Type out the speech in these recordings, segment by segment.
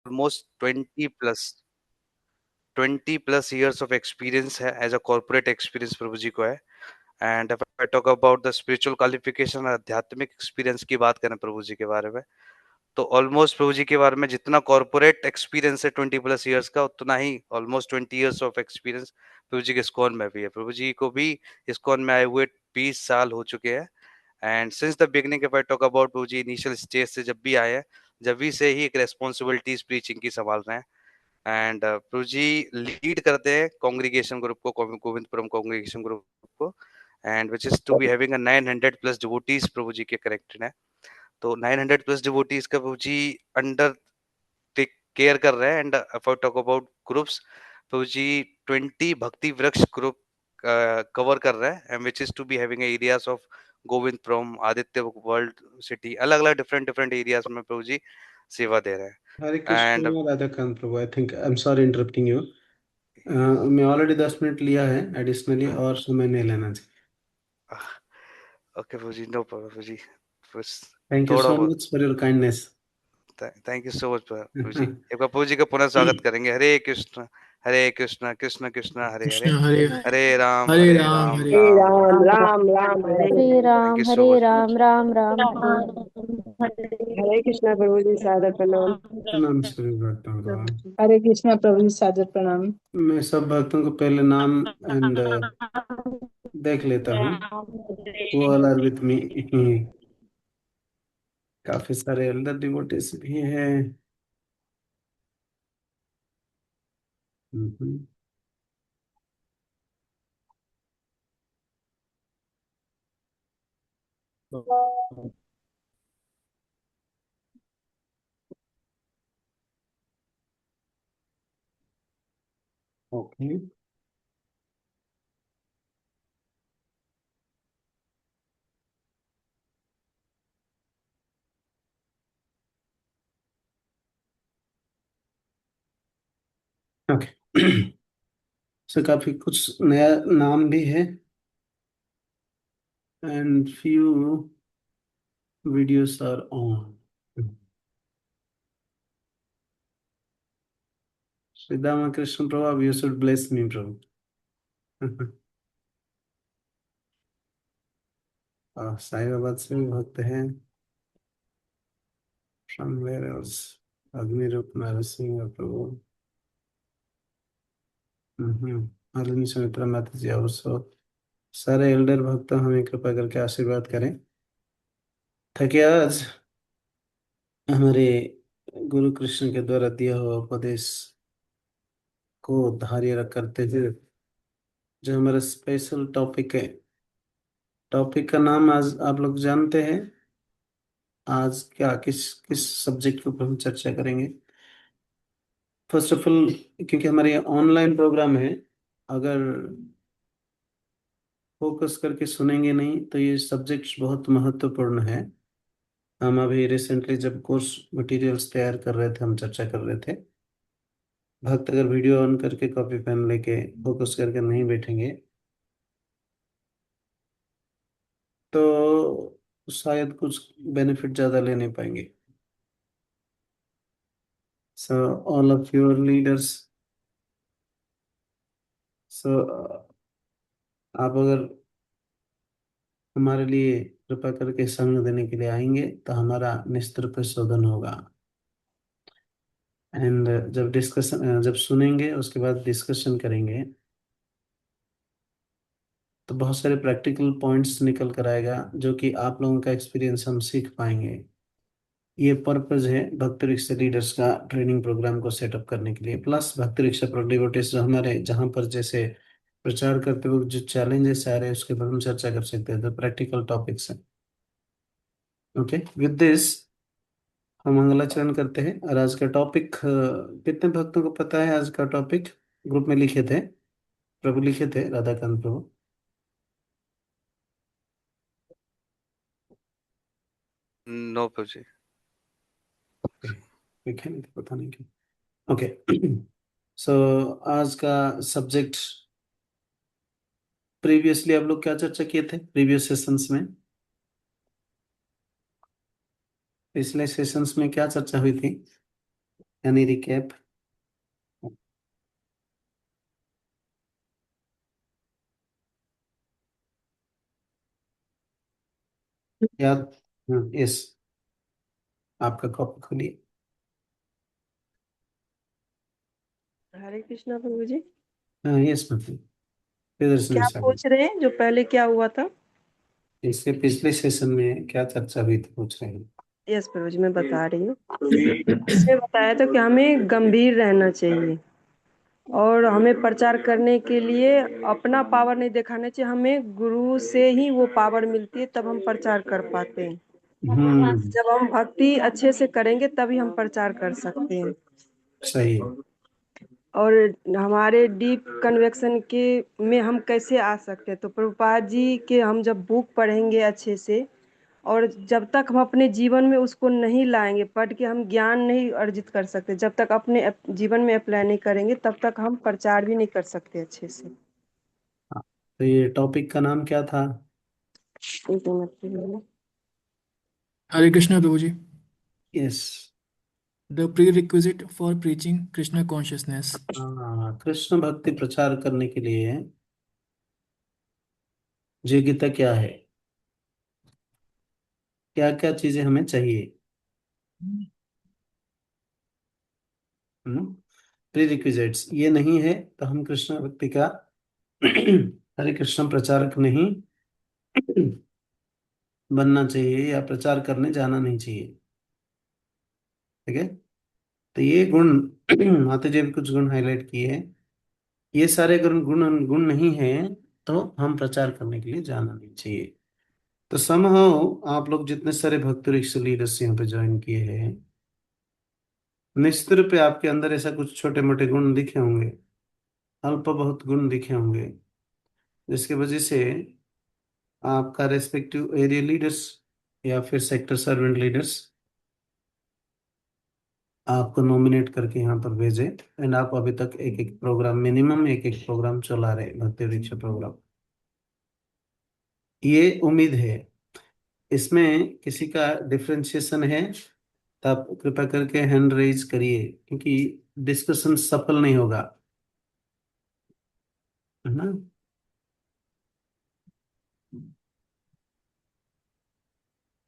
Almost 20 plus years of experience है, as a corporate experience प्रभु जी को है। And if I talk about the spiritual qualification, आध्यात्मिक experience की बात करें प्रभु जी के बारे में, तो ऑलमोस्ट प्रभु जी के बारे में जितना कॉर्पोरेट एक्सपीरियंस है 20 प्लस ईयर्स का, उतना ही ऑलमोस्ट 20 ईयर्स ऑफ एक्सपीरियंस प्रभु जी के इस्कॉन में भी है। प्रभु जी को भी इस्कॉन में आए हुए 20 साल हो चुके हैं। And since the beginning if I talk about, Prabhu ji initial stage से जब भी आए हैं, जब भी से ही एक रेस्पॉन्सिबिलिटीज प्रीचिंग की संभाल रहे हैं। एंड प्रभु जी लीड करते हैं कॉन्ग्रीगेशन ग्रुप को, गोविंदपुरम कॉन्ग्रीगेशन ग्रुप को, and which is to be having a 900 plus devotees प्रभु जी के कनेक्टेड है। तो 900 प्लस डिवोटीज का प्रभु जी अंडर टेक केयर कर रहे हैं। And if I talk about groups, प्रभु जी 20 भक्ति वृक्ष ग्रुप कवर कर रहे हैं, and which is to be having areas of Govindpuram, Aditya World City, अलग अलग डिफरेंट डिफरेंट एरियाज में प्रभु जी सेवा दे रहे हरे हैं। एंड कृष्ण राधा कांत प्रभु, I think I am sorry interrupting you. मैं ऑलरेडी 10 मिनट लिया है एडिशनली, और समय नहीं लेना चाहिए। ओके प्रभु जी, नो प्रॉब्लम प्रभु जी, बस थैंक यू थोड़ा सो बहुत। Much for your kindness. Thank you so much प्रभु जी। एक बार प्रभु जी का पुनः स्वागत करेंगे। हरे कृष्ण कृष्ण कृष्ण हरे हरे, कृष्ण हरे हरे हरे राम राम हरे हरे राम राम राम हरे। राम राम हरे हरे हरे। थैंक राम यू सो हरे मच प्रभु राम जी। राम राम हरे हरे कृष्णा प्रभु जी, सादर प्रणाम। नाम सभी भक्तों का। हरे कृष्णा प्रभु जी, सादर प्रणाम। मैं सब भक्तों को पहले नाम एंड देख लेता हूँ। वो ऑल आर विथ मी। काफी सारे एल्डर डिवोटीज भी हैं। ओके। ओके। सो काफी कुछ नया नाम भी है, and few videos are on. Shri Ramakrishna प्रभु, यू शुड ब्लेस मी प्रभु। साईं बाबा से भी भक्त हैं। somewhere else, अग्नि रूप नरसिंह प्रभु। मालिनी सुमित्रा माता जी, और सारे एल्डर भक्त हमें कृपा करके आशीर्वाद करें, ताकि आज हमारे गुरु कृष्ण के द्वारा दिया हुआ उपदेश को धार्य रख करते हुए, जो हमारा स्पेशल टॉपिक है, टॉपिक का नाम आज आप लोग जानते हैं। आज क्या किस किस सब्जेक्ट के ऊपर हम चर्चा करेंगे। फर्स्ट ऑफ ऑल, क्योंकि हमारे ऑनलाइन प्रोग्राम है, अगर फोकस करके सुनेंगे नहीं तो ये सब्जेक्ट बहुत महत्वपूर्ण है। हम अभी रिसेंटली जब कोर्स मटेरियल्स तैयार कर रहे थे, हम चर्चा कर रहे थे, भक्त अगर वीडियो ऑन करके कॉपी पेन लेके फोकस करके नहीं बैठेंगे तो शायद कुछ बेनिफिट ज़्यादा ले नहीं पाएंगे। So all of your leaders, so आप अगर हमारे लिए कृपा करके संग देने के लिए आएंगे तो हमारा निस्तर शोधन होगा। एंड जब डिस्कशन, जब सुनेंगे उसके बाद डिस्कशन करेंगे, तो बहुत सारे प्रैक्टिकल पॉइंट्स निकल कर आएगा, जो कि आप लोगों का एक्सपीरियंस हम सीख पाएंगे। ये पर्पज है भक्त रिक्शा लीडर्स का ट्रेनिंग प्रोग्राम को सेटअप करने के लिए, प्लस भक्त रिक्शा डिवोटीज जो हमारे जहाँ पर जैसे प्रचार करते वक्त जो चैलेंजेस आ रहे हैं उसके बारे में चर्चा कर सकते हैं, तो प्रैक्टिकल टॉपिक्स हैं। ओके, विद दिस हम मंगलाचरण करते हैं। और आज का टॉपिक, कितने भक्तों को पता है आज का टॉपिक? ग्रुप में लिखे थे, प्रभु लिखे थे, राधाकांत प्रभु। नो प्रभु जी। लिखे नहीं थे, पता नहीं क्यों। ओके। सो आज का सब्जेक्ट, प्रीवियसली आप लोग क्या चर्चा किए थे प्रीवियस सेशंस में? पिछले सेशंस में क्या चर्चा हुई थी? Any recap? याद? यस, आपका कॉपी खोलिए। हरे कृष्णा प्रभु जी। यस मतलब प्रियदर्शनी क्या साहब, पूछ रहे हैं, जो पहले क्या हुआ था? इसके पिछले सेशन में क्या चर्चा हुई थी पूछ रहे हैं। यस प्रभु जी, मैं बता रही हूँ। इसमें बताया था कि हमें गंभीर रहना चाहिए और हमें प्रचार करने के लिए अपना पावर नहीं दिखाना चाहिए, हमें गुरु से ही वो पावर मिलती है, तब हम प्रचार कर पाते हैं। जब हम भक्ति अच्छे से करेंगे तभी हम प्रचार कर सकते हैं। सही है। और हमारे डीप कन्वेक्शन के में हम कैसे आ सकते हैं, तो प्रभुपाद जी के हम जब बुक पढ़ेंगे अच्छे से, और जब तक हम अपने जीवन में उसको नहीं लाएंगे, पढ़ के हम ज्ञान नहीं अर्जित कर सकते, जब तक अपने जीवन में अप्लाई नहीं करेंगे तब तक हम प्रचार भी नहीं कर सकते अच्छे से। तो ये टॉपिक का नाम क्या था? एक मिनट के लिए। हरे कृष्णा प्रभु जी। Yes. The prerequisite for preaching Krishna consciousness. हाँ, कृष्ण भक्ति प्रचार करने के लिए योग्यता क्या है, क्या क्या चीजें हमें चाहिए? प्री रिक्विजिट्स ये नहीं है तो हम कृष्ण भक्ति का हरे कृष्ण प्रचारक नहीं बनना चाहिए या प्रचार करने जाना नहीं चाहिए। ठीक है, तो ये गुण माता जी ने कुछ गुण हाईलाइट किए हैं। ये सारे गुण गुण गुण नहीं है तो हम प्रचार करने के लिए जाना नहीं चाहिए। तो समहाउ आप लोग जितने सारे भक्त लीडर्स यहाँ पे ज्वाइन किए हैं, निश्चित रूप पे आपके अंदर ऐसा कुछ छोटे मोटे गुण दिखे होंगे, अल्प बहुत गुण दिखे होंगे, जिसकी वजह से आपका रेस्पेक्टिव एरिया लीडर्स या फिर सेक्टर सर्वेंट लीडर्स आपको नॉमिनेट करके यहाँ पर भेजे। एंड आप अभी तक एक एक प्रोग्राम, मिनिमम एक एक प्रोग्राम चला रहे, भक्ति वृक्ष प्रोग्राम। ये उम्मीद है, इसमें किसी का डिफरेंशिएशन है तो आप कृपया करके हैंड रेज करिए, क्योंकि डिस्कशन सफल नहीं होगा, है ना।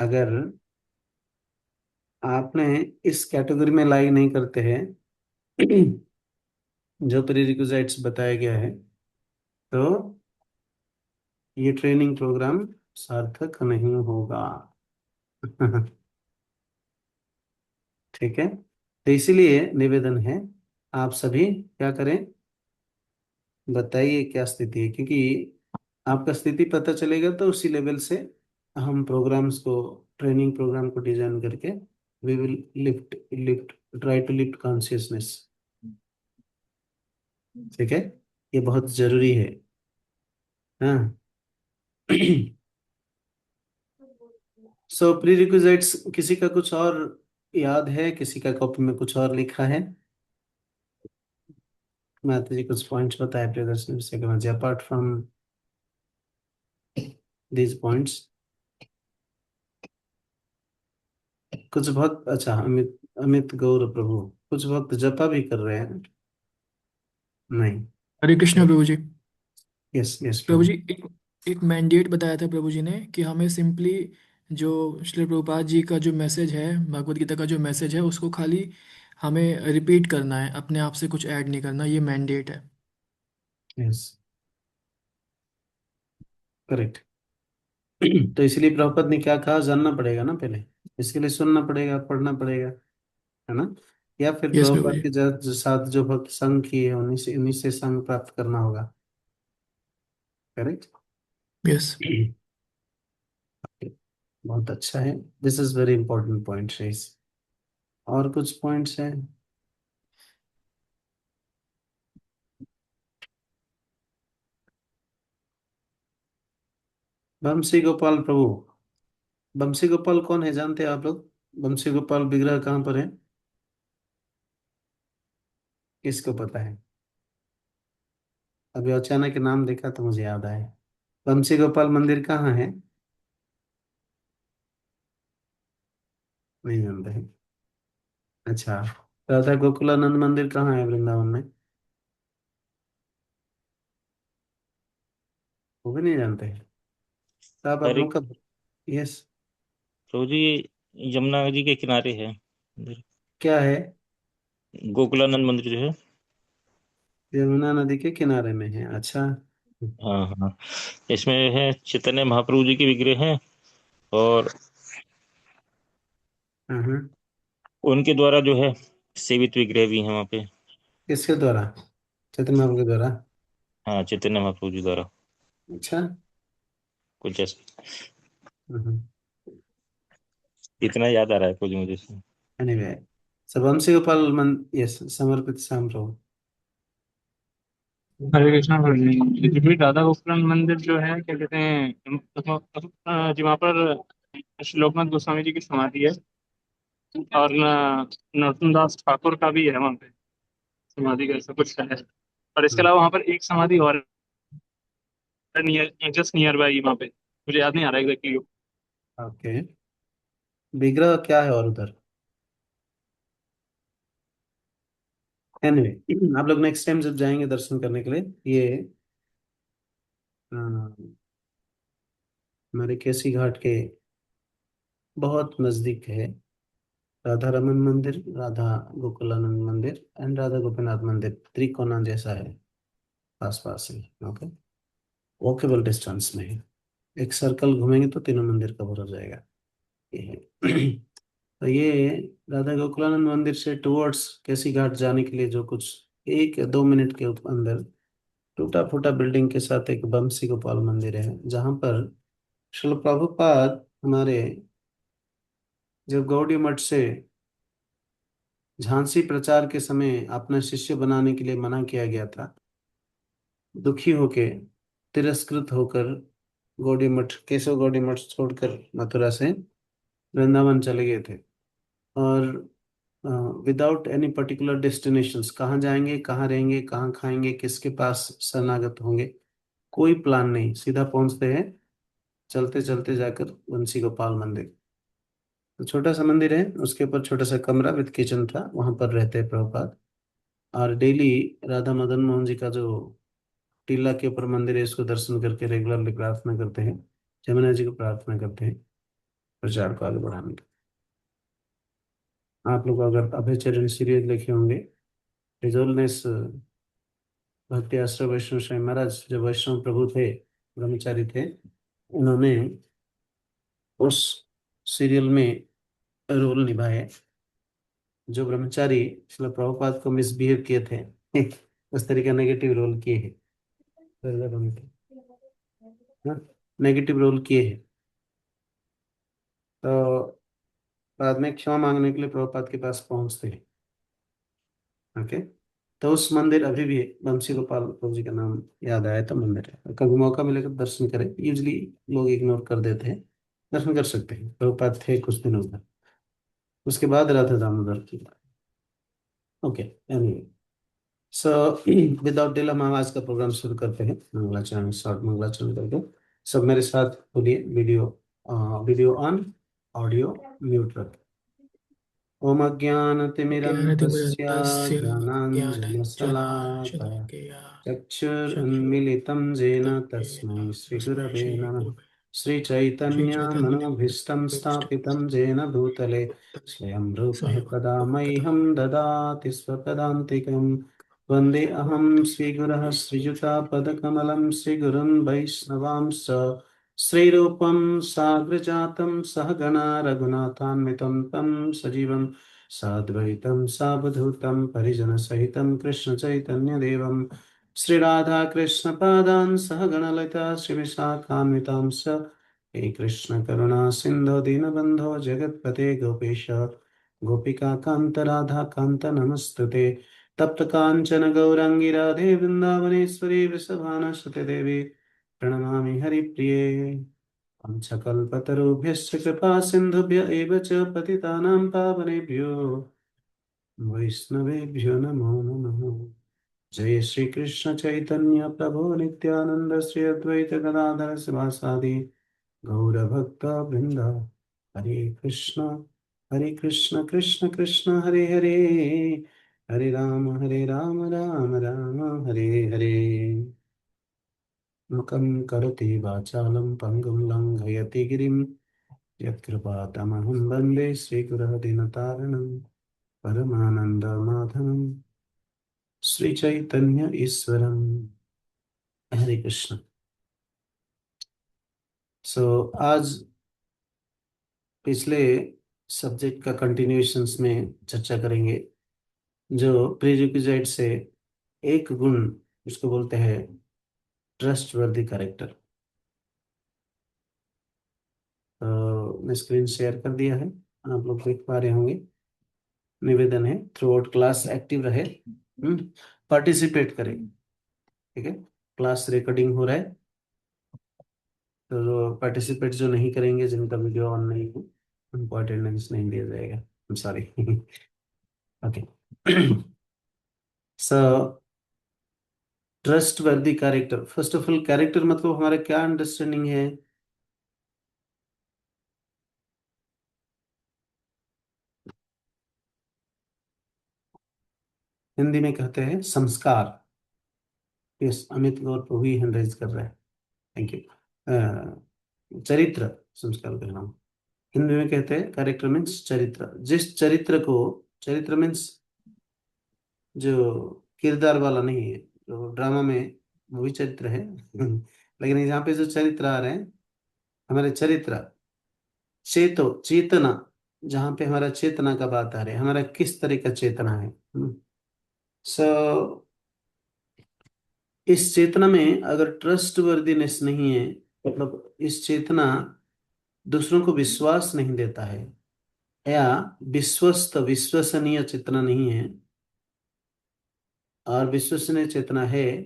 अगर आपने इस कैटेगरी में लाई नहीं करते हैं जो प्री रिक्विजिट्स बताया गया है, तो ये ट्रेनिंग प्रोग्राम सार्थक नहीं होगा। ठीक है, तो इसीलिए निवेदन है, आप सभी क्या करें, बताइए क्या स्थिति है, क्योंकि आपका स्थिति पता चलेगा तो उसी लेवल से हम प्रोग्राम्स को, ट्रेनिंग प्रोग्राम को डिजाइन करके we will lift lift try to lift consciousness. ठीक है, ये बहुत जरूरी है। हाँ। सो प्री रिक्विजिट्स किसी का कुछ और याद है, किसी का कॉपी में कुछ और लिखा है? माता जी कुछ पॉइंट्स बताए प्रियदर्शन से करना चाहिए अपार्ट फ्रॉम दीज पॉइंट्स। कुछ भक्त, अच्छा, अमित अमित गौर प्रभु, कुछ भक्त जपा भी कर रहे हैं? नहीं। हरे कृष्णा प्रभु जी। यस यस प्रभु प्रभु। जी, एक मैंडेट बताया था प्रभु जी ने कि हमें सिंपली जो श्री प्रभुपाद जी का जो मैसेज है, भगवत गीता का जो मैसेज है, उसको खाली हमें रिपीट करना है, अपने आप से कुछ ऐड नहीं करना, ये मैंडेट है। Yes, correct. तो इसलिए प्रभुपद ने क्या कहा, जानना पड़ेगा ना पहले, इसके लिए सुनना पड़ेगा, पढ़ना पड़ेगा, है ना। या फिर यस प्रभु प्रभुपद जी। के जो साथ जो भक्त संग किए हैं, उन्हीं से संग प्राप्त करना होगा। करेक्ट। यस। बहुत अच्छा है, this is very important point शेष। और कुछ पॉइंट्स हैं? बंसी गोपाल प्रभु, बंसी गोपाल कौन है, जानते हैं आप लोग? बंसी गोपाल विग्रह कहाँ पर है, किसको पता है? अभी अचानक नाम देखा तो मुझे याद आया। बंसी गोपाल मंदिर कहाँ है? नहीं जानते हैं? अच्छा, राधा गोकुलानंद मंदिर कहाँ है वृंदावन में? वो भी नहीं जानते हैं? साहब आप अरे लोग का। यस। प्रभु जी, यमुना जी के किनारे है मंदिर। क्या है? गोकुलानंद मंदिर जो है। यमुना नदी के किनारे में है, अच्छा। हाँ हाँ, इसमें है चैतन्य महाप्रभु जी के विग्रह हैं, और हाँ। उनके द्वारा जो है सेवित विग्रह भी हैं वहाँ पे। किसके द्वारा? चैतन्य महाप्रभु के द्वारा? हाँ, चैतन्य महाप्रभु जी द्वारा अच्छा। कुछ ऐसा। हम्म। इतना याद आ रहा है प्रभु जी मुझे इसमें। एनीवे, सबमसी गोपाल यस, समर्पित श्याम प्रभु। हरे कृष्णा प्रभु जी। ये भी राधा गोकुलम मंदिर जो है, क्या कहते हैं, जी वहाँ पर श्री लोकनाथ गोस्वामी जी की समाधि है, और नरोत्तम दास ठाकुर का भी है वहाँ पे समाधि का, ऐसा कुछ है। और इसके अलावा वहाँ पर एक समाधि और नियर, जस्ट नियर बाई वहाँ पे, मुझे याद नहीं आ रहा एग्जैक्टली। ओके। विग्रह क्या है और उधर? एनीवे, आप लोग नेक्स्ट टाइम जब जाएंगे दर्शन करने के लिए, ये अ, हमारे केसी घाट के बहुत नजदीक है। राधा रमन मंदिर, राधा गोकुलानंद मंदिर एंड राधा गोपीनाथ मंदिर त्रिकोना जैसा है, पास पास है। ओके, वॉकेबल डिस्टेंस में है। एक सर्कल घूमेंगे तो तीनों मंदिर कवर हो जाएगा। ये है। तो ये राधा गोकुलानंद मंदिर से टुवर्ड्स केसी घाट जाने के लिए जो कुछ 1 या 2 मिनट के अंदर टूटा फूटा बिल्डिंग के साथ एक बमसी गोपाल मंदिर है, जहाँ पर श्रील प्रभुपाद हमारे, जब गौड़ी मठ से झांसी प्रचार के समय अपना शिष्य बनाने के लिए मना किया गया था, दुखी होके, तिरस्कृत होकर गौड़ी मठ, केशव गौड़ी मठ छोड़कर मथुरा से वृंदावन चले गए थे। और विदाउट एनी पर्टिकुलर डेस्टिनेशंस, कहाँ जाएंगे, कहाँ रहेंगे, कहाँ खाएंगे, किसके पास शरणागत होंगे, कोई प्लान नहीं, सीधा पहुंचते हैं चलते चलते जाकर बंसी गोपाल मंदिर। तो छोटा सा मंदिर है, उसके ऊपर छोटा सा कमरा विद किचन था, वहां पर रहते हैं प्रभुपाद। और डेली राधा मदन मोहन जी का जो टीला के ऊपर मंदिर है, इसको दर्शन करके रेगुलरली प्रार्थना करते हैं, जमुना जी को प्रार्थना करते हैं प्रचार को आगे बढ़ाने के। आप लोग अगर अभयचरण सीरीज देखे होंगे, रिजोल्वनेस भक्ति आश्रय वैष्णव स्वामी महाराज जो वैष्णव प्रभु थे, ब्रह्मचारी थे, उन्होंने उस सीरियल में रोल निभाए। जो ब्रह्मचारी श्रील प्रभुपाद को मिसबिहेव किए थे, उस तरह का नेगेटिव रोल किए हैं। नेगेटिव रोल किए हैं। तो बाद में क्षमा मांगने के लिए प्रभुपाद के पास पहुंचते हैं। ओके। तो उस मंदिर अभी भी बंसी गोपाल प्रभु जी का नाम याद आया तो मंदिर है, कभी मौका मिलेगा तो दर्शन करें। यूजली लोग इग्नोर कर देते हैं, दर्शन कर सकते हैं, प्रभुपाद थे कुछ दिन उधर। उसके बाद राधा दामोदर की। Okay, anyway, so without delay हम आज का प्रोग्राम शुरू करते हैं, मंगलाचरण शॉर्ट मंगलाचरण करके। सब मेरे साथ बोलिए, video video on, audio mute रखें। ओम अज्ञानतिमिरन्धस्य ज्ञानतिमिरन्दस्य ज्ञानाञ्जनशलाकया ज्ञानाञ्जनशलाकया चक्षुरुन्मिलितं येन तस्मै चक्षुरुन्मीलितं तस्मै श्रीगुरवे नमः। श्रीगुरवे श्रीचैतन्यमनोभीष्टं स्थापितं येन भूतले स्वयं रूपः कदा मह्यं ददाति स्वपदान्तिकं। वन्दे अहं श्रीगुरः श्रीयुतापदकमलं श्रीगुरुं वैष्णवांश्च श्रीरूपं साग्रजातं सहगणा रघुनाथान्वितं तं सजीवं साद्वैतं सावधूतं परिजनसहितं कृष्णचैतन्यदेवं श्रीराधाकृष्णपादान् सहगणललिता श्रीविशाखान्वितांश्च। हे कृष्ण करुणा सिन्धो दीनबन्धो जगत्पते गोपेश गोपिका कान्त राधा कान्त नमस्तुते। तप्त काञ्चन गौराङ्गी राधे वृन्दावनेश्वरी वृषभानुसुते देवी प्रणमामि हरिप्रिये। पंचकल्पतरुभ्यश्च कृपा सिन्धुभ्य एव च पतितानां पावनेभ्यो वैष्णवेभ्यो नमो नमः। जय श्री कृष्ण चैतन्य प्रभु नित्यानंद श्री अद्वैत गदाधर शिवासादि गौरभक्त वृंद। हरे कृष्ण हरे कृष्ण कृष्ण कृष्ण हरे हरे, हरे राम राम राम हरे हरे। मुखं करोति वाचालं पङ्गुं लङ्घयति गिरिं, यत्कृपातमहं वन्दे श्रीगुरः दीनतारिणं, परमानन्दमाधवं श्रीचैतन्य ईश्वरं। हरे कृष्ण। आज पिछले सब्जेक्ट का कंटिन्यूएशंस में चर्चा करेंगे, जो प्रीरिक्विजिट से एक गुण, उसको बोलते हैं ट्रस्ट वर्दी कैरेक्टर। तो मैं स्क्रीन शेयर कर दिया है, आप लोग देख पा रहे होंगे। निवेदन है थ्रू आउट क्लास एक्टिव रहे, पार्टिसिपेट करें, ठीक है। क्लास रिकॉर्डिंग हो रहा है, तो पार्टिसिपेट जो नहीं करेंगे, जिनका वीडियो ऑन नहीं है, उनको अटेंडेंस नहीं दिया जाएगा। I'm sorry. Okay. So trustworthy character, first of all character मतलब हमारा क्या अंडरस्टैंडिंग है? हिंदी में कहते हैं संस्कार। यस, अमित गौर प्रभु ही हैंड रेज कर रहा है, थैंक यू। चरित्र, संस्कार का नाम हिंदी में कहते हैं कैरेक्टर मीन्स चरित्र। जिस चरित्र को, चरित्र मीन्स जो किरदार वाला नहीं है, जो ड्रामा में मूवी चरित्र है लेकिन यहाँ पे जो चरित्र आ रहे हैं, हमारे चरित्र, चेतना, जहाँ पे हमारा चेतना का बात आ रही है, हमारा किस तरह का चेतना है। सो इस चेतना में अगर ट्रस्ट वर्दीनेस नहीं है, मतलब इस चेतना दूसरों को विश्वास नहीं देता है, या विश्वस्त विश्वसनीय चेतना नहीं है, और विश्वसनीय चेतना है,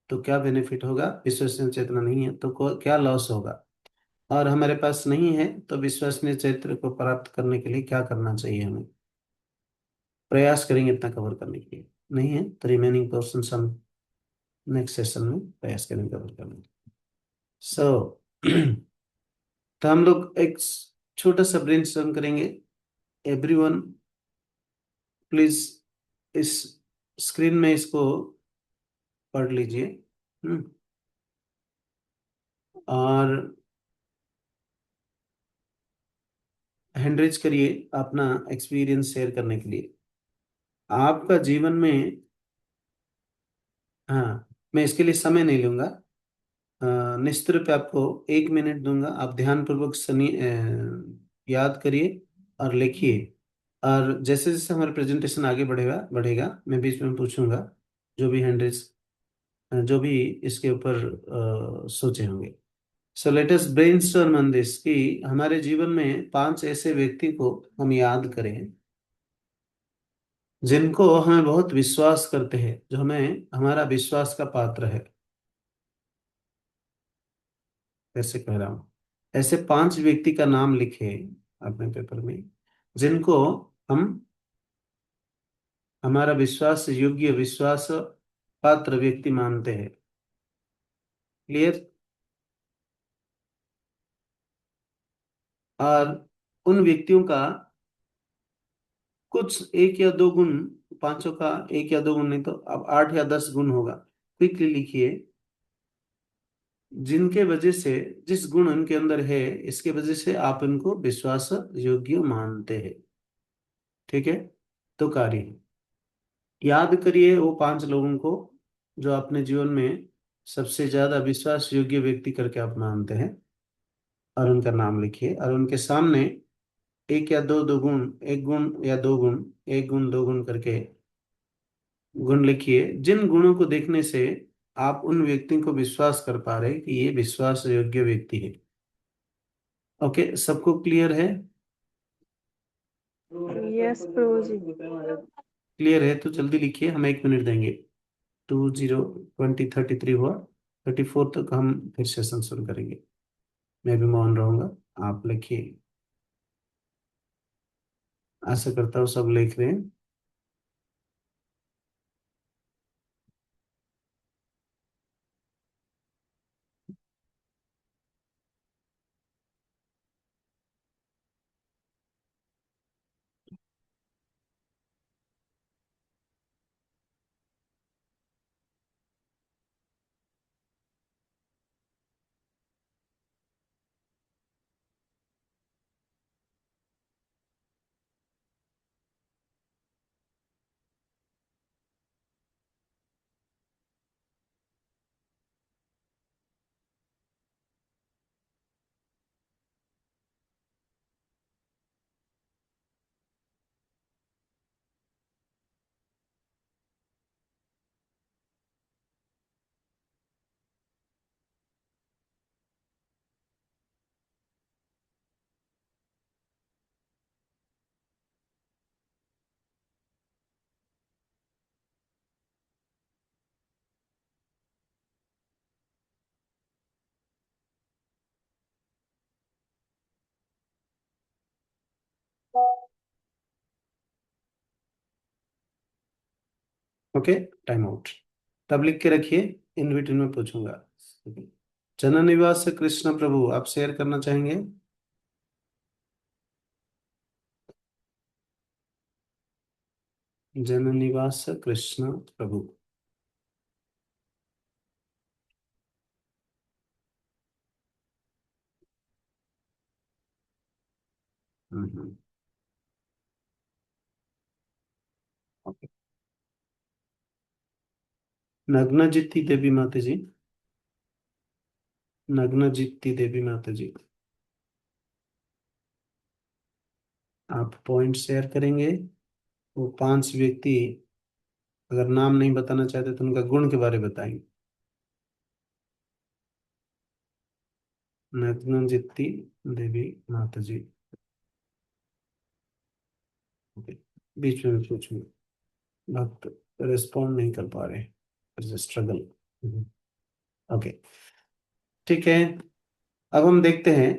तो क्या बेनिफिट होगा? विश्वसनीय चेतना नहीं है तो क्या लॉस होगा? और हमारे पास नहीं है तो विश्वसनीय चरित्र को प्राप्त करने के लिए क्या करना चाहिए? हमें प्रयास करेंगे इतना कवर करने के लिए। नहीं है तो रिमेनिंग पोर्शन हम नेक्स्ट सेशन में प्रयास करेंगे कवर करने के। सो तो हम लोग एक छोटा सा ब्रेनस्टॉर्म करेंगे। एवरीवन प्लीज इस स्क्रीन में इसको पढ़ लीजिए, और हैंड रेज करिए अपना एक्सपीरियंस शेयर करने के लिए। आपका जीवन में, हाँ, मैं इसके लिए समय नहीं लूंगा, निश्चित रूप पे आपको 1 मिनट दूंगा। आप ध्यानपूर्वक याद करिए और लिखिए, और जैसे जैसे हमारा प्रेजेंटेशन आगे बढ़ेगा बढ़ेगा मैं बीच में पूछूंगा, जो भी हैंड रेज, जो भी इसके ऊपर सोचे होंगे। So let us brainstorm on this, कि हमारे जीवन में 5 ऐसे व्यक्ति को हम याद करें जिनको हमें बहुत विश्वास करते हैं, जो हमें हमारा विश्वास का पात्र है। कैसे कह रहा हूं? ऐसे 5 व्यक्ति का नाम लिखे अपने पेपर में, जिनको हम हमारा विश्वास योग्य, विश्वास पात्र व्यक्ति मानते हैं। क्लियर? और उन व्यक्तियों का कुछ 1 या 2 गुण, पांचों का 1 या 2 गुण नहीं तो अब 8 या 10 गुण होगा। क्विकली लिखिए, जिनके वजह से, जिस गुण उनके अंदर है, इसके वजह से आप इनको विश्वास योग्य मानते हैं। ठीक है, तो कार्य याद करिए वो 5 लोगों को जो अपने जीवन में सबसे ज्यादा विश्वास योग्य व्यक्ति करके आप मानते हैं, और उनका नाम लिखिए, और उनके सामने 1 या 2 गुण, 1 गुण या 2 गुण, 1 गुण 2 गुण करके गुण लिखिए, जिन गुणों को देखने से आप उन व्यक्ति को विश्वास कर पा रहे कि ये विश्वास योग्य व्यक्ति है। ओके, सबको क्लियर है? यस प्रभु जी। क्लियर है तो जल्दी लिखिए, हम 1 मिनट देंगे। 20 20 33 हुआ, 34 तक हम फिर सेशन शुरू करेंगे। मैं भी मौन रहूंगा, आप लिखिए। आशा करता हूँ सब लिख रहे हैं। Okay, time out. तब लिख के रखिए, इन बिटवीन में पूछूंगा। जननिवास कृष्ण प्रभु, आप शेयर करना चाहेंगे? जननिवास कृष्ण प्रभु। हम्म, ओके। नग्नजित्ती देवी माता जी, नग्नजित्ती देवी माता जी, आप पॉइंट शेयर करेंगे। वो 5 व्यक्ति अगर नाम नहीं बताना चाहते तो उनका गुण के बारे में बताएंगे। नग्नजित्ती देवी माता जी, ओके। बीच में पूछूंगा, भक्त रिस्पॉन्ड नहीं कर पा रहे, स्ट्रगल। ओके, ठीक है। अब हम देखते हैं,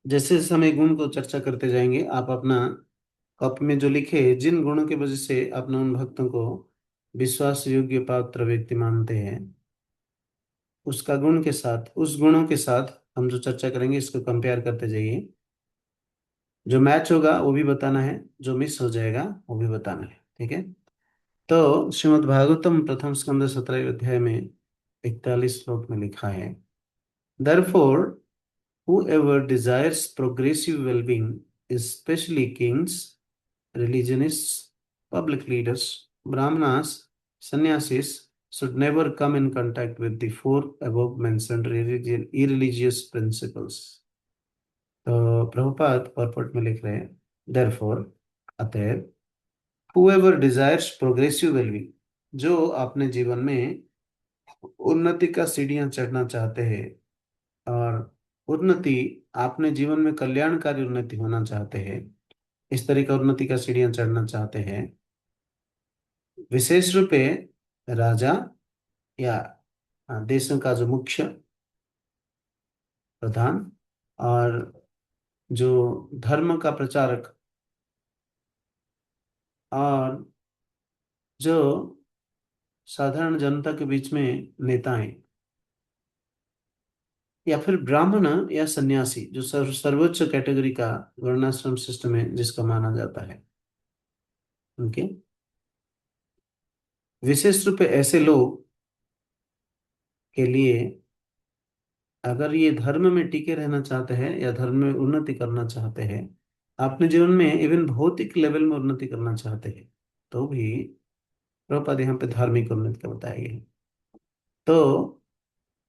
जैसे जैसे हम एक गुण को चर्चा करते जाएंगे, आप अपना कप में जो लिखे, जिन गुणों की वजह से अपने उन भक्तों को विश्वास योग्य पात्र व्यक्ति मानते हैं, उसका गुण के साथ, उस गुणों के साथ हम जो चर्चा करेंगे इसको कंपेयर करते जाइए। जो मैच होगा वो भी बताना है, जो मिस हो जाएगा वो भी बताना है, ठीक है। तो श्रीमद् भागवतम प्रथम स्कंद 17वें अध्याय में 41 श्लोक में लिखा है, Therefore, whoever desires progressive well-being, especially kings, religionists, public leaders, brahmanas, sannyasis, should never come in contact with the four above mentioned irreligious principles. तो प्रभुपाद परपट में लिख रहे हैं, therefore, अतएव, whoever desires progressive well-being, जो अपने जीवन में उन्नति का सीढ़ियां चढ़ना चाहते हैं, और उन्नति, अपने जीवन में कल्याणकारी उन्नति होना चाहते हैं, इस तरह का उन्नति का सीढ़ियां चढ़ना चाहते हैं, विशेष रूप से राजा या देशों का जो मुख्य प्रधान, और जो धर्म का प्रचारक, और जो साधारण जनता के बीच में नेता हैं, या फिर ब्राह्मण या सन्यासी, जो सर्वोच्च कैटेगरी का वर्णाश्रम सिस्टम है जिसका माना जाता है, उनके विशेष रूप से ऐसे लोग के लिए, अगर ये धर्म में टिके रहना चाहते हैं या धर्म में उन्नति करना चाहते हैं, अपने जीवन में इवन भौतिक लेवल में उन्नति करना चाहते हैं, तो भी प्रभुपाद यहाँ पे धार्मिक उन्नति का बताया गया है। तो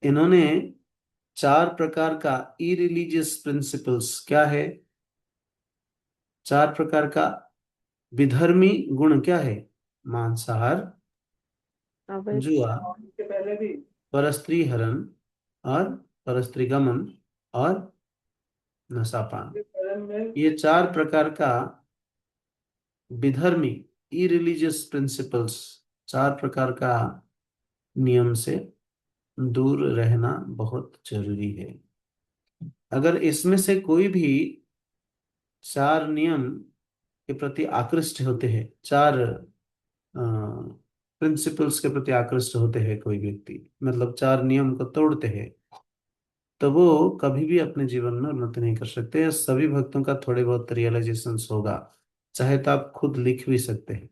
इन्होंने 4 प्रकार का इरिलीजियस प्रिंसिपल्स, क्या है, 4 प्रकार का विधर्मी गुण क्या है, मांसाहार, जुआ, परस्त्री हरण, और परस्त्री गमन, और नशापान, ये 4 प्रकार का विधर्मी इरिलीजियस प्रिंसिपल्स, 4 प्रकार का नियम से दूर रहना बहुत जरूरी है। अगर इसमें से कोई भी 4 नियम के प्रति आकृष्ट होते हैं, 4 प्रिंसिपल्स के प्रति आकृष्ट होते हैं कोई व्यक्ति, मतलब 4 नियम को तोड़ते हैं, तो वो कभी भी अपने जीवन में उन्नति नहीं कर सकते। सभी भक्तों का थोड़े बहुत रियलाइजेशन होगा, चाहे तो आप खुद लिख भी सकते हैं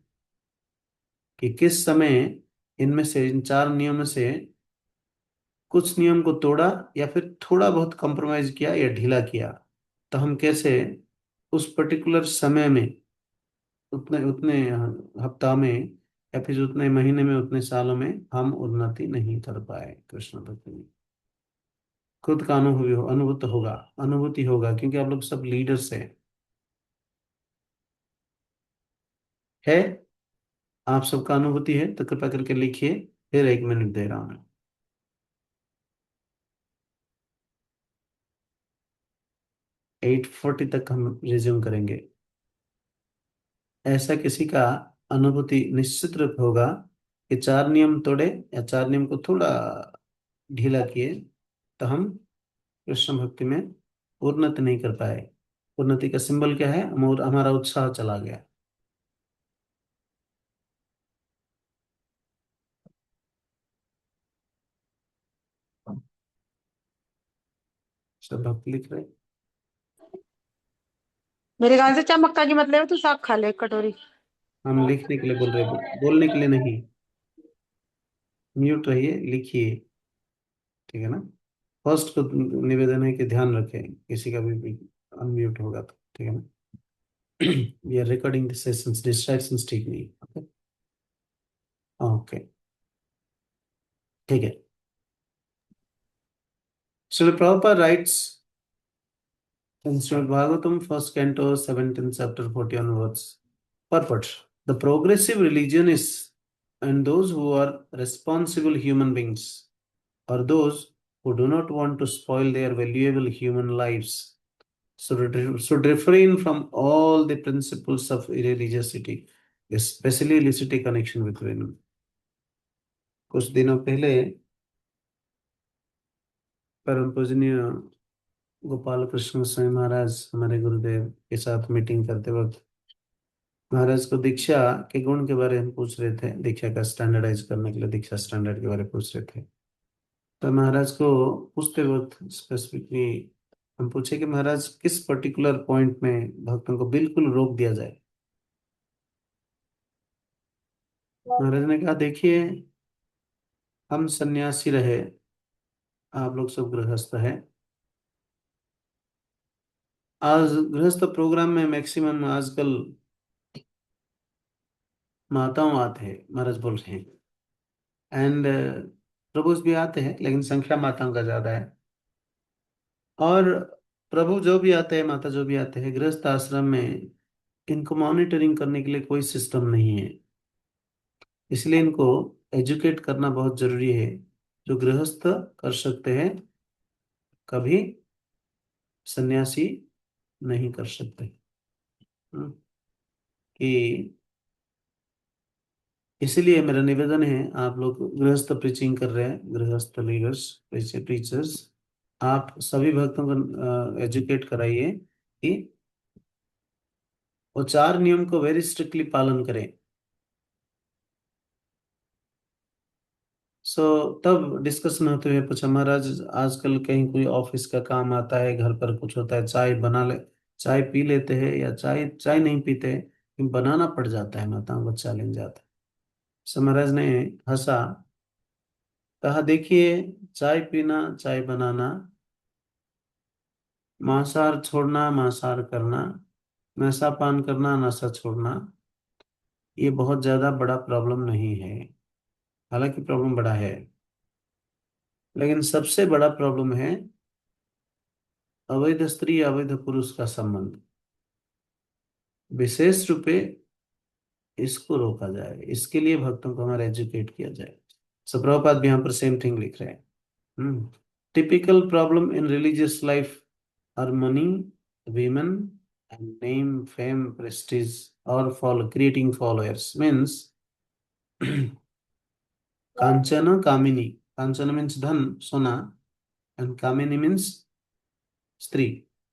कि किस समय इनमें से, इन 4 नियम से कुछ नियम को तोड़ा, या फिर थोड़ा बहुत कॉम्प्रोमाइज किया या ढीला किया, तो हम कैसे उस पर्टिकुलर समय में, उतने उतने हफ्ता में, या फिर उतने महीने में, उतने सालों में हम उन्नति नहीं कर पाए कृष्ण भक्ति में। खुद का अनुभूति होगा, क्योंकि आप लोग सब लीडर्स है, आप सबका अनुभूति है, तो कृपया करके लिखिए, फिर 1 मिनट दे रहा हूं मैं। 8:40 तक हम रिज्यूम करेंगे। ऐसा किसी का अनुभूति निश्चित रूप होगा कि 4 नियम तोड़े या 4 नियम को थोड़ा ढीला किए, तो हम कृष्ण भक्ति में उन्नति नहीं कर पाए, उन्नति का सिंबल क्या है? हमारा उत्साह चला गया। सब भक्त लिख रहे। मेरे ख्याल से चमक्का की मतलब है तू साग खा ले एक कटोरी। हम लिखने के लिए बोल रहे, बोलने के लिए नहीं। म्यूट रहिए, लिखिए, ठीक है ना। फर्स्ट को निवेदन है कि ध्यान रखें, किसी का भी अनम्यूट होगा तो, ठीक है ना। We are recording the sessions, distractions ठीक नहीं। ओके ओके, ठीक है। Srila Prabhupada writes in Srimad Bhagavatam, first canto, 17th chapter, 41 words. Purport: the progressive religion is, and those who are responsible human beings, or those who do not want to spoil their valuable human lives, should refrain from all the principles of irreligiosity, especially illicit connection with women. कुछ दिनों पहले परम पूजनीय गोपाल कृष्ण स्वामी महाराज हमारे गुरुदेव के साथ meeting करते वक्त महाराज को दीक्षा के गुण के बारे में पूछ रहे थे। दीक्षा का स्टैंडर्डाइज करने के लिए दीक्षा स्टैंडर्ड के बारे में पूछ रहे थे। तो महाराज को पूछते वक्त स्पेसिफिकली हम पूछे कि महाराज किस पर्टिकुलर पॉइंट में भक्तों को बिल्कुल रोक दिया जाए। महाराज ने कहा, देखिए, हम सन्यासी रहे, आप लोग सब गृहस्थ है। आज गृहस्थ प्रोग्राम में मैक्सिमम आजकल माताओं आते हैं, महाराज बोल रहे हैं, एंड प्रभु भी आते हैं, लेकिन संख्या माताओं का ज्यादा है। और प्रभु जो भी आते हैं, माता जो भी आते हैं, गृहस्थ आश्रम में इनको मॉनिटरिंग करने के लिए कोई सिस्टम नहीं है। इसलिए इनको एजुकेट करना बहुत जरूरी है। जो गृहस्थ कर सकते हैं, कभी सन्यासी नहीं कर सकते। कि इसलिए मेरा निवेदन है, आप लोग गृहस्थ प्रीचिंग कर रहे हैं, गृहस्थ लीडर्स, प्रीचर्स, आप सभी भक्तों को एजुकेट कराइए कि वो 4 नियम को वेरी स्ट्रिक्टली पालन करें। सो तब डिस्कशन होते हुए पूछा, महाराज आजकल कहीं कोई ऑफिस का काम आता है, घर पर कुछ होता है, चाय बना ले, चाय पी लेते हैं या चाय चाय नहीं पीते, बनाना पड़ जाता है, माताओं को चैलेंज आता है। सो महाराज ने हंसा, कहा, देखिए, चाय पीना, चाय बनाना, मांसाहार छोड़ना, मांसाहार करना, नशा पान करना, नशा छोड़ना, ये बहुत ज्यादा बड़ा प्रॉब्लम नहीं है। हालांकि प्रॉब्लम बड़ा है, लेकिन सबसे बड़ा प्रॉब्लम है अवैध स्त्री, अवैध पुरुष का संबंध। विशेष रूपे इसको रोका जाए, इसके लिए भक्तों को हमारा एजुकेट किया जाए। सो प्रभुपाद भी यहाँ पर सेम थिंग लिख रहे हैं। Typical problem in religious life are money, women and name, fame, prestige और फॉलो, क्रिएटिंग फॉलोअर्स। मीन्स कांचन कामिनी, कांचन मीन्स धन, सोना, एंड कामिनी मीन्स स्त्री,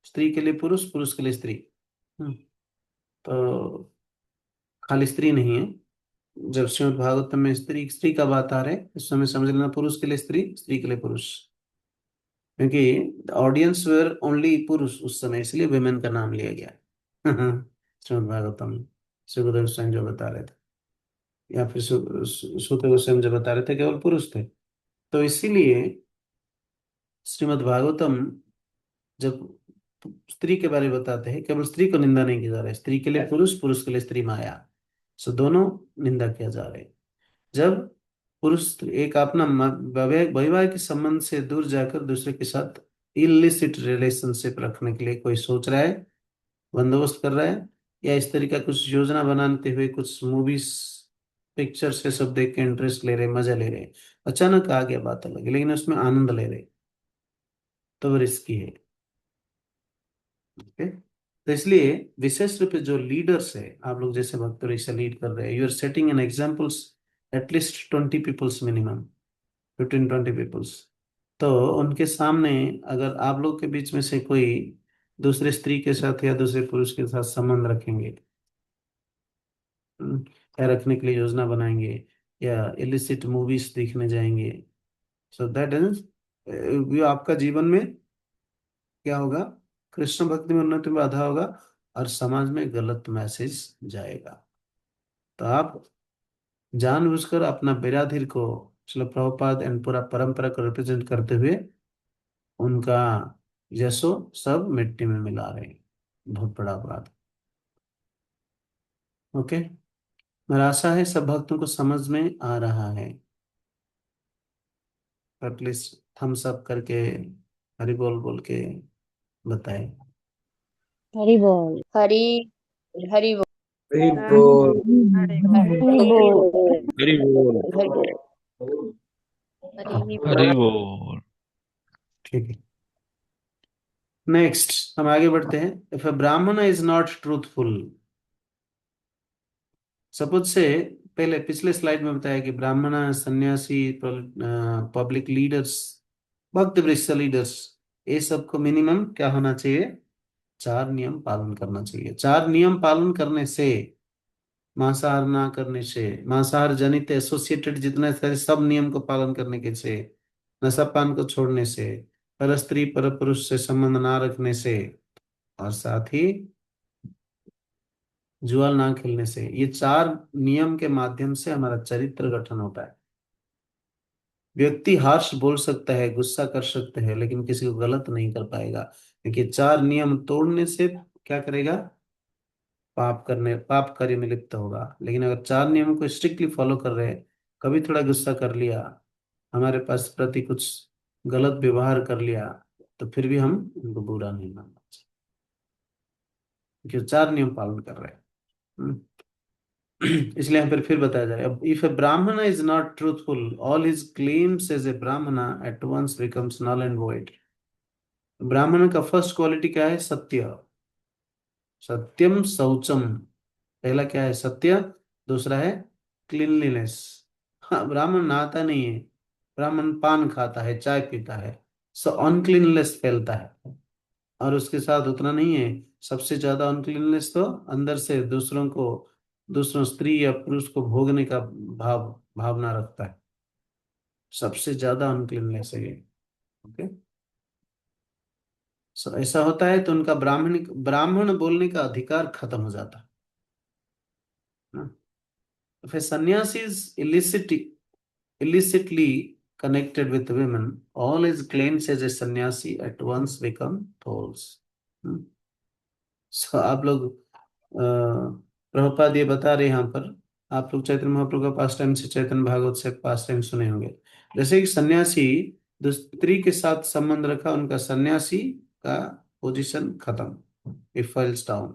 स्त्री के लिए पुरुष, पुरुष के लिए स्त्री। तो खाली स्त्री नहीं है। जब श्रीमद् भागवतम में स्त्री स्त्री का बात आ रहे इस समय समझ लेना, पुरुष के लिए स्त्री, स्त्री के लिए पुरुष, क्योंकि ऑडियंस वेर ओनली पुरुष उस समय, इसलिए विमेन का नाम लिया गया। श्रीमद् भागवतम श्री गुरुदेव स्वयं जो बता रहे थे, या फिर सूत गोस्वामी जो बता रहे थे, केवल पुरुष थे। तो इसीलिए श्रीमद् भागवतम जब स्त्री के बारे में बताते हैं, केवल स्त्री को निंदा नहीं किया जा रहा है, स्त्री के लिए पुरुष, पुरुष के लिए स्त्री माया, सो दोनों निंदा किया जा रहा है। जब पुरुष एक अपना वैवाहिक संबंध से दूर जाकर दूसरे के साथ इलिसिट रिलेशनशिप रखने के लिए कोई सोच रहा है, बंदोबस्त कर रहा है, या इस तरह का कुछ योजना बनाते हुए कुछ मूवीज, पिक्चर से सब देख के इंटरेस्ट ले रहे, मजा ले रहे, अचानक आ गया बात अलग है, लेकिन उसमें आनंद ले रहे, तो वो रिस्की है। ओके, तो इसलिए विशेष रूप से जो लीडर्स है, आप लोग जैसे भक्त ऐसा लीड कर रहे हैं, you are setting an examples, at least 20 peoples minimum, 15-20 peoples. तो उनके सामने अगर आप लोग के बीच में से कोई दूसरे स्त्री के साथ या दूसरे पुरुष के साथ संबंध रखेंगे, या रखने के लिए योजना बनाएंगे, या इलिसिट मूवीज देखने जाएंगे, सो दैट इज, ये आपका जीवन में क्या होगा, कृष्ण भक्ति में उन्नति में बाधा होगा और समाज में गलत मैसेज जाएगा। तो आप जानबूझकर अपना बिरादीर को, श्रील प्रभुपाद एंड पूरा परंपरा को रिप्रेजेंट करते हुए उनका यशो सब मिट्टी में मिला रहे हैं, बहुत बड़ा अपराध। ओके, मेरा आशा है सब भक्तों को समझ में आ रहा है। प्लीज थम्स अप करके हरि बोल बोल के बताएं। हरी बोल। हरी हरी बोल। हरि हरि बोल। हरि हरी बोल। हरि बोल। हरी बोल। हरी हरि बोल। बोल। ठीक है, नेक्स्ट हम आगे बढ़ते हैं। इफ अ ब्राह्मण इज नॉट ट्रूथफुल, सपोज से, पहले पिछले स्लाइड में बताया कि ब्राह्मण, सन्यासी, पब्लिक लीडर्स, भक्त वृक्ष लीडर्स, ये सबको मिनिमम क्या होना चाहिए, 4 नियम पालन करना चाहिए। 4 नियम पालन करने से, मांसाहार ना करने से, मांसाहार जनित एसोसिएटेड जितने सारे सब नियम को पालन करने के से, नशापान को छोड़ने से, पर स्त्री पर पुरुष से संबंध ना रखने से, और साथ ही जुआ ना खेलने से, ये 4 नियम के माध्यम से हमारा चरित्र गठन होता है। व्यक्ति हार्श बोल सकता है, गुस्सा कर सकते हैं, लेकिन किसी को गलत नहीं कर पाएगा, क्योंकि 4 नियम तोड़ने से क्या करेगा, पाप कार्य में लिप्त होगा। लेकिन अगर 4 नियम को स्ट्रिक्टली फॉलो कर रहे हैं, कभी थोड़ा गुस्सा कर लिया, हमारे पास प्रति कुछ गलत व्यवहार कर लिया, तो फिर भी हम उनको बुरा नहीं मानना चाहिए, क्योंकि 4 नियम पालन कर रहे हैं। हम्म। इसलिए यहाँ पर फिर बताया जा रहा है, if a Brahmin is not truthful, all his claims as a Brahmin at once becomes null and void. ब्राह्मण का फर्स्ट क्वालिटी क्या है, सत्य, सत्यम शौचम। पहला क्या है, सत्य। दूसरा है क्लीनलीनेस। हाँ, ब्राह्मण नहाता नहीं है, ब्राह्मण पान खाता है, चाय पीता है, सो अनक्लीननेस फैलता है। और उसके साथ उतना नहीं है, सबसे ज्यादा अनक्लीननेस तो अंदर से दूसरों को, दूसरों स्त्री या पुरुष को भोगने का भावना रखता है, सबसे ज्यादा अनक्लीननेस है ये। ओके, सो ऐसा होता है तो उनका ब्राह्मण ब्राह्मण बोलने का अधिकार खत्म हो जाता है। If a sannyasi is illicitly connected with women, all his claims as a sannyasi at once become false. So आप लोग प्रभुपाद ये बता रहे हैं यहाँ पर, आप लोग चैतन्य महाप्रभु का पास टाइम से, चैतन्य भागवत से पास टाइम सुने होंगे। जैसे कि सन्यासी स्त्री के साथ संबंध रखा, उनका सन्यासी का पोजीशन खत्म, इट फॉल्स डाउन।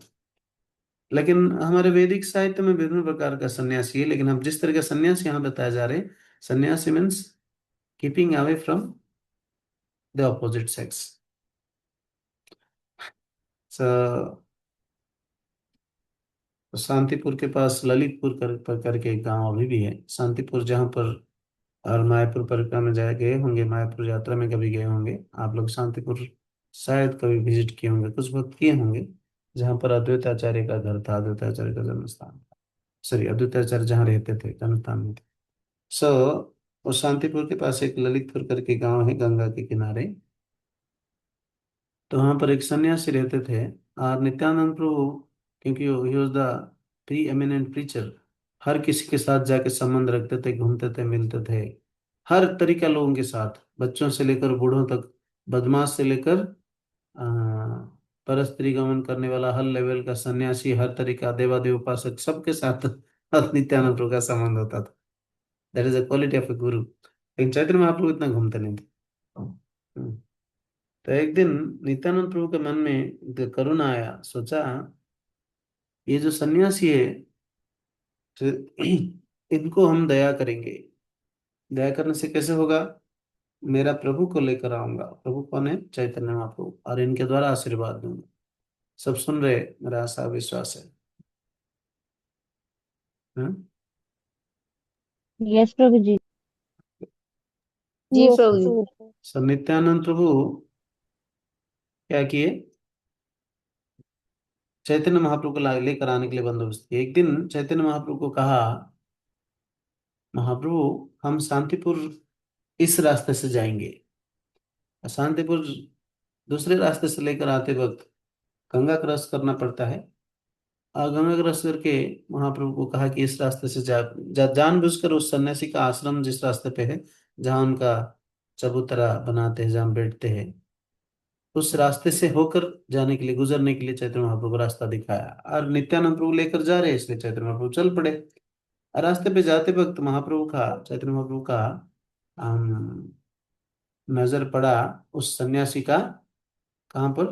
लेकिन हमारे वैदिक साहित्य में विभिन्न प्रकार का सन्यासी है, लेकिन हम जिस तरह का सन्यासी यहाँ बताया जा रहे हैं, सन्यासी means keeping away from the opposite sex. Shantipur के पास ललितपुर करके एक गांव अभी भी है, शांतिपुर, जहाँ पर, और मायापुर परिक्रमा में जाए गए होंगे, मायापुर यात्रा में कभी गए होंगे आप लोग, शांतिपुर शायद कभी विजिट किए होंगे, कुछ वक्त किए होंगे, जहाँ पर अद्वैताचार्य का घर था, अद्वैताचार्य का जन्म स्थान, सॉरी अद्वैताचार्य जहाँ रहते थे, जन्म स्थान में थे। सो वो शांतिपुर के पास एक ललितपुर करके गांव है, गंगा के किनारे। तो वहां पर एक सन्यासी रहते थे, और नित्यानंद प्रभु, क्योंकि he was the preeminent preacher, हर किसी के साथ जाके संबंध रखते थे, घूमते थे, मिलते थे, हर तरीका लोगों के साथ, बच्चों से लेकर बूढ़ों तक, बदमाश से लेकर परस्त्री गमन करने वाला, हर लेवल का सन्यासी, हर तरीका देवादेव उपासक, सबके साथ नित्यानंद प्रभु का संबंध होता था। That is the quality of a guru. लेकिन चैत्र में आप लोग इतना घूमते नहीं थे। हम्म। तो एक दिन नित्यानंद प्रभु के मन में करुणा आया, सोचा ये जो सन्यासी है, तो इनको हम दया करेंगे। दया करने से कैसे होगा, मेरा प्रभु को लेकर आऊंगा, प्रभु कौन है, चैतन्य महाप्रभु, और इनके द्वारा आशीर्वाद दूंगा। सब सुन रहे, मेरा आशा विश्वास है। हाँ? यस प्रभु जी। जी प्रभु जी। सो नित्यानंद प्रभु क्या किए, चैतन्य महाप्रभु को लेकर आने के लिए बंदोबस्त किया। एक दिन चैतन्य महाप्रभु को कहा, महाप्रभु हम शांतिपुर इस रास्ते से जाएंगे। शांतिपुर दूसरे रास्ते से लेकर आते वक्त गंगा क्रॉस करना पड़ता है। और गंगा क्रॉस करके महाप्रभु को कहा कि इस रास्ते से जानबूझकर उस सन्यासी का आश्रम जिस रास्ते पे है, जहाँ उनका चबूतरा बनाते हैं, जहाँ बैठते हैं, उस रास्ते से होकर जाने के लिए, गुजरने के लिए चैतन्य महाप्रभु को रास्ता दिखाया। और नित्यानंद प्रभु लेकर जा रहे हैं, इसलिए चैतन्य महाप्रभु चल पड़े। और रास्ते पे जाते वक्त चैतन्य महाप्रभु का नजर पड़ा उस सन्यासी का, कहाँ पर,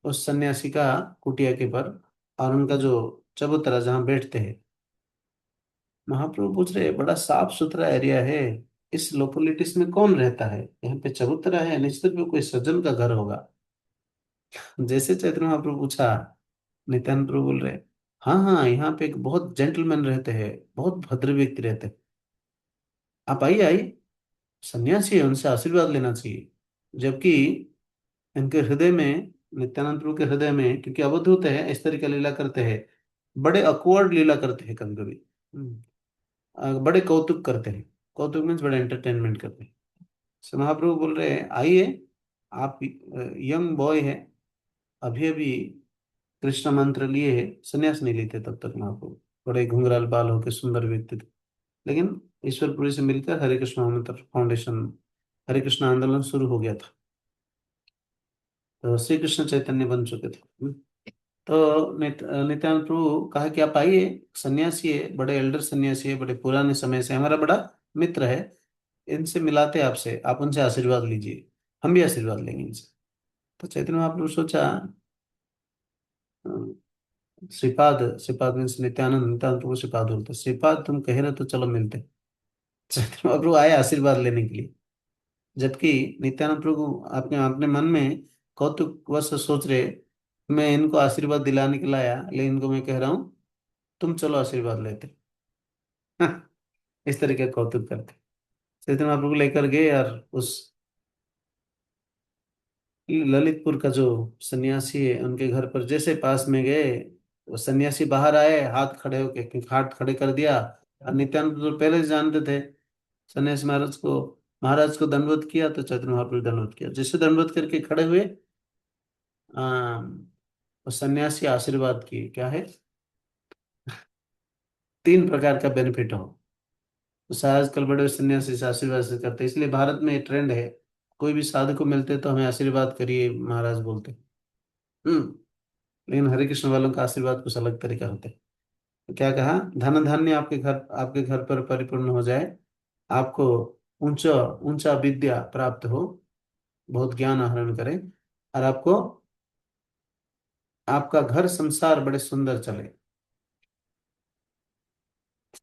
उस सन्यासी का कुटिया के पर, और उनका जो चबूतरा जहाँ बैठते हैं। महाप्रभु पूछ रहे, बड़ा साफ सुथरा एरिया है, इस लोकोलिटिस में कौन रहता है? यहाँ पे चबूतरा है, निश्चित में कोई सज्जन का घर होगा। जैसे चैतन्य महाप्रभु पूछा, नित्यानंद प्रभु बोल रहे, हाँ हाँ, यहाँ पे एक बहुत जेंटलमैन रहते हैं, बहुत भद्र व्यक्ति रहते हैं, आप आइए आइए, सन्यासी है, उनसे आशीर्वाद लेना चाहिए। जबकि इनके हृदय में, नित्यानंद प्रभु के हृदय में, क्योंकि अवधूत है, इस तरह का लीला करते हैं, बड़े अकवर्ड लीला करते हैं कभी कभी, बड़े कौतुक करते हैं। कौतुक मीन्स बड़े एंटरटेनमेंट करते हैं। सो महाप्रभु बोल रहे हैं, आइए, आप यंग बॉय है, अभी अभी कृष्ण मंत्र लिए है, संन्यास नहीं लेते तब तक महाप्रभु, बड़े घुंघराल बाल होके सुंदर व्यक्ति थे। लेकिन ईश्वरपुरी से मिलकर हरे कृष्ण मंत्र फाउंडेशन, हरे कृष्ण आंदोलन शुरू हो गया था, तो श्री कृष्ण चैतन्य बन चुके थे। तो नित्यानंद प्रभु कहा कि आप आइए, सन्यासी है, बड़े एल्डर सन्यासी है, बड़े पुराने समय से हमारा बड़ा मित्र है, इनसे मिलाते हैं आपसे, आप उनसे आशीर्वाद लीजिए, हम भी आशीर्वाद लेंगे इनसे। तो चैतन्य महाप्रभु सोचा, अ, श्रीपाद, श्रीपाद मीन्स नित्यानंद, नित्यानंद प्रभु श्रीपाद बोलते, श्रीपाद तुम कह रहे तो चलो मिलते। चैतन्य महाप्रभु आए आशीर्वाद लेने के लिए। जबकि नित्यानंद प्रभु अपने अपने मन में कौतुक वश सोच रहे, मैं इनको आशीर्वाद दिलाने के लिए आया, लेकिन इनको मैं कह रहा हूँ तुम चलो आशीर्वाद लेते। इस तरह के कौतुक करते। चैतन्य महाप्रभु लेकर गए और उस ललितपुर का जो सन्यासी है उनके घर पर जैसे पास में गए, वो सन्यासी बाहर आए, हाथ खड़े कर दिया। और नित्यानंद तो पहले से जानते थे सन्यासी महाराज को दंडवत किया, तो चैतन्य महाप्रभु दंडवत किया। जैसे दंडवत करके खड़े हुए, आ, वो सन्यासी आशीर्वाद किए, क्या है, 3 प्रकार का बेनिफिट हो। तो आजकल बड़े सन्यासी से आशीर्वाद से करते हैं, इसलिए भारत में ट्रेंड है, कोई भी साधु को मिलते तो हमें आशीर्वाद करिए महाराज बोलते। लेकिन हरे कृष्ण वालों का आशीर्वाद कुछ अलग तरीका होता है। तो क्या कहा, धन धान्य आपके घर पर परिपूर्ण हो जाए, आपको ऊंचा ऊंचा विद्या प्राप्त हो, बहुत ज्ञान आहरण करें, और आपको आपका घर संसार बड़े सुंदर चले।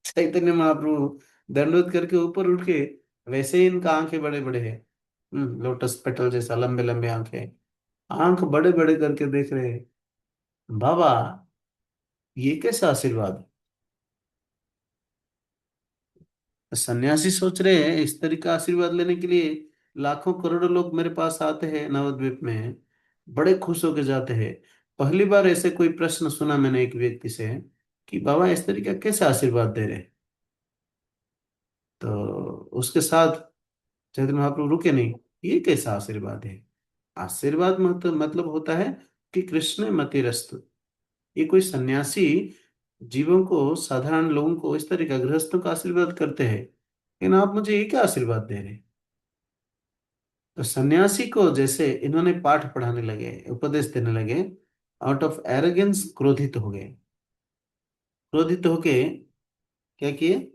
चैतन्य महाप्रभु दंडवत करके ऊपर उठ के, वैसे ही इनका आंखें बड़े बड़े हैं, लोटस पेटल जैसा लंबे लंबे आंखें, आंख बड़े बड़े करके देख रहे हैं, बाबा ये कैसा आशीर्वाद है? सन्यासी सोच रहे हैं इस तरह का आशीर्वाद लेने के लिए लाखों करोड़ों लोग मेरे पास आते हैं नवद्वीप में, बड़े खुश होके जाते हैं। पहली बार ऐसे कोई प्रश्न सुना मैंने एक व्यक्ति से कि बाबा इस तरह का कैसे आशीर्वाद दे रहे हैं। तो उसके साथ चैतन्य महाप्रभु रुके नहीं, ये कैसा आशीर्वाद है? आशीर्वाद मतलब होता है कि कृष्ण मतिरस्तु। ये कोई सन्यासी जीवों को, साधारण लोगों को, इस तरह का गृहस्थों का आशीर्वाद करते हैं, लेकिन आप मुझे ये क्या आशीर्वाद दे रहे हैं? तो सन्यासी को जैसे इन्होंने पाठ पढ़ाने लगे, उपदेश देने लगे, आउट ऑफ एरोगेंस क्रोधित हो गए। क्रोधित होके क्या किए,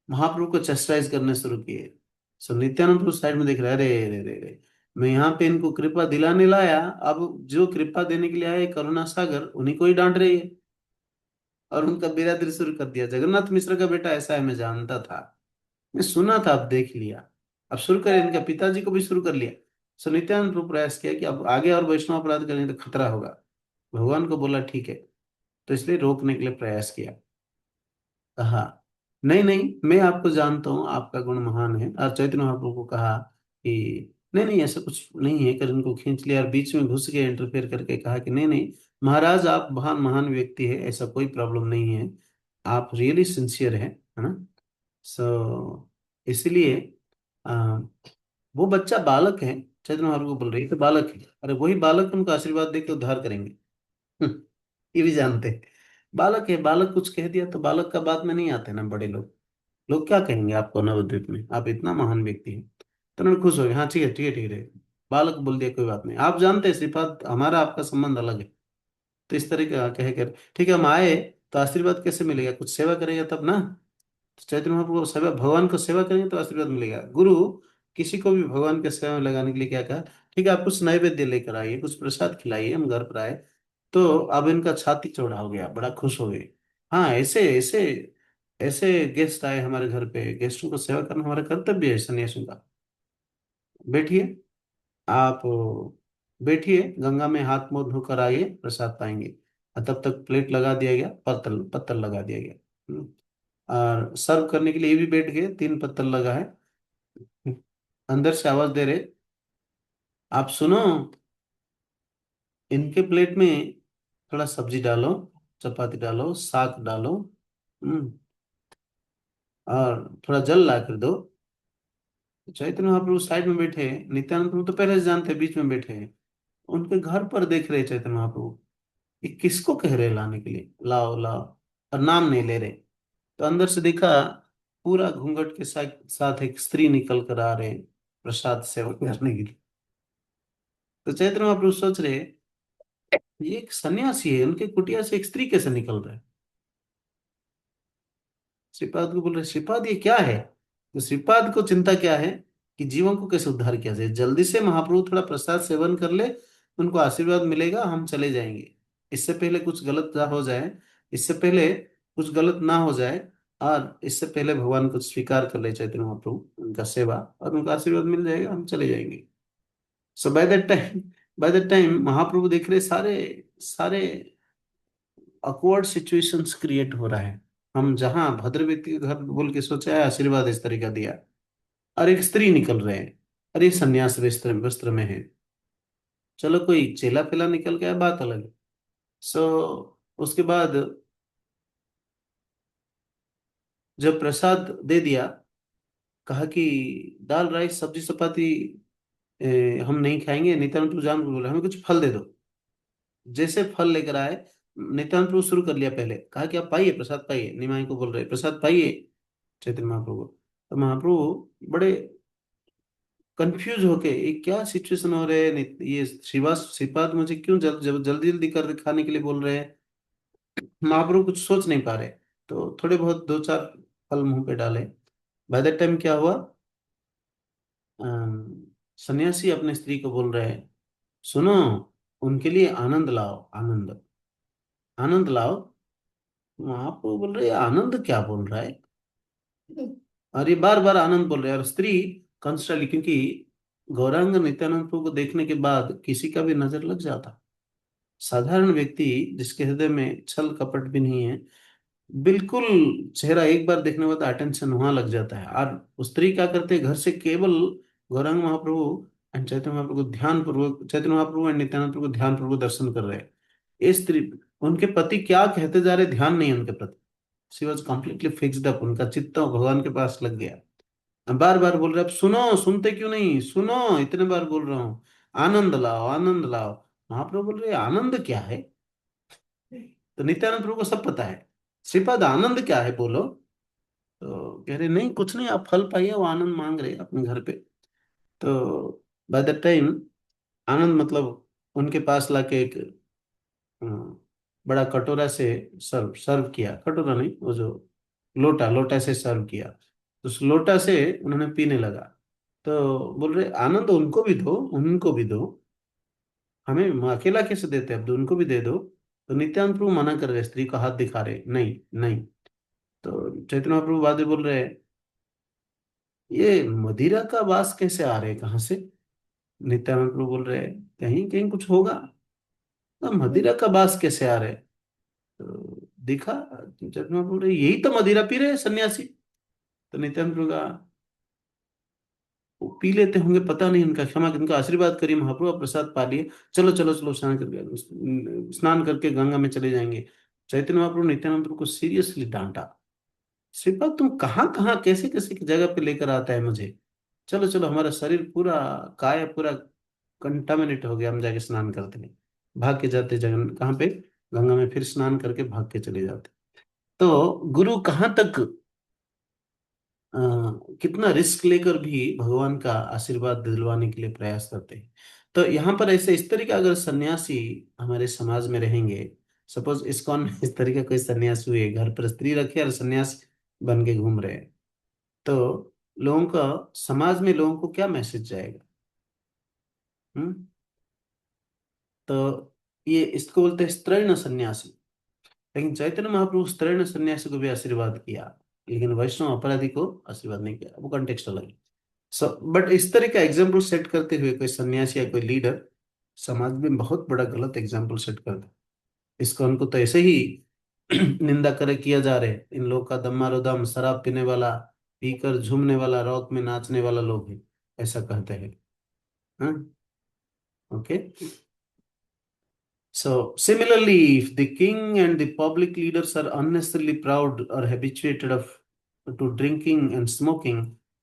महाप्रभु को चेस्टाइज करने शुरू किए। सो नित्यानंद प्रभु साइड में देख रहे, अरे रे रे रे, मैं यहाँ पे इनको कृपा दिलाने लाया, अब जो कृपा देने के लिए आए करुणा सागर, उन्हीं को ही डांट रही है। और उनका बिरादरी शुरू कर दिया, जगन्नाथ मिश्र का बेटा ऐसा है, मैं जानता था, मैं सुना था, अब देख लिया, अब शुरू कर, इनका पिताजी को भी शुरू कर लिया। सो नित्यानंद प्रभु प्रयास किया कि अब आगे और वैष्णव अपराध करेंगे तो खतरा होगा। भगवान को बोला ठीक है, तो इसलिए रोकने के लिए प्रयास किया। कहा नहीं नहीं, मैं आपको जानता हूँ, आपका गुण महान है। और चैतन्य महाप्रभु को कहा कि नहीं नहीं, ऐसा कुछ नहीं है, कर इनको खींच लिया और बीच में घुस गए, इंटरफेयर करके कहा कि नहीं नहीं महाराज, आप महान महान व्यक्ति है, ऐसा कोई प्रॉब्लम नहीं है, आप रियली सिंसियर है ना। सो इसलिए आ, वो बच्चा बालक है, चैतन्य महाप्रभु को बोल रही है तो बालक है, अरे वही बालक उनको आशीर्वाद देकर उद्धार करेंगे। ये भी जानते हैं, बालक है, बालक कुछ कह दिया तो बालक का बात में नहीं आते ना बड़े लोग, लोग क्या कहेंगे आपको नवद्वीप में, आप इतना महान व्यक्ति हैं। तो उन्होंने खुश हो गए, हाँ ठीक है ठीक है ठीक है, बालक बोल दिया कोई बात नहीं, आप जानते हैं श्रीपाद हमारा आपका संबंध अलग है। तो इस तरह का कह कर ठीक है हम आए, तो आशीर्वाद कैसे मिलेगा, कुछ सेवा करेगा तब ना। तो चैतन्य महाप्रभु को सेवा, भगवान को सेवा करेंगे तो आशीर्वाद मिलेगा। गुरु किसी को भी भगवान के सेवा में लगाने के लिए क्या कहा, ठीक है आप कुछ नैवेद्य लेकर आइए, कुछ प्रसाद खिलाइए, हम घर पर आए। तो अब इनका छाती चौड़ा हो गया, बड़ा खुश हो गए। हाँ ऐसे ऐसे ऐसे गेस्ट आए हमारे घर पे, गेस्टों को सेवा करना हमारा कर्तव्य है सन्यासियों का। बैठिए आप, बैठिए गंगा में हाथ मुंह धोकर आइए, प्रसाद पाएंगे। और तब तक प्लेट लगा दिया गया, पत्तल पत्तल लगा दिया गया। और सर्व करने के लिए ये भी बैठ गए, 3 पत्तल लगा है। अंदर से आवाज दे रहे, आप सुनो, इनके प्लेट में थोड़ा सब्जी डालो, चपाती डालो, साग डालो, हम्म, और थोड़ा जल ला कर दो। चैतन्य महाप्रभु साइड में बैठे हैं, नित्यानंद प्रभु तो पहले से जानते हैं बीच में बैठे हैं, उनके घर पर देख रहे चैतन्य महाप्रभु, ये किसको कह रहे लाने के लिए, लाओ लाओ, और नाम नहीं ले रहे। तो अंदर से देखा, पूरा घूंघट के साथ साथ एक स्त्री निकल कर आ रहे हैं प्रसाद सेवन करने के लिए। तो चैतन्य महाप्रभु सोच रहे, ये एक सन्यासी है, उनके कुटिया से एक स्त्री कैसे निकल रहा है। श्रीपाद को बोल रहे, श्रीपाद ये क्या है। तो श्रीपाद को चिंता क्या है कि जीवों को कैसे उद्धार किया जाए, जल्दी से महाप्रभु थोड़ा प्रसाद सेवन कर ले, उनको आशीर्वाद मिलेगा, हम चले जाएंगे। इससे पहले कुछ गलत ना हो जाए, इससे पहले कुछ गलत ना हो जाए, और इससे पहले भगवान को स्वीकार कर ले चैतन्य महाप्रभु, उनका सेवा, और उनका आशीर्वाद मिल जाएगा, हम चले जाएंगे। सो बाय दैट टाइम महाप्रभु देख रहे, सारे सारे अकवर्ड सिचुएशंस क्रिएट हो रहा है। हम जहां भद्र व्यक्ति के घर बोल के सोचा है, आशीर्वाद इस तरह का दिया, और एक स्त्री निकल रहे हैं, अरे सन्यास वस्त्र वस्त्र में है, चलो कोई चेला पेला निकल गया, बात अलग है। सो उसके बाद जब प्रसाद दे दिया, कहा कि दाल राइस सब्जी चपाती हम नहीं खाएंगे, नित्यानंद प्रभु जान को बोला हमें कुछ फल दे दो। जैसे फल लेकर आए, नित्यानंद प्रभु शुरू कर लिया, पहले कहा कि आप पाइए प्रसाद पाइए, निमाई को बोल रहे प्रसाद पाइए, चैतन्य महाप्रभु। तो महाप्रभु बड़े कंफ्यूज होके, ये क्या सिचुएशन हो रहे हैं, ये श्रीपाद मुझे क्यों जल्दी जल्दी कर खाने के लिए बोल रहे हैं। महाप्रभु कुछ सोच नहीं पा रहे, तो थोड़े बहुत 2-4 फल मुंह पे डाले। बाय दैट टाइम क्या हुआ, सन्यासी अपने स्त्री को बोल रहे हैं, सुनो, उनके लिए आनंद लाओ, आनंद आनंद लाओ। महाप्रभु बोल रहे आनंद क्या बोल रहा है, और ये बार बार आनंद बोल रहे हैं। और स्त्री कंसल्टली, क्योंकि गौरांग नित्यानंद प्रभु को देखने के बाद किसी का भी नजर लग जाता, साधारण व्यक्ति जिसके हृदय में छल कपट भी नहीं है, बिल्कुल चेहरा एक बार देखने के बाद अटेंशन वहां लग जाता है। और उस स्त्री क्या करते हैं, घर से केवल गौरांग महाप्रभु एंड चैतन्य महाप्रभु को ध्यान पूर्वक, चैतन्य महाप्रभु एंड नित्यानंद प्रभु को ध्यान पूर्वक दर्शन कर रहे हैं। ये स्त्री, उनके पति क्या कहते जा रहे, ध्यान नहीं है उनके प्रति, she was completely fixed up, उनका चित्त भगवान के पास लग गया। बार बार बोल रहे, अब सुनो, सुनते क्यों नहीं, सुनो, इतने बार बोल रहा हूँ, आनंद लाओ आनंद लाओ। महाप्रभु बोल रहे आनंद क्या है। तो नित्यानंद प्रभु को सब पता है, श्रीपाद आनंद क्या है बोलो। तो कह रहे नहीं कुछ नहीं, आप फल पाइए, वो आनंद मांग रहे अपने घर पे। तो बाय दैट टाइम आनंद मतलब उनके पास लाके एक बड़ा कटोरा से सर्व सर्व किया, कटोरा नहीं, वो जो लोटा, लोटा से सर्व किया, तो उस लोटा से उन्होंने पीने लगा। तो बोल रहे आनंद उनको भी दो, उनको भी दो, हमें अकेला कैसे देते, अब उनको भी दे दो। तो नित्यानंद प्रभु मना कर रहे, स्त्री का हाथ दिखा रहे, नहीं नहीं। तो चैतन्य महाप्रभु बाद में बोल रहे, ये मदिरा का वास कैसे आ रहे, कहाँ से। नित्यानंद प्रभु बोल रहे कहीं कहीं कुछ होगा, तो मदिरा का वास कैसे आ रहे। तो दिखा, चैतन्य महाप्रभु बोल रहे यही तो मदिरा पी रहे हैं सन्यासी। तो नित्यानंद प्रभु का वो पी लेते होंगे, पता नहीं, उनका क्षमा, उनका आशीर्वाद करिए महाप्रभु, आप प्रसाद पा लिए, चलो चलो चलो स्नान करके गंगा में चले जाएंगे। चैतन्य महाप्रभु नित्यानंद प्रभु को सीरियसली डांटा, श्रीपाद तुम कहाँ कहाँ कैसे कैसे की जगह पे लेकर आता है मुझे, चलो चलो, हमारा शरीर पूरा, काय पूरा कंटामिनेट हो गया, हम जाके स्नान करते हैं। भाग के जाते जगन कहाँ पे, गंगा में, फिर स्नान करके भाग के चले जाते। तो गुरु कहाँ तक अ, कितना रिस्क लेकर भी भगवान का आशीर्वाद दिलवाने के लिए प्रयास करते हैं। तो यहाँ पर ऐसे इस तरह का अगर सन्यासी हमारे समाज में रहेंगे, सपोज इस्कॉन में इस तरह का कोई सन्यासी हुए, घर पर स्त्री रखे और सन्यास बन के घूम रहे हैं, तो लोगों का, समाज में लोगों को क्या मैसेज जाएगा? हम्म। तो ये इसको बोलते हैं स्त्रैण सन्यासी। लेकिन चैतन्य महाप्रभु स्त्रैण सन्यासी को भी आशीर्वाद किया, लेकिन वैष्णव अपराधी को आशीर्वाद नहीं किया, वो कॉन्टेक्स्ट अलग है। सो बट इस तरह का एग्जाम्पल सेट करते हुए कोई सन्यासी या कोई लीडर समाज में बहुत बड़ा गलत एग्जाम्पल सेट करता है। इसको उनको तो ऐसे ही निंदा करे किया जा रहे हैं, इन लोग का दम मारो दम, शराब पीने वाला, पीकर झूमने वाला, रॉक में नाचने वाला लोग है, ऐसा कहते हैं। हाँ, okay. So, similarly, if the king and the public leaders are unnecessarily proud or habituated to drinking and smoking,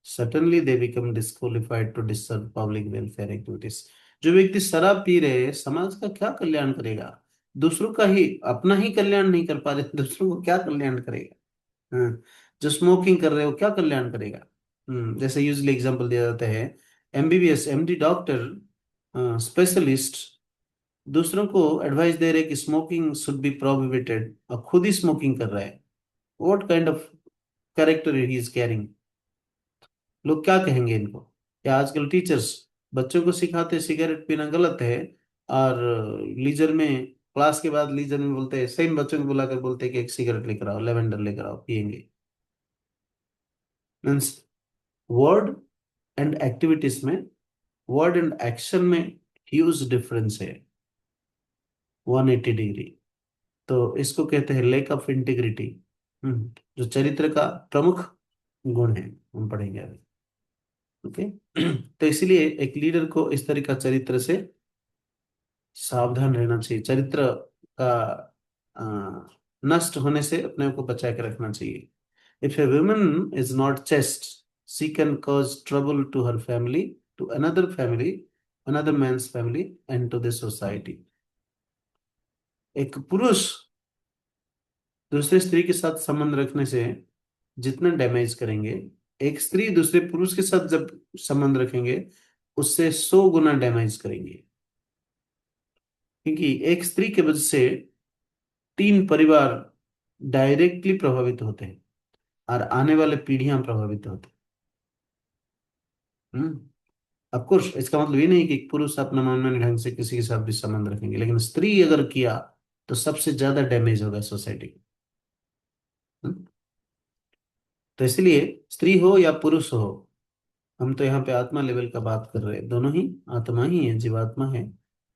certainly they become disqualified to disturb public welfare activities. जो व्यक्ति शराब पी रहे हैं, समाज का क्या कल्याण करेगा? दूसरों का ही, अपना ही कल्याण नहीं कर पा रहे, दूसरों को क्या कल्याण करेगा? हाँ, जो स्मोकिंग कर रहे हो क्या कल्याण करेगा? जैसे यूजली एग्जांपल दिया जाता है, एमबीबीएस, एमडी डॉक्टर, स्पेशलिस्ट दूसरों को एडवाइस दे रहे कि स्मोकिंग शुड बी प्रोहिबिटेड, और खुद ही स्मोकिंग कर रहा है। What kind of character he is carrying? लोग क्या कहेंगे इनको? या आजकल टीचर्स बच्चों को सिखाते सिगरेट पीना गलत है, और लीजर में, क्लास के बाद लीजर में बोलते हैं, सेम बच्चों को बुलाकर बोलते हैं कि एक सिगरेट लेकर आओ, लेवेंडर लेकर आओ, पियेंगे। मीन्स वर्ड एंड एक्टिविटीज में, वर्ड एंड एक्शन में ह्यूज डिफरेंस है, 180 डिग्री। तो इसको कहते हैं लेक ऑफ इंटीग्रिटी, जो चरित्र का प्रमुख गुण है, हम पढ़ेंगे अभी। ओके। तो इसलिए एक लीडर को इस तरह का चरित्र से सावधान रहना चाहिए, चरित्र का अ, नष्ट होने से अपने को बचा के रखना चाहिए। If a woman is not chaste, she can cause trouble to her family, to another family, another man's family and to the society. एक पुरुष दूसरे स्त्री के साथ संबंध रखने से जितना डैमेज करेंगे, एक स्त्री दूसरे पुरुष के साथ जब संबंध रखेंगे उससे 100 गुना डैमेज करेंगे। क्योंकि एक स्त्री के वजह से 3 परिवार डायरेक्टली प्रभावित होते हैं, और आने वाले पीढ़ियां प्रभावित होते हैं। ऑफ कोर्स इसका मतलब ये नहीं कि पुरुष अपना मनमाने ढंग से किसी के साथ भी संबंध रखेंगे, लेकिन स्त्री अगर किया तो सबसे ज्यादा डैमेज होगा सोसाइटी को। तो इसलिए स्त्री हो या पुरुष हो, हम तो यहाँ पे आत्मा लेवल का बात कर रहे हैं, दोनों ही आत्मा ही है, जीवात्मा है,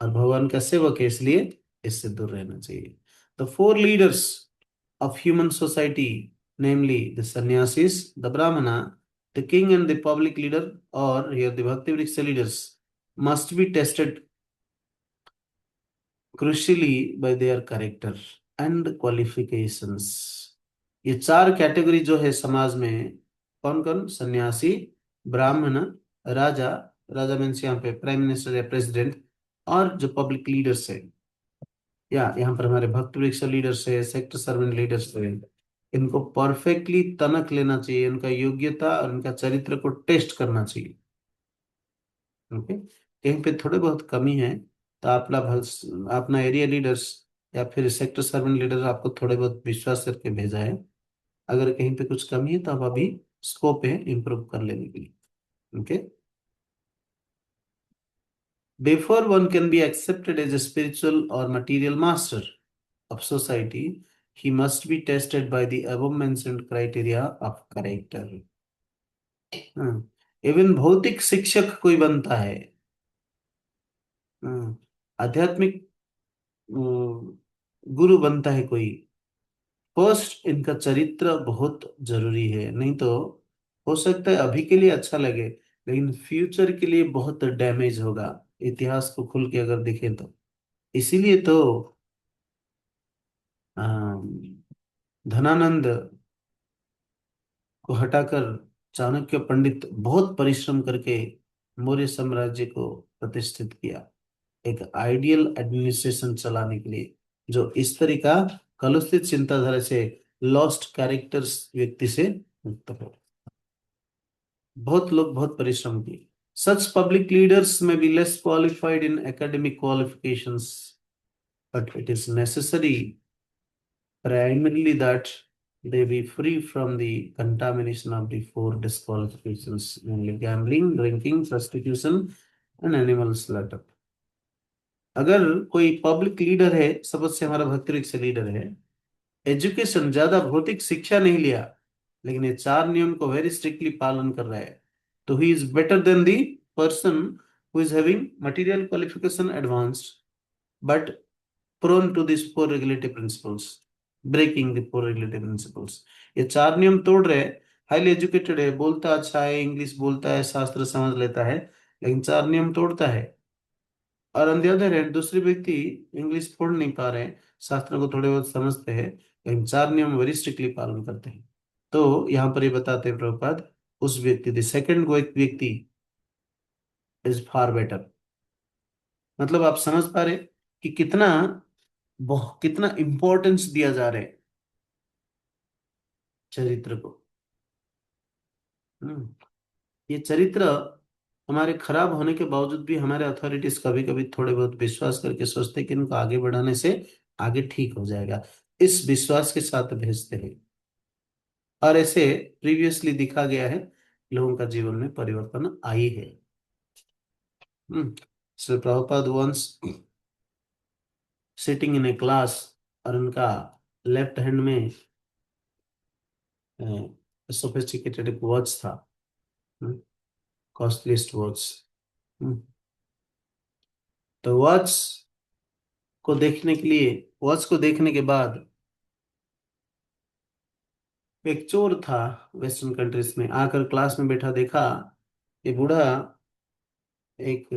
और भगवान का सेवक है, इसलिए इससे दूर रहना चाहिए। The 4 leaders of human society, namely the sannyasis, the brahmana, the king and the public leader, और here the Bhakti Vriksha leaders, must be tested crucially by their character and qualifications। ये 4 कैटेगरी जो है समाज में, कौन कौन? सन्यासी, ब्राह्मण, राजा, राजा मीन्स यहाँ पे प्राइम मिनिस्टर या प्रेसिडेंट, और जो पब्लिक लीडर्स है, या यहाँ पर हमारे भक्त वृक्ष लीडर्स है, सेक्टर सर्वेंट लीडर्स है, इनको परफेक्टली तनक लेना चाहिए, उनका योग्यता और उनका चरित्र को टेस्ट करना चाहिए। ओके। कहीं पे थोड़े बहुत कमी है तो अपना एरिया लीडर्स या फिर सेक्टर सर्वेंट लीडर आपको थोड़े बहुत विश्वास करके भेजा है, अगर कहीं पे कुछ कमी है तो आप अभी स्कोप है इम्प्रूव कर लेने के लिए। Okay. Before one can be accepted as a spiritual or material master of society, he must be tested by the above mentioned criteria of character। Even भौतिक शिक्षक कोई बनता है, आध्यात्मिक गुरु बनता है कोई, फर्स्ट इनका चरित्र बहुत जरूरी है। नहीं तो हो सकता है अभी के लिए अच्छा लगे, लेकिन फ्यूचर के लिए बहुत डैमेज होगा, इतिहास को खुल के अगर देखें तो। इसीलिए तो अम, धनानंद को हटाकर चाणक्य पंडित बहुत परिश्रम करके मौर्य साम्राज्य को प्रतिष्ठित किया, एक आइडियल एडमिनिस्ट्रेशन चलाने के लिए, जो इस तरह का कलुषित चिंताधारा से, लॉस्ट कैरेक्टर्स व्यक्ति से मुक्त हो। बहुत लोग बहुत परिश्रम किए। सच पब्लिक लीडर्स में be less qualified in academic qualifications, but it is necessary primarily that they be free from the contamination of the four disqualifications, namely gambling, drinking, prostitution and animal slaughter. अगर कोई public leader है, suppose से हमारा भक्तृक से leader है, education ज्यादा भौतिक शिक्षा नहीं लिया, लेकिन ये चार नियम को वेरी स्ट्रिक्टली पालन कर रहा है, तो he is better than the person who is having material qualification advanced but prone to these poor regulative principles, breaking the poor regulative principles. ये चार नियम तोड़ रहे, हाईली एजुकेटेड है, बोलता अच्छा है, इंग्लिश बोलता है, शास्त्र समझ लेता है, लेकिन चार नियम तोड़ता है। और ऑन द अदर हैंड दूसरे व्यक्ति इंग्लिश पढ़ नहीं पा रहे हैं, शास्त्रों को थोड़े बहुत समझते हैं, लेकिन चार नियम वेरी स्ट्रिक्टली पालन करते हैं। तो यहाँ पर ये बताते हैं प्रभुपाद, उस व्यक्ति द सेकंड व्यक्ति इज फार बेटर। मतलब आप समझ पा रहे कि कितना कितना इंपॉर्टेंस दिया जा रहा है चरित्र को। हम्म, ये चरित्र हमारे खराब होने के बावजूद भी हमारे अथॉरिटीज कभी कभी थोड़े बहुत विश्वास करके सोचते हैं कि इनको आगे बढ़ाने से आगे ठीक हो जाएगा, इस विश्वास के साथ भेजते हैं, और ऐसे प्रीवियसली दिखा गया है, लोगों का जीवन में परिवर्तन आई है। Shri Prabhupada once sitting in a class, और उनका लेफ्ट हैंड में सोफिस्टिकेटेड वॉच था, कॉस्टलीस्ट वॉच। तो वॉच को देखने के बाद एक चोर था वेस्टर्न कंट्रीज में, आकर क्लास में बैठा, देखा ये बूढ़ा एक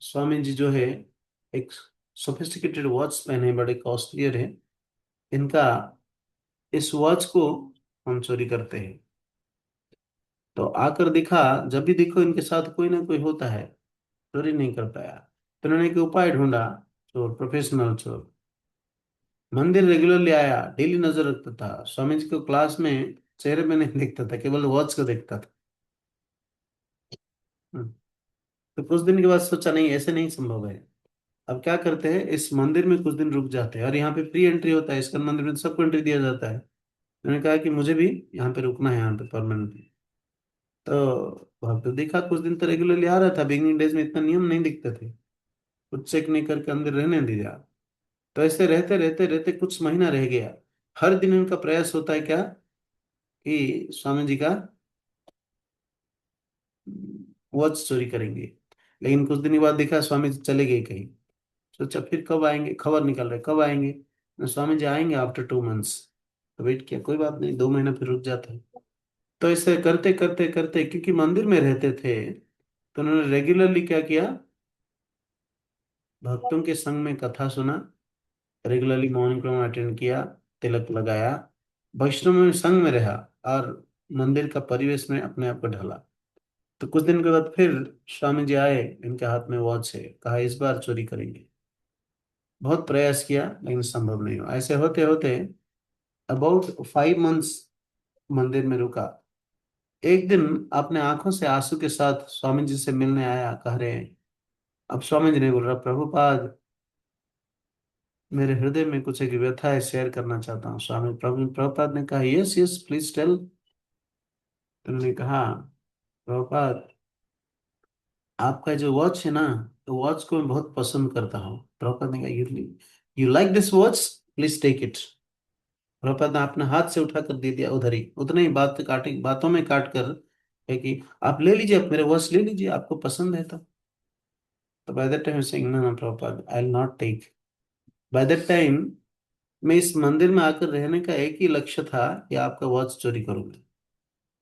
स्वामी जी जो है एक सोफिस्टिकेटेड वॉच पहने, बड़े कॉस्टलियर है, इनका इस वॉच को हम चोरी करते हैं। तो आकर देखा, जब भी देखो इनके साथ कोई ना कोई होता है, चोरी नहीं कर पाया, तो उन्होंने एक उपाय ढूंढा, चोर, प्रोफेशनल चोर, मंदिर रेगुलरली आया, डेली नजर रखता था, स्वामी जी को क्लास में चेहरे में नहीं देखता था, केवल वॉच को देखता था। हम्म, तो कुछ दिन के बाद सोचा नहीं, ऐसे नहीं संभव है। अब क्या करते हैं, इस मंदिर में कुछ दिन रुक जाते हैं, और यहाँ पे फ्री एंट्री होता है, इसका मंदिर में तो सबको एंट्री दिया जाता है। मैंने कहा कि मुझे भी यहाँ पे रुकना है, यहाँ पे परमानेंटली। तो वहां पे देखा, कुछ दिन तो रेगुलरली आ रहा था, बिगिनिंग डेज में इतना नियम नहीं दिखते थे, कुछ चेक नहीं करके अंदर रहने दिया। तो ऐसे रहते रहते रहते कुछ महीना रह गया, हर दिन उनका प्रयास होता है क्या कि स्वामी जी का वॉच चोरी करेंगे, लेकिन कुछ दिन के बाद देखा स्वामी जी चले गए कहीं। सोचा फिर कब आएंगे, खबर निकल रहे कब आएंगे, स्वामी जी आएंगे आफ्टर 2 मंथ्स। तो वेट किया, कोई बात नहीं, 2 महीना फिर रुक जाता है। तो ऐसे करते करते करते, क्योंकि मंदिर में रहते थे, तो उन्होंने रेगुलरली क्या किया, भक्तों के संग में कथा सुना, रेगुलरली मौन क्रम अटेंड किया, तिलक लगाया, वैष्णव में संग में रहा, और मंदिर का परिवेश में अपने आप को ढाला। तो कुछ दिन के बाद फिर स्वामी जी आए, इनके हाथ में वॉच है, कहा इस बार चोरी करेंगे। बहुत प्रयास किया लेकिन संभव नहीं हुआ। ऐसे होते होते अबाउट 5 मंथ्स मंदिर में रुका। एक दिन अपने आंखों से आंसू के साथ स्वामी जी से मिलने आया, कह रहे हैं, अब स्वामी जी ने बोल रहा, प्रभुपाद मेरे हृदय में कुछ एक व्यथा है, शेयर करना चाहता हूँ। प्रभुपाद ने कहा, यस यस प्लीज टेल। तो उन्होंने कहा, प्रभुपाद आपका जो वॉच है ना, तो वॉच को मैं बहुत पसंद करता हूँ। प्रभुपाद ने कहा, you like this watch, please take it. Prabhupada ने अपने हाथ से उठाकर दे दिया, उधर ही, उतने ही बातों में काट कर है कि आप ले लीजिए, आप मेरे वॉच ले लीजिए, आपको पसंद है तो by that time saying, no no Prabhupada I will not take. By that time मैं इस मंदिर में आकर रहने का एक ही लक्ष्य था कि आपका वॉच चोरी करूंगा,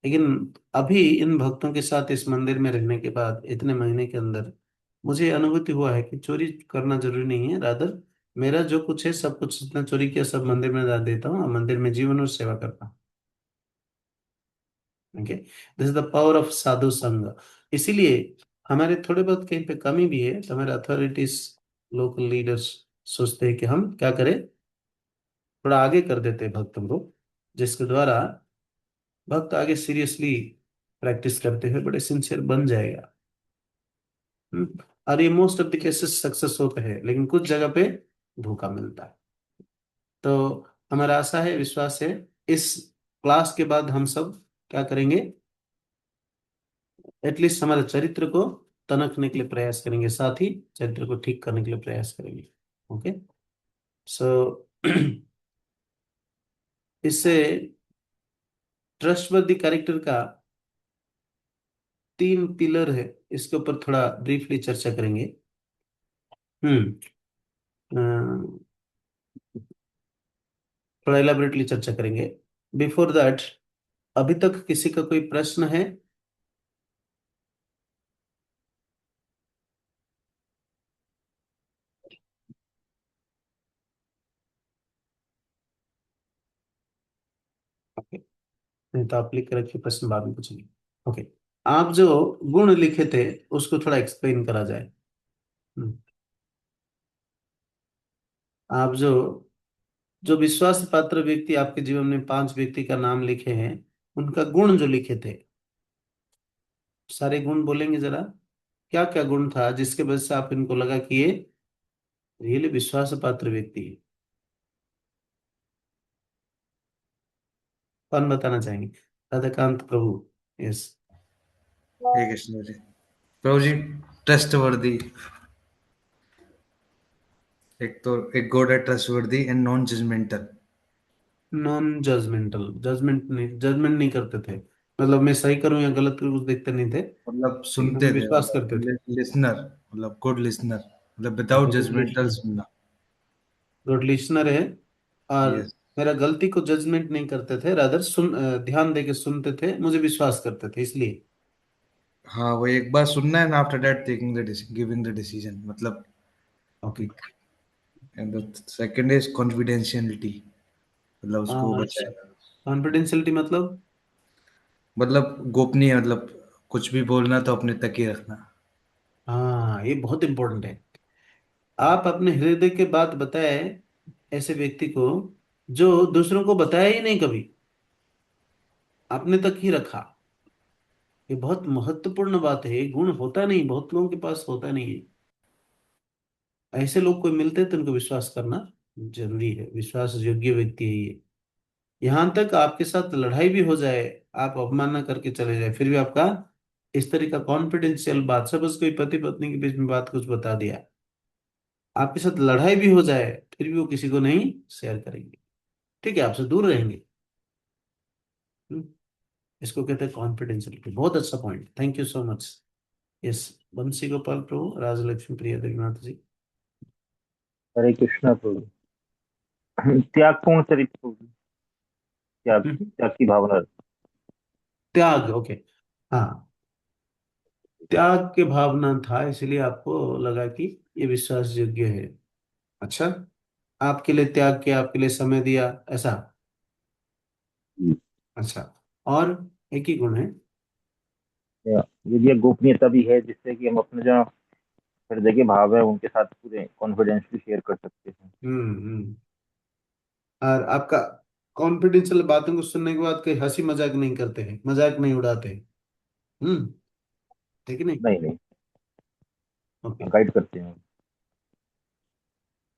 लेकिन अभी इन भक्तों के साथ इस मंदिर में रहने के बाद इतने महीने के अंदर मुझे अनुभूति हुआ है कि चोरी करना जरूरी नहीं है। रादर मेरा जो कुछ है सब कुछ जितना चोरी किया सब मंदिर में डाल देता हूँ और मंदिर में जीवन और सेवा करता हूँ। Okay, this is the power of sadhu sanga. इसीलिए हमारे थोड़े बहुत कहीं पे कमी भी है तो हमारे अथॉरिटीज, लोकल लीडर्स सोचते हैं कि हम क्या करें, थोड़ा आगे कर देते हैं भक्तों को, जिसके द्वारा भक्त आगे सीरियसली प्रैक्टिस करते हुए बड़े सिंसियर बन जाएगा। और ये most of the cases success होते हैं, लेकिन कुछ जगह पे धोखा मिलता है। तो हमारा आशा है, विश्वास है, इस क्लास के बाद हम सब क्या करेंगे, एटलीस्ट हमारे चरित्र को तनखने के लिए प्रयास करेंगे, साथ ही चरित्र को ठीक करने के लिए प्रयास करेंगे। ओके, सो इससे ट्रस्टवर्दी कैरेक्टर का 3 पिलर है, इसके ऊपर थोड़ा ब्रीफली चर्चा करेंगे। हम्म थोड़ा इलाबोरेटली चर्चा करेंगे। बिफोर दैट, अभी तक किसी का कोई प्रश्न है? ओके, नहीं तो आप लिख के रखिए, प्रश्न बाद में पूछेंगे। ओके, आप जो गुण लिखे थे उसको थोड़ा एक्सप्लेन करा जाए। हम्म, आप जो जो विश्वास पात्र व्यक्ति आपके जीवन में 5 व्यक्ति का नाम लिखे हैं, उनका गुण जो लिखे थे, सारे गुण बोलेंगे जरा, क्या क्या गुण था जिसके वजह से आप इनको लगा कि ये रियली विश्वास पात्र व्यक्ति है? कौन बताना चाहेंगे? राधाकांत प्रभु। यस। हे कृष्ण जी। प्रभु जी, ट्रस्टवर्दी, एक तो एक गॉड है trustworthy and non judgmental. Non judgmental, judgment नहीं करते थे, मतलब मैं सही करूं या गलत करूं कुछ देखते नहीं थे, मतलब लेकिन सुनते हमें थे, विश्वास करते थे। मतलब लिसनर, मतलब गुड लिसनर, मतलब विदाउट गुड जजमेंटल लिसनर, सुनना। गुड लिसनर है। और यस। मेरा गलती को जजमेंट नहीं करते थे, रादर ध्यान दे के सुनते थे, मुझे विश्वास करते थे इसलिए। हाँ, वो एक बार सुनना है ना, after that taking the giving the decision, मतलब। Okay. And the second is confidentiality, मतलब उसको बचाएगा। कॉन्फिडेंशियलिटी मतलब? मतलब गोपनीय, मतलब कुछ भी बोलना तो अपने तक ही रखना। हाँ, ये बहुत इंपॉर्टेंट है। आप अपने हृदय के बात बताए ऐसे व्यक्ति को जो दूसरों को बताया ही नहीं कभी, अपने तक ही रखा। ये बहुत महत्वपूर्ण बात है, ये गुण होता नहीं, बहुत लोगों के पास होता नहीं है। ऐसे लोग कोई मिलते हैं तो उनको विश्वास करना जरूरी है, विश्वास योग्य व्यक्ति है ये। यहां तक आपके साथ लड़ाई भी हो जाए, आप अवमानना करके चले जाए, फिर भी आपका इस तरह का कॉन्फिडेंशियल बात, सपोज कोई पति पत्नी के बीच में बात कुछ बता दिया, आपके साथ लड़ाई भी हो जाए, फिर भी वो किसी को नहीं शेयर करेंगे, ठीक है, आपसे दूर रहेंगे। हम्म, इसको कहते हैं कॉन्फिडेंशियलिटी। बहुत अच्छा point, thank you so much. Yes, बंसी गोपाल प्रभु, राजलक्ष्मी प्रिया देवीनाथ जी। हरे कृष्णा प्रभु। त्यागपूर्ण चरित्र प्रभु। त्याग, हम्म, त्याग की भावना। त्याग, ओके। हाँ, त्याग के भावना था, इसलिए आपको लगा कि ये विश्वास योग्य है। अच्छा, आपके लिए त्याग किया, आपके लिए समय दिया, ऐसा? अच्छा, और एक ही गुण है? ये गोपनीयता भी है, जिससे कि हम अपने जो हृदय के भाव है उनके साथ पूरे कॉन्फिडेंसली शेयर कर सकते हैं। हम्म। और आपका कॉन्फिडेंशियल बातों को सुनने के बाद कोई हंसी मजाक नहीं करते हैं, मजाक नहीं उड़ाते हैं। हम्म, ठीक है नहीं? नहीं नहीं, ओके। गाइड करते हैं।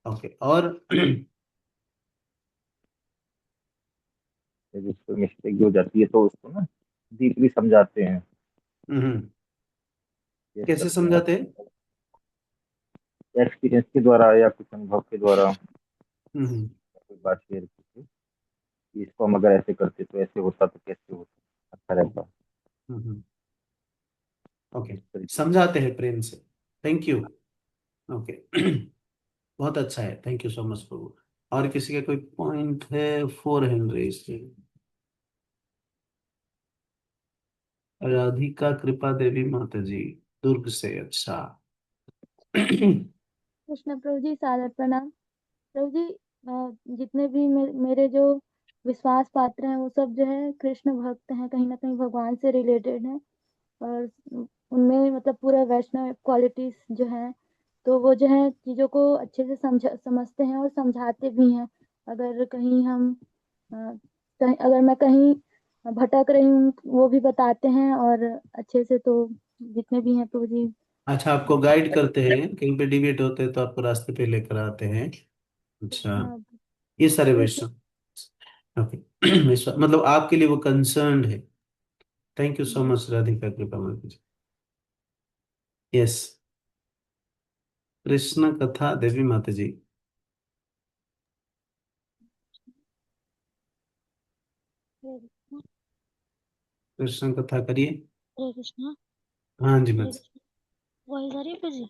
ओके, और जिस पर मिस्टेक भी हो जाती है तो उसको ना डीपली समझाते हैं, हम्म, शेयर कैसे करते हैं समझाते हैं? एक्सपीरियंस के द्वारा या कुछ अनुभव के द्वारा। हम्म। कोई बात शेयर की कि इसको हम अगर ऐसे करते तो ऐसे होता, तो कैसे होता, अच्छा रहता, हम्म। ओके, इस तरीके से। समझाते हैं प्रेम से। Thank you. ओके। बहुत अच्छा है, थैंक यू सो मच प्रभु। और किसी का कोई पॉइंट है? 4 हैंड रेज। राधिका कृपा देवी माता जी, दुर्ग से। अच्छा। कृष्ण प्रभु जी, सादर प्रणाम। प्रभु जी, जितने भी मेरे जो विश्वास पात्र हैं वो सब जो है कृष्ण भक्त हैं, कहीं ना कहीं भगवान से रिलेटेड हैं। और उनमें मतलब पूरा वैष्णव क्वालिटीज जो हैं, तो वो जो है चीज़ों को अच्छे से समझते हैं और समझाते भी हैं। अगर कहीं हम अगर मैं कहीं भटक रही हूँ वो भी बताते हैं, और अच्छे से तो जितने भी हैं प्रभु जी। अच्छा, आपको गाइड करते हैं, कहीं पे डिबेट होते हैं तो आपको रास्ते पे लेकर आते हैं। अच्छा। हाँ, ये सारे कृष्ण। वैष्णव। ओके। मतलब आपके लिए वो कंसर्न्ड है। Thank you so ji, much Radhika Kripa Mata ji. Yes. Krishna कथा देवी माता जी। हरे कृष्णा। कृष्ण कथा करिए। हरे कृष्णा। हाँ जी हरे मत। कृष्णा। वही हरे प्रभु जी।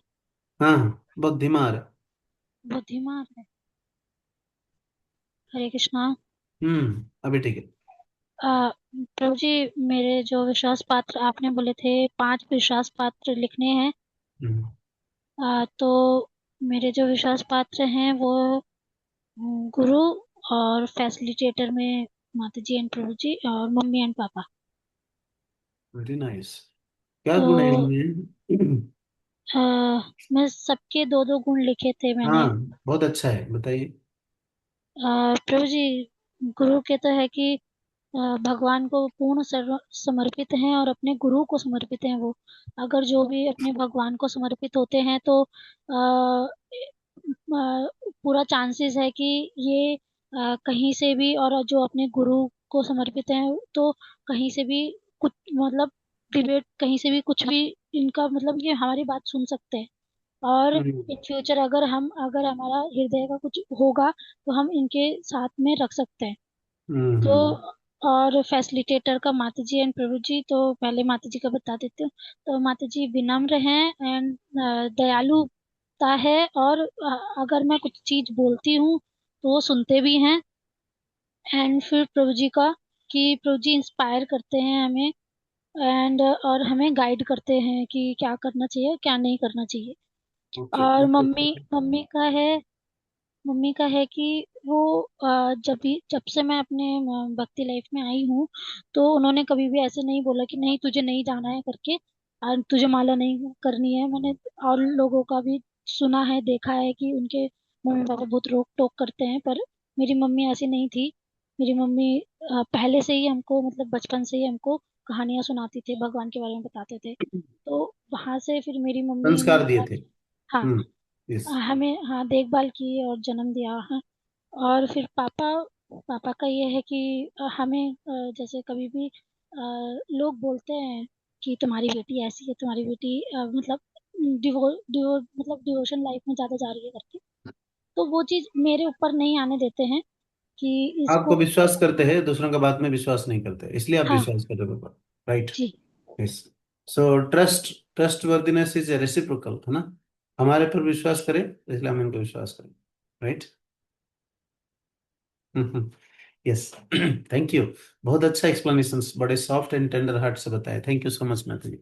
हाँ हाँ, बहुत धीमा आ रहा है। बुद्धिमान है। हरे कृष्णा। अभी ठीक है। प्रभु जी, मेरे जो विश्वास पात्र आपने बोले थे 5 विश्वास पात्र लिखने हैं। हम्म, तो मेरे जो विश्वास पात्र हैं वो गुरु और फैसिलिटेटर में माता जी एंड प्रभु जी और मम्मी एंड पापा। Very nice. क्या तो गुण है इनमें? अ, मैं सबके 2-2 गुण लिखे थे मैंने। हाँ, बहुत अच्छा है, बताइए। प्रभु जी, गुरु के तो है कि भगवान को पूर्ण समर्पित हैं और अपने गुरु को समर्पित हैं वो। अगर जो भी अपने भगवान को समर्पित होते हैं तो पूरा चांसेस है कि ये कहीं से भी, और जो अपने गुरु को समर्पित हैं तो कहीं से भी कुछ मतलब डिबेट, कहीं से भी कुछ भी इनका मतलब ये हमारी बात सुन सकते हैं। और हम्म इन फ्यूचर अगर हमारा हृदय का कुछ होगा तो हम इनके साथ में रख सकते हैं। तो हम्म और फैसिलिटेटर का माता जी एंड प्रभु जी, तो पहले माता जी का बता देती हूँ। तो माता जी विनम्र हैं एंड दयालुता है, और अगर मैं कुछ चीज बोलती हूँ तो वो सुनते भी हैं। एंड फिर प्रभु जी का कि प्रभु जी इंस्पायर करते हैं हमें, एंड और हमें गाइड करते हैं कि क्या करना चाहिए क्या नहीं करना चाहिए। ओके। और मम्मी का है कि वो जब से मैं अपने भक्ति लाइफ में आई हूँ तो उन्होंने कभी भी ऐसे नहीं बोला कि नहीं तुझे नहीं जाना है करके, और तुझे माला नहीं करनी है। मैंने और लोगों का भी सुना है, देखा है कि उनके मम्मी पापा बहुत रोक टोक करते हैं, पर मेरी मम्मी ऐसी नहीं थी। मेरी मम्मी पहले से ही हमको मतलब बचपन से ही हमको कहानियां सुनाती थे, भगवान के बारे में बताते थे। तो वहां से फिर मेरी मम्मी ने संस्कार दिए थे। हाँ, यस। हमें हाँ देखभाल की और जन्म दिया है। और फिर पापा पापा का ये है कि हमें जैसे कभी भी लोग बोलते हैं कि तुम्हारी बेटी ऐसी है, तुम्हारी बेटी मतलब मतलब डिवोशन लाइफ में ज्यादा जा रही है करके, तो वो चीज मेरे ऊपर नहीं आने देते हैं कि आपको इसको। विश्वास करते हैं, दूसरों का बात में विश्वास नहीं करते, इसलिए आप हाँ विश्वास कर रहे हो। राइट। जी। Yes. So trustworthiness is reciprocal, है ना? हमारे पर विश्वास करें इसलिए हम इनको विश्वास करें। राइट। यस। Thank you. बहुत अच्छा एक्सप्लेनेशन, बड़े सॉफ्ट एंड टेंडर हार्ट से बताया। थैंक यू सो मच माता जी।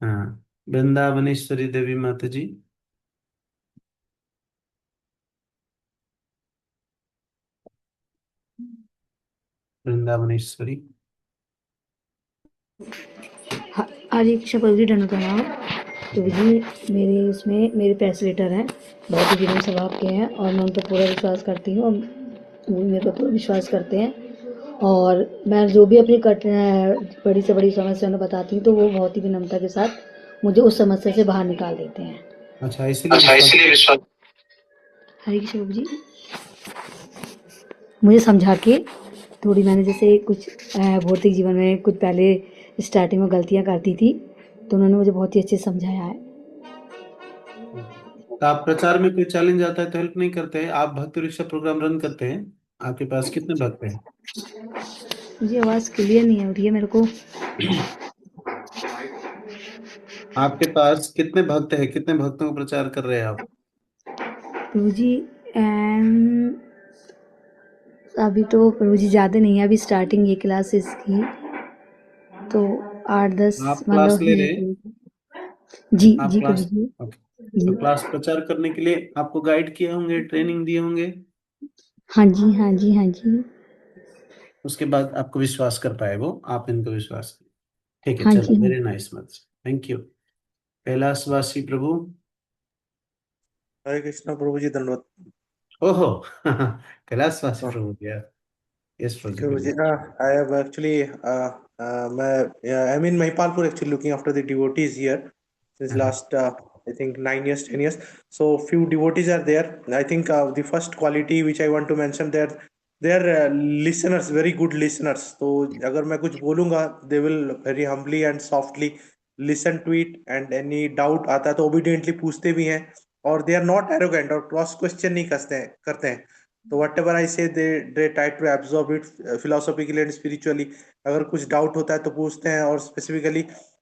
हाँ। वृंदावनेश्वरी देवी माता जी। वृंदावनेश्वरी। हरे कृष्ण प्रभु जी, धन्यवाद प्रणाम। प्रभु जी, मेरे उसमें मेरे फैसिलिटेटर हैं, बहुत ही विनम्र स्वभाव के हैं, और मैं उन पर पूरा विश्वास करती हूँ, और वो मेरे पर पूरा विश्वास करते हैं। और मैं जो भी अपनी बड़ी से बड़ी समस्या उन्हें बताती हूँ तो वो बहुत ही विनम्रता के साथ मुझे उस समस्या से बाहर निकाल देते हैं। अच्छा, इसीलिए विश्वास। हरे कृष्ण प्रभु जी, मुझे समझा के थोड़ी, मैंने जैसे कुछ भौतिक जीवन में कुछ पहले स्टार्टिंग में गलतियाँ करती थी, तो उन्होंने मुझे बहुत ही अच्छे से समझाया है। तो आप प्रचार में कोई चैलेंज आता है तो हेल्प नहीं करते हैं? आप भक्त परीक्षा प्रोग्राम रन करते हैं, आपके पास कितने भक्त हैं? मुझे आवाज़ क्लियर नहीं हो रही है मेरे को। आपके पास कितने भक्त हैं, कितने भक्तों का प्रचार कर रहे हैं आप? प्रभु जी, अभी तो प्रभु जी ज़्यादा नहीं है, अभी स्टार्टिंग ये क्लासेस की, तो 8-10 आप क्लास मतलब ले हैं रहे हैं? प्रभु जी। आप जी प्रभु क्लास, जी। ओके। जी। तो क्लास प्रचार करने के लिए आपको गाइड किए होंगे, ट्रेनिंग दिए होंगे, हाँ जी, हाँ जी, हाँ जी। उसके बाद आपको विश्वास कर पाए वो, आप इनको विश्वास करें। ठीक है, हाँ चलो, जी, हाँ। Very nice much, thank you. Kailashvasi प्रभु। हरे कृष्णा प्रभु जी, धन्यवाद। ओहो कैलाशवासी हाँ, प्रभु, या यस प्रभु जी, प्रभु जी, बोलिए। आई हैव एक्चुअली मैं I mean Mahipalpur actually looking after the devotees here since हाँ, last I think 9 years, 10 years. So few devotees are there. I think the first quality which I want to mention, they are listeners, very good listeners. तो अगर मैं कुछ बोलूंगा, they will very humbly and softly listen to it, and any doubt आता है तो obediently पूछते भी हैं, और they are not arrogant और cross question नहीं करते हैं। तो what ever I say they try to absorb it philosophically and spiritually. अगर कुछ डाउट होता है तो पूछते हैं, और स्पेसिफिकली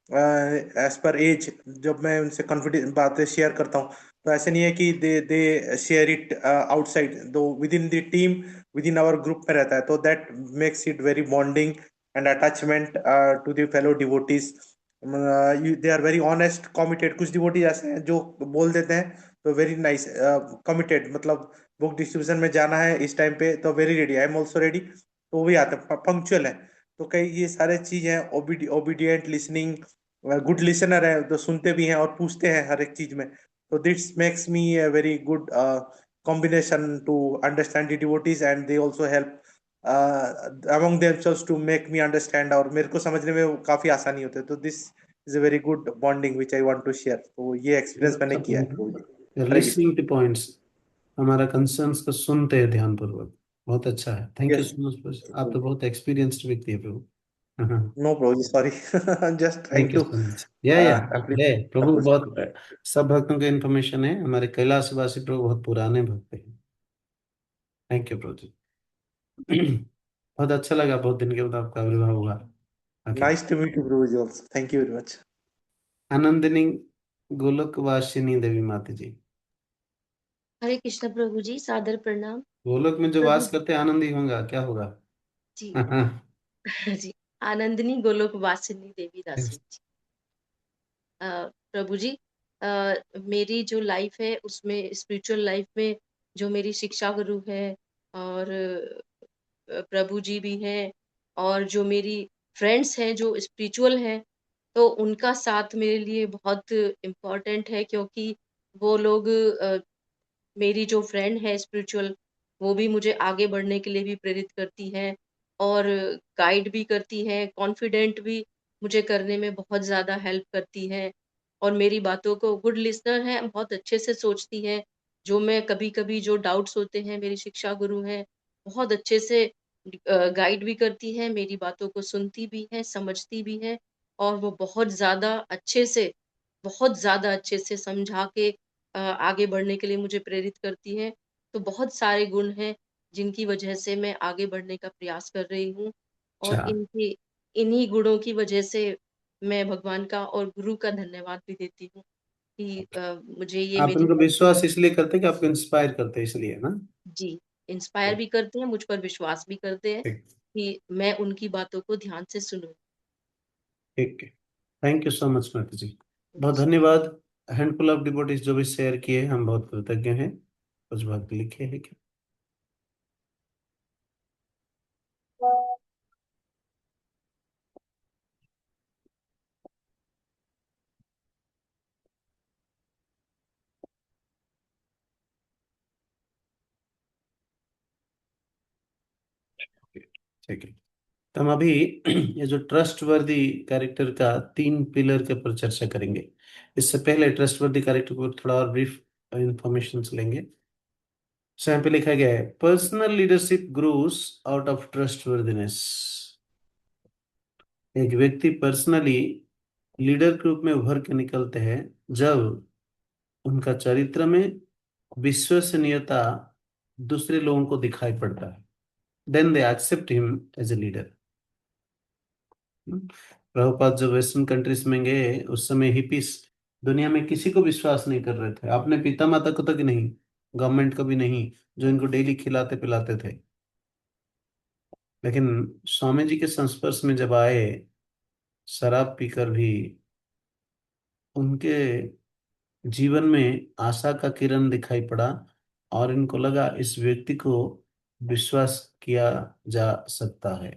एज पर एज जब मैं उनसे कॉन्फिडेंस बातें शेयर करता हूँ, तो ऐसे नहीं है कि they share it outside, though within the team, within our group में रहता है, तो that makes it very bonding and attachment to the fellow devotees. They are very honest committed. कुछ डिवोटीज ऐसे हैं जो बोल देते हैं तो वेरी नाइस कमिटेड, मतलब बुक डिस्ट्रीब्यूशन में जाना है इस टाइम पे तो very ready, I am also ready, तो वो भी आते हैं, पंक्चुअल है। तो कई ये सारे चीज हैं, ओबीडियंट लिसनिंग, गुड लिसनर है, तो सुनते भी हैं और पूछते हैं हर एक चीज में। तो this makes me a very good combination to understand the devotees, and they also help among themselves to make me understand, और मेरे को समझने में वो काफी आसानी होती है। तो this is a very good bonding which I want to share. तो ये एक्सपीरियंस मैंने किया है प्रभु जी। Hare Krishna. Listening to points, हमारा कंसर्न्स को सुनते हैं ध्यानपूर्वक, बहुत अच्छा है, thank you yes so much. आप तो बहुत एक्सपीरियंस्ड व्यक्ति है प्रभु। नो प्रभु जी, sorry, just trying thank you too so much, या है प्रभु, बहुत अप्रिशिएट। सब भक्तों के इन्फॉर्मेशन है, हमारे कैलाशवासी प्रभु बहुत पुराने भक्त हैं। थैंक यू प्रभु जी। बहुत अच्छा लगा, बहुत दिन के बाद आपका आविर्भाव हुआ। Okay. Nice to meet you प्रभु जी also, thank you very much. Anandini Golokavasini Devi माता जी। हरे कृष्ण प्रभु जी, सादर प्रणाम। गोलोक में जो प्रभु वास करते हैं आनंद ही होगा, क्या होगा? जी। जी, आनंदनी गोलोक वासिनी देवी दासी जी। प्रभु जी, मेरी जो लाइफ है उसमें, स्पिरिचुअल लाइफ में, जो मेरी शिक्षा गुरु है और प्रभु जी भी हैं, और जो मेरी फ्रेंड्स हैं जो स्पिरिचुअल हैं, तो उनका साथ मेरे लिए बहुत इम्पोर्टेंट है, क्योंकि वो लोग, मेरी जो फ्रेंड है स्पिरिचुअल, वो भी मुझे आगे बढ़ने के लिए भी प्रेरित करती है और गाइड भी करती है, कॉन्फिडेंट भी मुझे करने में बहुत ज़्यादा हेल्प करती है, और मेरी बातों को, गुड लिसनर है, बहुत अच्छे से सोचती है। जो मैं कभी-कभी जो डाउट्स होते हैं, मेरी शिक्षा गुरु हैं, बहुत अच्छे से गाइड भी करती है, मेरी बातों को सुनती भी है, समझती भी है, और वो बहुत ज़्यादा अच्छे से समझा के आगे बढ़ने के लिए मुझे प्रेरित करती है। तो बहुत सारे गुण हैं, जिनकी वजह से मैं आगे बढ़ने का प्रयास कर रही हूँ, और अच्छा, इन्हीं गुणों की वजह से मैं भगवान का और गुरु का धन्यवाद भी देती हूँ कि मुझे ये आप मेरी उनको लाइफ में, विश्वास इसलिए करते हैं कि आपको इंस्पायर करते हैं, इसलिए ना? जी, इंस्पायर भी करते हैं, मुझ पर विश्वास भी करते हैं ठीक, कि मैं उनकी बातों को ध्यान से सुनूँ। ठीक है, थैंक यू सो मच माता जी, बहुत जी। धन्यवाद। हैंडफुल ऑफ डिवोटीज जो भी शेयर किए, हम बहुत कृतज्ञ हैं। कुछ बात लिखे है क्या? ठीक है, तो हम अभी ये जो ट्रस्ट वर्दी कैरेक्टर का 3 पिलर के ऊपर चर्चा करेंगे। इससे पहले ट्रस्ट वर्दी कैरेक्टर को थोड़ा और ब्रीफ इंफॉर्मेशन लेंगे। सो यहाँ पे लिखा गया है, personal leadership grows out of trustworthiness. एक व्यक्ति पर्सनली लीडर के रूप में उभर के निकलते हैं जब उनका चरित्र में विश्वसनीयता दूसरे लोगों को दिखाई पड़ता है, then they accept him as a leader. Prabhupada जब वेस्टर्न कंट्रीज में गए, उस समय हिपीस दुनिया में किसी को विश्वास नहीं कर रहे थे, अपने पिता माता को तक नहीं, गवर्नमेंट को भी नहीं, जो इनको डेली खिलाते पिलाते थे। लेकिन स्वामी जी के संस्पर्श में जब आए, शराब पीकर भी उनके जीवन में आशा का किरण दिखाई पड़ा और इनको लगा इस व्यक्ति को विश्वास किया जा सकता है।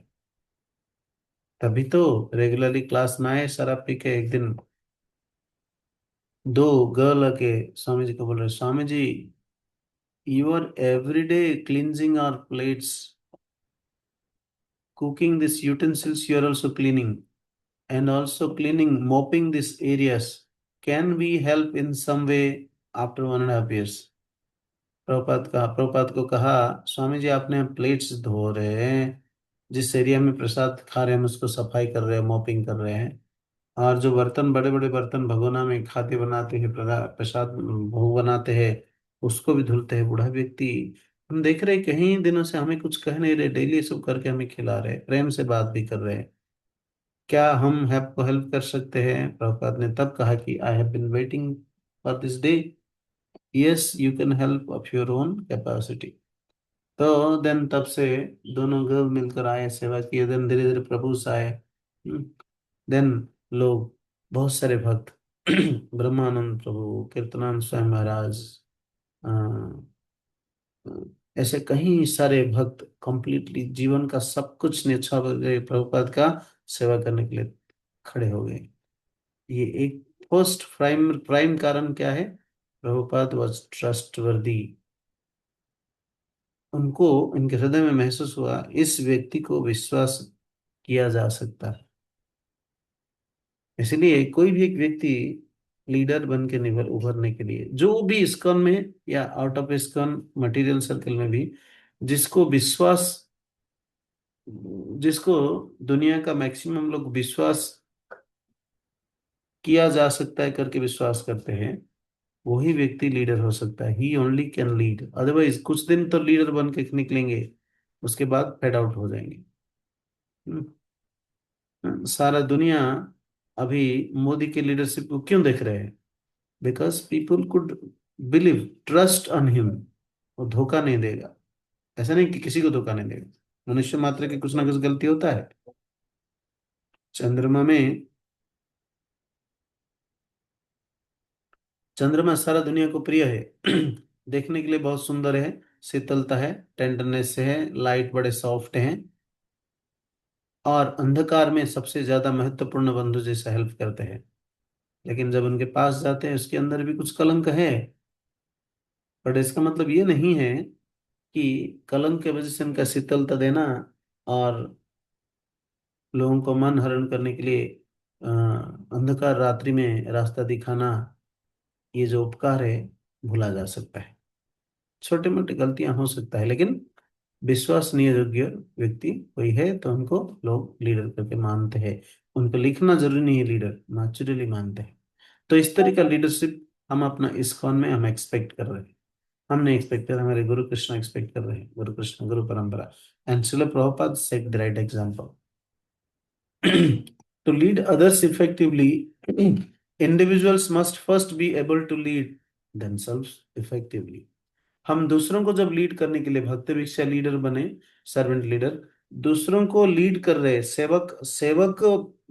तभी तो रेगुलरली क्लास में आए। शराब पी के एक दिन दो गर्ल के स्वामी जी को बोल रहे, Swami ji, you are every day cleansing our plates, cooking these utensils, you are also cleaning, and also cleaning, mopping these areas. Can we help in some way after 1.5 years? Prabhupada को कहा, स्वामी जी आपने प्लेट्स धो रहे हैं, जिस एरिया में प्रसाद खा रहे हैं हम उसको सफाई कर रहे हैं, मॉपिंग कर रहे हैं, और जो बर्तन, बड़े बड़े बर्तन भगोना में खाते बनाते हैं, प्रसाद भोग बनाते हैं, उसको भी धुलते हैं। बूढ़ा व्यक्ति, हम देख रहे हैं कहीं दिनों से हमें कुछ कह नहीं रहे, डेली सब करके हमें खिला रहे हैं, प्रेम से बात भी कर रहे हैं, क्या हम हेल्प कर सकते हैं? प्रभुपाद ने तब कहा कि I have been waiting for this day, yes you can help of your own capacity. तो देन तब से दोनों गर्ल मिलकर आए, सेवा किए, देन धीरे धीरे प्रभु से आए। देन लोग, बहुत सारे भक्त ब्रह्मानंद प्रभु, कीर्तनानंद स्वामी महाराज, अ, ऐसे कई सारे भक्त कंप्लीटली जीवन का सब कुछ न्यौछावर गए, प्रभुपाद का सेवा करने के लिए खड़े हो गए। ये एक फर्स्ट प्राइम प्राइम कारण क्या है? Prabhupada was trustworthy. उनको, इनके हृदय में महसूस हुआ इस व्यक्ति को विश्वास किया जा सकता है। इसलिए कोई भी एक व्यक्ति लीडर बन के निभर उभरने के लिए, जो भी इस्कॉन में या out of ISKCON material circle में भी, जिसको विश्वास, जिसको दुनिया का मैक्सिमम लोग विश्वास किया जा सकता है करके विश्वास करते हैं, वही व्यक्ति लीडर हो सकता है। ही ओनली कैन लीड, अदरवाइज कुछ दिन तो लीडर बन के निकलेंगे, उसके बाद फेड आउट हो जाएंगे। सारा दुनिया अभी मोदी के लीडरशिप को क्यों देख रहे हैं? Because people could believe, trust on him. वो धोखा नहीं देगा, ऐसा नहीं कि किसी को धोखा नहीं देगा, मनुष्य मात्र की कुछ ना कुछ गलती होता है। चंद्रमा में, चंद्रमा सारा दुनिया को प्रिय है देखने के लिए बहुत सुंदर है, शीतलता है, टेंडरनेस है, लाइट बड़े सॉफ्ट हैं, और अंधकार में सबसे ज्यादा महत्वपूर्ण बंधु जैसा हेल्प करते हैं। लेकिन जब उनके पास जाते हैं, उसके अंदर भी कुछ कलंक है। बट इसका मतलब ये नहीं है कि कलंक के वजह से इनका शीतलता देना और लोगों को मन हरण करने के लिए अंधकार रात्रि में रास्ता दिखाना, ये जो उपकार है, भूला जा सकता है। छोटे मोटे गलतियां हो सकता है, लेकिन विश्वसनीय योग्य व्यक्ति कोई है तो उनको लोग लीडर करके मानते हैं। उनको लिखना जरूरी नहीं है, लीडर नेचुरली मानते हैं। तो इस तरह का लीडरशिप हम अपना इस्कॉन में हम एक्सपेक्ट कर रहे हैं। हमने एक्सपेक्ट कर, हमारे गुरु कृष्ण एक्सपेक्ट कर रहे हैं, गुरु कृष्ण, गुरु परंपरा, and Srila Prabhupada set the right example. To lead others effectively, individuals must first be able to lead themselves effectively. हम दूसरों को जब लीड करने के लिए भक्त भिक्षा लीडर बने, सर्वेंट लीडर, दूसरों को लीड कर रहे, सेवक सेवक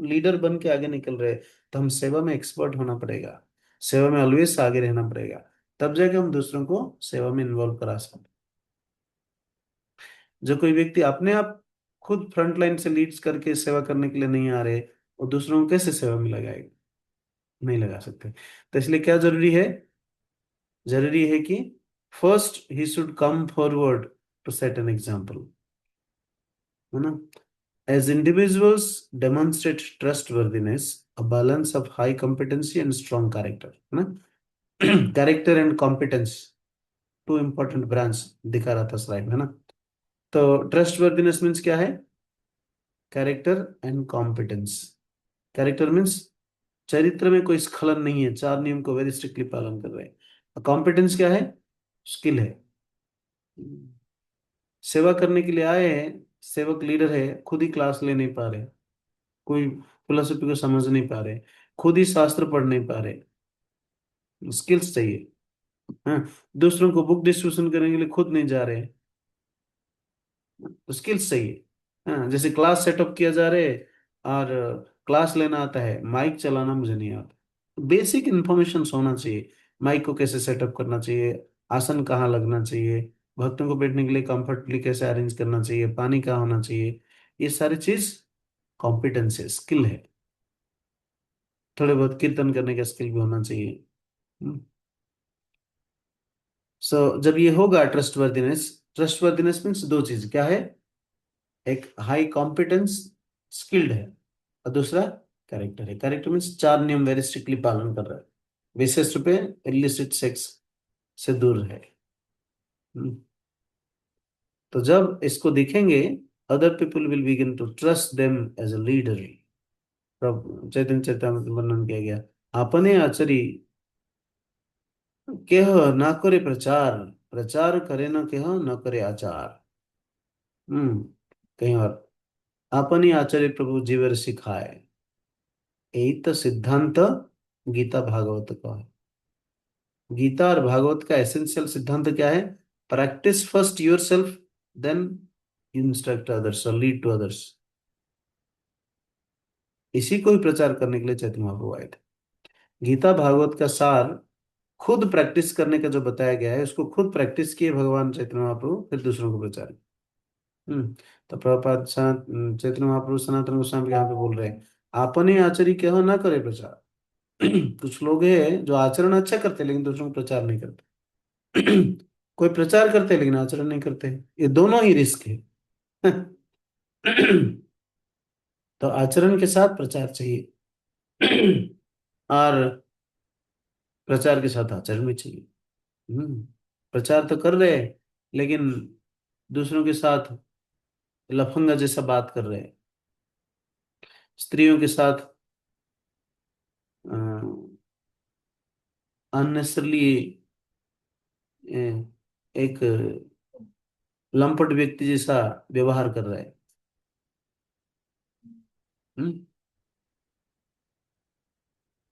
लीडर बन के आगे निकल रहे, तो हम सेवा में एक्सपर्ट होना पड़ेगा, सेवा में ऑलवेज आगे रहना पड़ेगा, तब जाके हम दूसरों को सेवा में इन्वॉल्व करा सकते। जो कोई व्यक्ति अपने आप खुद फ्रंट लाइन से लीड्स करके सेवा करने के लिए नहीं आ रहे, और दूसरों को कैसे सेवा में लगाएगा? नहीं लगा सकते। तो इसलिए क्या जरूरी है? जरूरी है कि फर्स्ट ही should come forward to set an example, है ना। As individuals demonstrate trustworthiness, a balance of high competency and strong character, है ना। Character and competence, two important branch दिखा रहा था स्लाइड में, है ना। तो ट्रस्टवर्दीनेस मीन्स क्या है? Character and competence. Character means चरित्र में कोई स्खलन नहीं है, 4 नियम को वेरी स्ट्रिक्टली पालन कर रहे हैं। कॉम्पिटेंस क्या है? स्किल है। सेवा करने के लिए आए हैं, सेवक लीडर है, खुद ही क्लास ले नहीं पा रहे, कोई फिलोसफी को समझ नहीं पा रहे, खुद ही शास्त्र पढ़ नहीं पा रहे, स्किल्स चाहिए। हाँ, दूसरों को बुक डिस्ट्रीब्यूशन करने के लिए खुद नहीं जा रहे, तो स्किल्स चाहिए। हाँ, जैसे क्लास सेटअप किया जा रहा है, और क्लास लेना आता है, माइक चलाना मुझे नहीं आता। बेसिक इन्फॉर्मेशन होना चाहिए, माइक को कैसे सेटअप करना चाहिए, आसन कहाँ लगना चाहिए, भक्तों को बैठने के लिए कंफर्टेबली कैसे अरेंज करना चाहिए, पानी कहाँ होना चाहिए, ये सारी चीज कॉम्पिटेंस है, स्किल है। थोड़े बहुत कीर्तन करने का स्किल भी होना चाहिए। सो जब ये होगा ट्रस्टवर्दीनेस, ट्रस्टवर्दीनेस मीन्स दो चीज क्या है, एक हाई कॉम्पिटेंस, स्किल्ड है, और दूसरा कैरेक्टर है। कैरेक्टर मीन्स चार नियम वेरी स्ट्रिक्टली पालन कर रहा है, विशेष रूप से इलिसिट सेक्स से दूर है। हम्म। तो जब इसको देखेंगे, other people will begin to trust them as a leader. तब चैतन्य चैतन्य वर्णन किया गया, अपने आचरी केह ना करे प्रचार, प्रचार करे न केह न करे आचार। कहीं और, अपनी आचार्य प्रभु जीवर सिखाए, यही तो सिद्धांत गीता भागवत का है। गीता और भागवत का एसेंशियल सिद्धांत क्या है, practice first yourself, then instruct others और लीड टू अदर्स। इसी को ही प्रचार करने के लिए चैतन्य महाप्रभु आए थे। गीता भागवत का सार खुद प्रैक्टिस करने का जो बताया गया है, उसको खुद प्रैक्टिस किए भगवान चैतन्य महाप्रभु, फिर दूसरों को प्रचार किया। तो प्रभुपाद चैतन्य महाप्रभु सनातन गोस्वामी यहाँ पे बोल रहे हैं, आपने आचरी कहो ना करे प्रचार। कुछ लोग हैं जो आचरण अच्छा करते लेकिन दूसरों को प्रचार नहीं करते। कोई प्रचार करते लेकिन आचरण नहीं करते, ये दोनों ही रिस्क है। तो आचरण के साथ प्रचार चाहिए, और प्रचार के साथ आचरण भी चाहिए। प्रचार तो कर रहे हैं लेकिन दूसरों के साथ लफंगा जैसा बात कर रहे हैं, स्त्रियों के साथ अननेसेसरली एक लंपट व्यक्ति जैसा व्यवहार कर रहा है। हम्म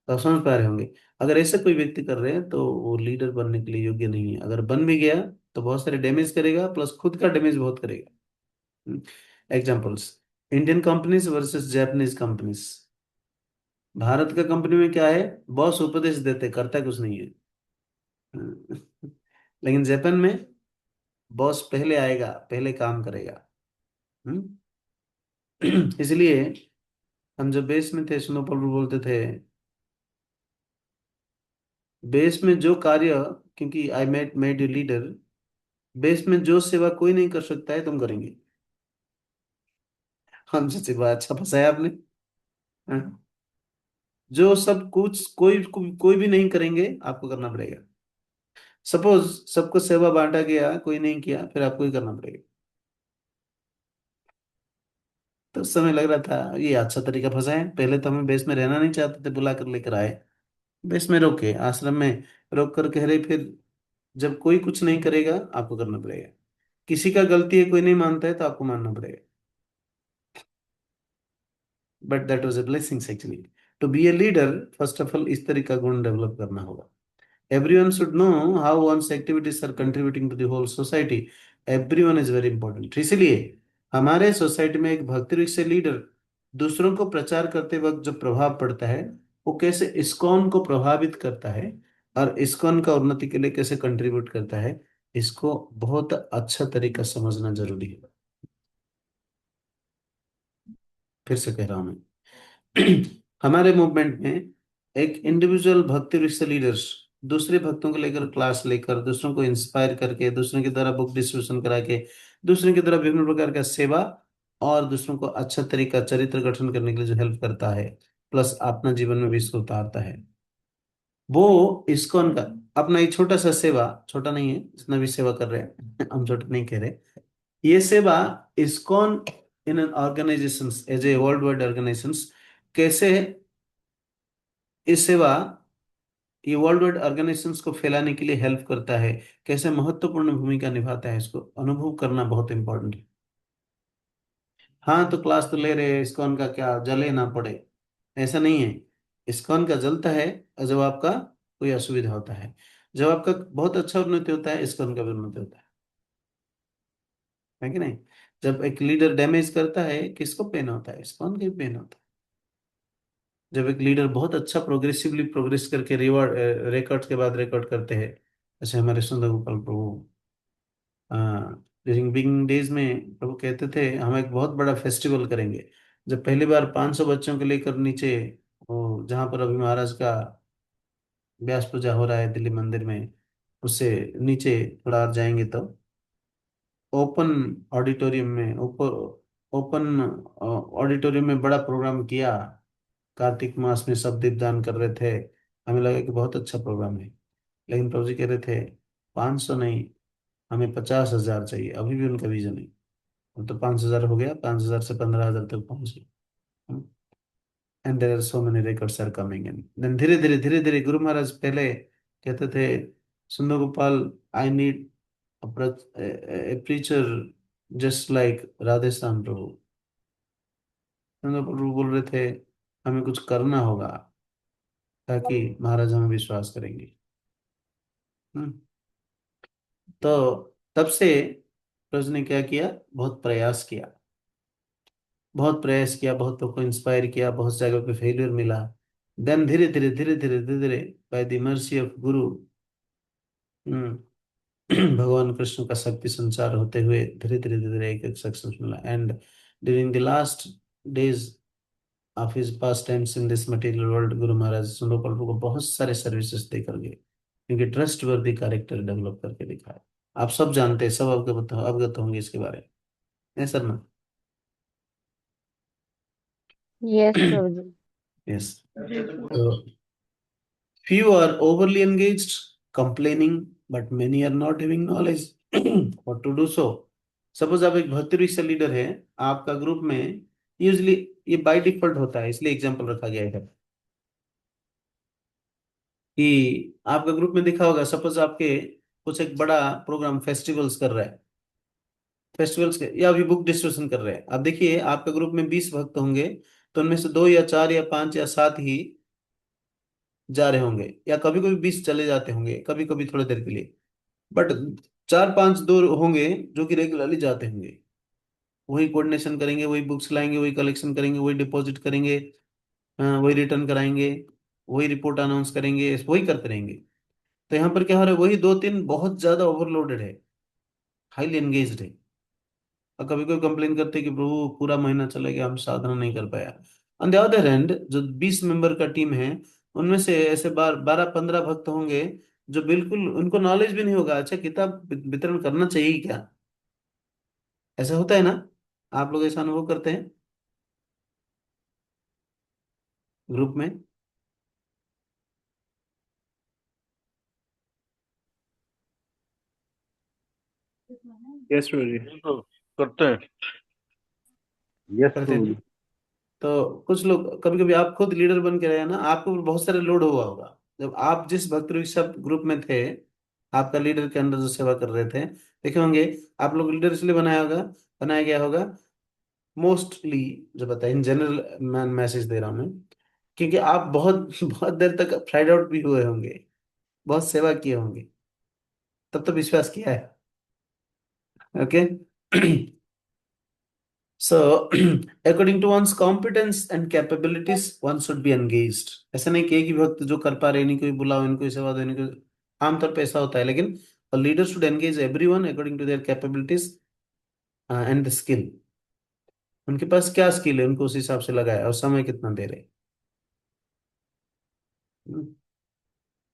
तो आप समझ पा रहे होंगे, अगर ऐसा कोई व्यक्ति कर रहे हैं तो वो लीडर बनने के लिए योग्य नहीं है। अगर बन भी गया तो बहुत सारे डैमेज करेगा, प्लस खुद का डैमेज बहुत करेगा। Examples, Indian companies versus Japanese companies. Bharat का कंपनी में क्या है, बॉस उपदेश देते, करता कुछ नहीं है। लेकिन जापान में बॉस पहले आएगा, पहले काम करेगा। हम्म? इसलिए हम जब बेस में थे, सुनो प्रभु बोलते थे, बेस में जो कार्य, क्योंकि I made you leader, base में जो सेवा कोई नहीं कर सकता है तुम करेंगे। हम सच्ची बात, अच्छा फंसाया आपने। हाँ? जो सब कुछ कोई भी नहीं करेंगे, आपको करना पड़ेगा। सपोज सबको सेवा बांटा गया, कोई नहीं किया, फिर आपको ही करना पड़ेगा। तो उस समय लग रहा था ये अच्छा तरीका फंसा है, पहले तो हमें बेस में रहना नहीं चाहते थे, बुला कर लेकर आए, बेस में रोके, आश्रम में रोक कर कह रहे, फिर जब कोई कुछ नहीं करेगा आपको करना पड़ेगा। किसी का गलती है, कोई नहीं मानता है, तो आपको मानना पड़ेगा। But that was a blessings actually. To be a leader, first of all इस तरह का गुण डेवलप करना होगा। Everyone should know how one's activities are contributing to the whole society. Everyone is very important. इसलिए हमारे सोसाइटी में एक भक्ति से लीडर दूसरों को प्रचार करते वक्त जो प्रभाव पड़ता है, वो कैसे इस्कॉन को प्रभावित करता है और इस्कॉन का उन्नति के लिए कैसे कंट्रीब्यूट करता है, इसको बहुत अच्छा तरीका समझना जरूरी है। फिर से कह रहा हूं मैं, हमारे मूवमेंट में एक इंडिविजुअल भक्ति वृक्ष लीडर्स दूसरे भक्तों को लेकर क्लास लेकर, दूसरों को इंस्पायर करके, दूसरों की तरह बुक डिस्ट्रीब्यूशन करा के, दूसरों की तरह विभिन्न प्रकार का सेवा और दूसरों को अच्छा तरीका चरित्र गठन करने के लिए जो हेल्प करता है, प्लस अपना जीवन में भी इसको उतारता है, वो इस्कॉन का अपना एक छोटा सा सेवा, छोटा नहीं है, जितना भी सेवा कर रहे हैं हम छोटा नहीं कह रहे, ये सेवा ISKCON in an organization as a worldwide organization कैसे, इस सेवा ये वर्ल्ड वाइड ऑर्गेनाइजेशंस को फैलाने के लिए हेल्प करता है, कैसे महत्वपूर्ण भूमिका निभाता है, इसको अनुभव करना बहुत इंपॉर्टेंट है। हाँ, तो क्लास तो ले रहे हैं, इस्कॉन का क्या जले ना पड़े, ऐसा नहीं है। इस्कॉन का जलता है जब आपका कोई असुविधा होता है, जब आपका बहुत अच्छा उन्नति होता है, इस्कॉन का भी उन्नति होता है कि नहीं। जब एक लीडर डैमेज करता है, किसको पेन होता है, इस्कॉन के पेन होता है। जब एक लीडर बहुत अच्छा प्रोग्रेसिवली प्रोग्रेस करके रिवॉर्ड रिकॉर्ड के बाद रिकॉर्ड करते हैं, जैसे हमारे सुंदर गोपाल प्रभु ड्यूरिंग बिगिनिंग डेज में प्रभु कहते थे हम एक बहुत बड़ा फेस्टिवल करेंगे। जब पहली बार 500 बच्चों को लेकर नीचे, वो जहाँ पर अभी महाराज का व्यास पूजा हो रहा है दिल्ली मंदिर में, उससे नीचे थोड़ा और जाएंगे तो ओपन ऑडिटोरियम में, ओपन ऑडिटोरियम में बड़ा प्रोग्राम किया। कार्तिक मास में सब दीपदान कर रहे थे। हमें लगा कि बहुत अच्छा प्रोग्राम है, लेकिन प्रभु जी कह रहे थे 500 नहीं, हमें 50,000 चाहिए। अभी भी उनका विजन है। अब तो 5,000 हो गया, 5,000 से 15,000 तक पहुंचे। And there are so many records are coming in. Then धीरे धीरे गुरु महाराज पहले कहते थे Sundar Gopal, I need a preacher just like Radhe Shyam प्रभु। सुंदर प्रभु बोल रहे थे हमें कुछ करना होगा ताकि महाराज हमें विश्वास करेंगे। हम्म। तो तब से प्रभु ने क्या किया, बहुत प्रयास किया, बहुत प्रयास किया, बहुत लोग को इंस्पायर किया, बहुत जगह पे फेलियर मिला। देन धीरे धीरे बाय द मर्सी ऑफ गुरु, भगवान कृष्ण का शक्ति संचार होते हुए धीरे धीरे एक एक सक्सेस मिला। And during the last days of his pass times in this material world, Guru Maharaj सुंदर प्रभु को बहुत सारे सर्विसेज देकर गए, क्योंकि ट्रस्ट वर्दी कैरेक्टर डेवलप करके दिखाया। आप सब जानते हैं, सब अवगत होंगे इसके बारे में, सर ना? यस प्रभु जी। यस। तो few are overly engaged, complaining, but many are not having knowledge what to do so. Suppose आप एक भक्ति से लीडर है, आपका ग्रुप में यूजली ये बाय डिफॉल्ट होता है, इसलिए एग्जांपल रखा गया है कि आपका ग्रुप में दिखा होगा, सपोज आपके कुछ एक बड़ा प्रोग्राम फेस्टिवल्स कर रहा है, फेस्टिवल्स के या अभी बुक डिस्ट्रीब्यूशन कर रहे हैं। अब देखिए आपके ग्रुप में 20 भक्त होंगे, तो उनमें से 2 या 4 या 5 या 7 ही जा रहे होंगे, या कभी कभी 20 चले जाते होंगे, कभी कभी थोड़ी देर के लिए, बट 4-5 दो होंगे जो कि रेगुलरली जाते होंगे, वही कोऑर्डिनेशन करेंगे, वही बुक्स लाएंगे, वही कलेक्शन करेंगे, वही डिपॉजिट करेंगे, वही रिटर्न कराएंगे, वही रिपोर्ट अनाउंस करेंगे, वही करते रहेंगे। तो यहाँ पर क्या हो रहा है, वही 2-3 बहुत ज्यादा ओवरलोडेड है, हाईली एंगेज्ड है। और कभी कोई कंप्लेन करते हैं कि प्रभु पूरा महीना चला गया, हम साधना नहीं कर पाया। ऑन द अदर हैंड जो 20 मेंबर का टीम है, उनमें से ऐसे 12-15 भक्त होंगे जो बिल्कुल उनको नॉलेज भी नहीं होगा, अच्छा किताब वितरण करना चाहिए क्या। ऐसा होता है ना, आप लोग ऐसा अनुभव करते हैं ग्रुप में? यस प्रभु जी, बिल्कुल करते हैं। यस करते प्रभु हैं। जी। तो कुछ लोग, कभी कभी आप खुद लीडर बन के रहे ना, आपको बहुत सारे लोड हुआ होगा जब आप जिस भक्त सब ग्रुप में थे, आपका लीडर के अंदर जो सेवा कर रहे थे, देखे होंगे आप लोग लीडर इसलिए बनाया गया होगा मोस्टली, जो बताए इन जनरल मैं मैसेज दे रहा हूँ मैं, क्योंकि आप बहुत बहुत देर तक फ्राइड आउट भी हुए होंगे, बहुत सेवा किए होंगे, तब तो विश्वास किया है। Okay. So, according to one's competence and capabilities, one should be engaged. ऐसा नहीं कि एक ही भक्त जो कर पा रहे, इन्हीं को ही बुलाओ, इनको ही सेवा दो, इनको। आमतौर पे ऐसा होता है, लेकिन a leader should engage everyone according to their capabilities and the skill. उनके पास क्या स्किल है, उनको उस हिसाब से लगाया, और समय कितना दे रहे।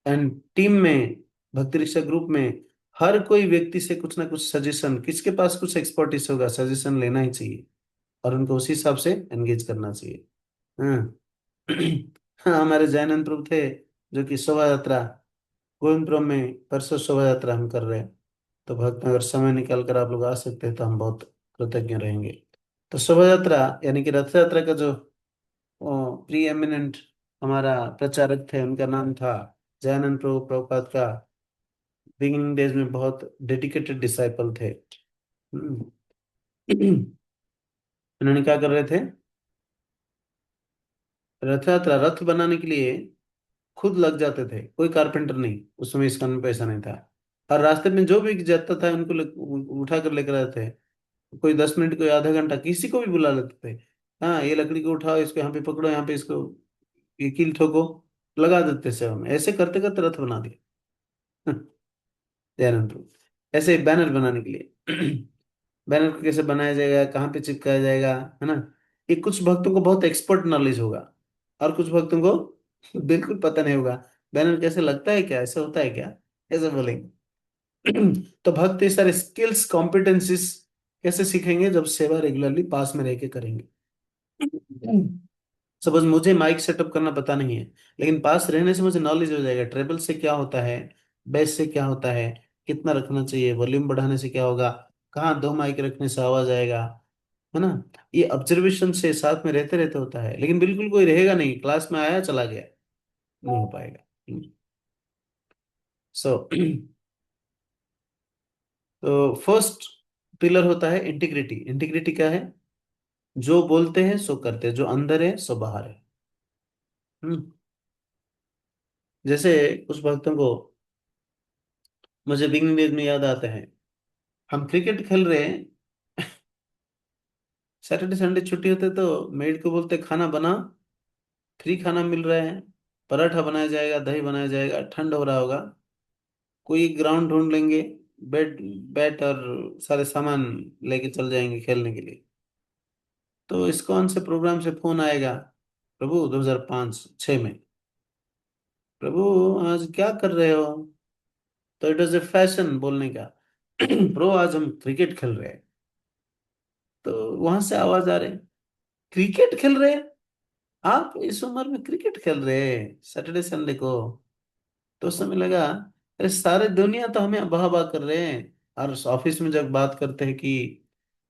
एंड टीम में, भक्ति रिक्शा ग्रुप में हर कोई व्यक्ति से कुछ ना कुछ सजेशन, किसके पास कुछ एक्सपर्टीज होगा, सजेशन लेना ही चाहिए, और उनको उसी हिसाब से एंगेज करना चाहिए। हाँ। हाँ, हमारे जैनंद प्रभु थे जो कि शोभा यात्रा गोविंदपुरम में, परसों शोभा यात्रा हम कर रहे हैं, तो भक्त अगर समय निकाल कर आप लोग आ सकते हैं तो हम बहुत कृतज्ञ रहेंगे। तो शोभा यात्रा यानी कि रथ यात्रा का जो प्री एमिनेंट हमारा प्रचारक थे, उनका नाम था जयानंद प्रभु प्रभुपाद का। बिगिनिंग डेज में बहुत डेडिकेटेड डिसाइपल थे। हम्म। उन्होंने क्या कर रहे थे, रथ यात्रा, रथ बनाने के लिए खुद लग जाते थे, कोई कारपेंटर नहीं, उस समय इसका में पैसा नहीं था, और रास्ते में जो भी जाता था उनको उठा कर लेकर आते थे। कोई 10 मिनट, कोई आधा घंटा, किसी को भी बुला लेते थे। हाँ, ये लकड़ी को उठाओ, इसको यहाँ पे पकड़ो, यहाँ पे इसको ये कील ठोको, लगा देते सेवा में। ऐसे करते करते रथ बना दिया। दयानंद प्रभु ऐसे बैनर बनाने के लिए। बैनर को कैसे बनाया जाएगा, कहाँ पे चिपकाया जाएगा, है ना। ये कुछ भक्तों को बहुत एक्सपर्ट नॉलेज होगा, और कुछ भक्तों को बिल्कुल पता नहीं होगा। बैनर कैसे लगता है, क्या ऐसे होता है क्या, ऐसे बोलेंगे। तो भक्त ये सारे स्किल्स कॉम्पिटेंसीज कैसे सीखेंगे, जब सेवा रेगुलरली पास में रह के करेंगे। सपोज मुझे माइक सेटअप करना पता नहीं है, लेकिन पास रहने से मुझे नॉलेज हो जाएगा, ट्रेबल से क्या होता है, बेस से क्या होता है, कितना रखना चाहिए, वॉल्यूम बढ़ाने से क्या होगा, कहाँ दो माइक रखने से आवाज आएगा, है ना। ये ऑब्जर्वेशन से साथ में रहते रहते होता है। लेकिन बिल्कुल कोई रहेगा नहीं, क्लास में आया चला गया, नहीं हो पाएगा। सो तो फर्स्ट पिलर होता है इंटीग्रिटी। इंटीग्रिटी क्या है, जो बोलते हैं सो करते हैं, जो अंदर है सो बाहर है। हम्म जैसे कुछ भक्तों को मुझे बिगिनिंग डेज में याद आता है, हम क्रिकेट खेल रहे हैं, सैटरडे संडे छुट्टी होते तो मेड को बोलते खाना बना, फ्री खाना मिल रहा है, पराठा बनाया जाएगा, दही बनाया जाएगा, ठंड हो रहा होगा, कोई ग्राउंड ढूंढ लेंगे, बैट बैट और सारे सामान लेके चल जाएंगे खेलने के लिए। तो इस्कॉन से प्रोग्राम से फोन आएगा, प्रभु 2005-6 में, प्रभु आज क्या कर रहे हो। तो इट वॉज ए फैशन बोलने का, प्रो आज हम क्रिकेट खेल रहे हैं। तो वहां से आवाज आ रही, क्रिकेट खेल रहे हैं, आप इस उम्र में क्रिकेट खेल रहे हैं सैटरडे संडे को। तो उस समय लगा, अरे सारे दुनिया तो हमें वाह वाह कर रहे हैं, और ऑफिस में जब बात करते हैं कि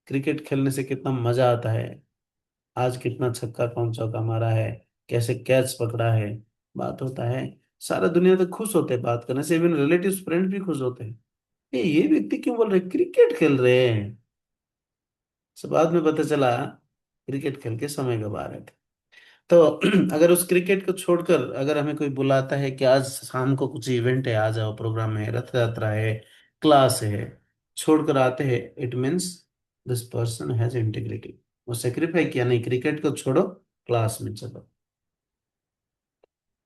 क्रिकेट खेलने से कितना मजा आता है, आज कितना छक्का कौन चौका मारा है, कैसे कैच पकड़ा है, बात होता है, सारा दुनिया तो खुश होते हैं बात करने से, इवन रिलेटिव्स फ्रेंड भी खुश होते हैं। ये व्यक्ति क्यों बोल रहे क्रिकेट खेल रहे हैं। सब बाद में पता चला क्रिकेट खेल के समय गवा रहे थे। तो अगर उस क्रिकेट को छोड़कर अगर हमें कोई बुलाता है कि आज शाम को कुछ इवेंट है, आ जाओ, प्रोग्राम है, रथ यात्रा है, क्लास है, छोड़कर आते हैं, it means this person has integrity. वो सेक्रीफाई किया, नहीं क्रिकेट को छोड़ो, क्लास में चलो।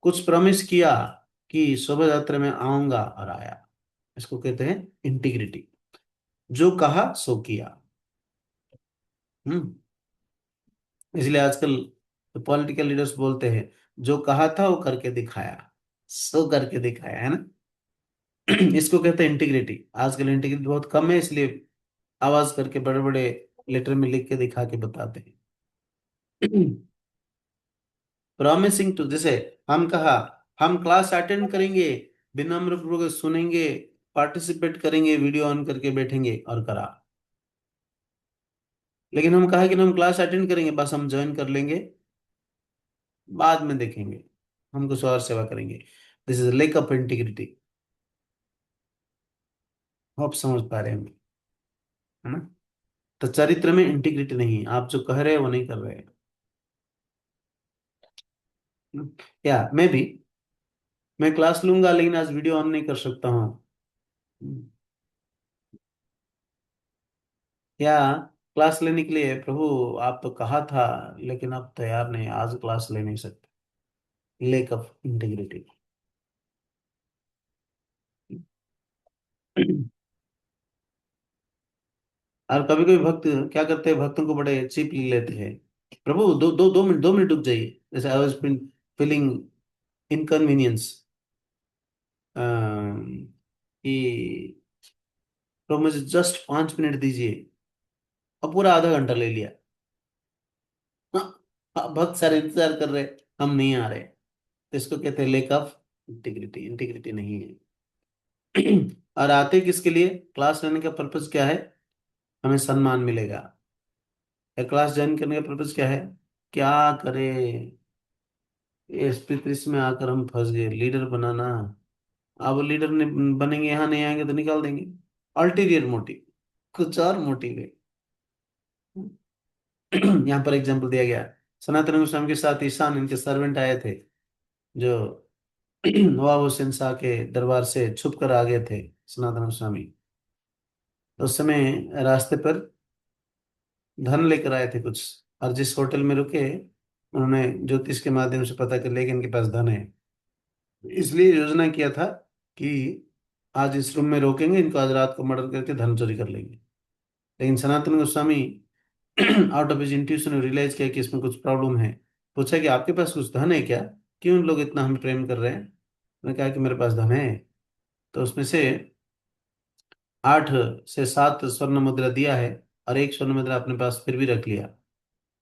कुछ प्रॉमिस किया कि शोभा यात्रा में आऊंगा और आया, इसको कहते हैं इंटीग्रिटी। जो कहा सो किया। हम्म इसलिए आजकल पॉलिटिकल लीडर्स बोलते हैं, जो कहा था वो करके दिखाया, सो करके दिखाया, है ना। इसको कहते हैं इंटीग्रिटी। आजकल इंटीग्रिटी बहुत कम है, इसलिए आवाज करके बड़े बड़े लेटर में लिख के दिखा के बताते हैं। प्रॉमिसिंग टू, जैसे हम कहा हम क्लास अटेंड करेंगे, विनम्र पूर्वक सुनेंगे, पार्टिसिपेट करेंगे, वीडियो ऑन करके बैठेंगे, और करा। लेकिन हम कहा कि हम क्लास अटेंड करेंगे, बस हम ज्वाइन कर लेंगे, बाद में देखेंगे, हम कुछ और सेवा करेंगे। This is lake of integrity. आप समझ पा रहे हैं, है ना। तो चरित्र में इंटीग्रिटी नहीं, आप जो कह रहे हैं वो नहीं कर रहे हैं। या मैं क्लास लूंगा लेकिन आज वीडियो ऑन नहीं कर सकता हूँ। या क्लास लेने के लिए, प्रभु आप तो कहा था लेकिन आप तैयार नहीं, आज क्लास ले नहीं सकते। Lake of integrity. और कभी कभी भक्त क्या करते हैं, भक्तों को बड़े चीप ले लेते हैं। प्रभु 2 मिनट रुक जाइए, जैसे आई वाज फीलिंग इनकन्वीनियंस, कि प्रभु मुझे जस्ट 5 मिनट दीजिए, और पूरा आधा घंटा ले लिया। हाँ, भक्त सारे इंतजार कर रहे, हम नहीं आ रहे। तो इसको कहते हैं लेक ऑफ इंटीग्रिटी। इंटीग्रिटी नहीं है। और आते किसके लिए, क्लास लेने का पर्पज क्या है, हमें सम्मान मिलेगा। या क्लास ज्वाइन करने का पर्पज क्या है, क्या करे, एसपी में आकर हम फंस गए, लीडर बनाना। अब लीडर ने बनेंगे, यहाँ नहीं आएंगे तो निकाल देंगे। अल्टीरियर मोटिव, कुछ और मोटिव है। यहाँ पर एग्जाम्पल दिया गया, सनातन गोस्वामी के साथ ईशान इनके सर्वेंट आए थे, जो नवाब हुसैन शाह के दरबार से छुप कर आ गए थे सनातन गोस्वामी। तो उस समय रास्ते पर धन लेकर आए थे कुछ, और जिस होटल में रुके उन्होंने ज्योतिष के माध्यम से पता कर लिया कि इनके पास धन है, इसलिए योजना किया था कि आज इस रूम में रोकेंगे इनको, आज रात को मर्डर करके धन चोरी कर लेंगे। लेकिन Sanatana Goswami out of his intuition realize किया कि इसमें कुछ प्रॉब्लम है। पूछा कि आपके पास कुछ धन है क्या, क्यों लोग इतना हमें प्रेम कर रहे हैं? उन्होंने कहा कि मेरे पास धन है। तो उसमें से 8 से 7 स्वर्ण मुद्रा दिया है और एक स्वर्ण मुद्रा अपने पास फिर भी रख लिया।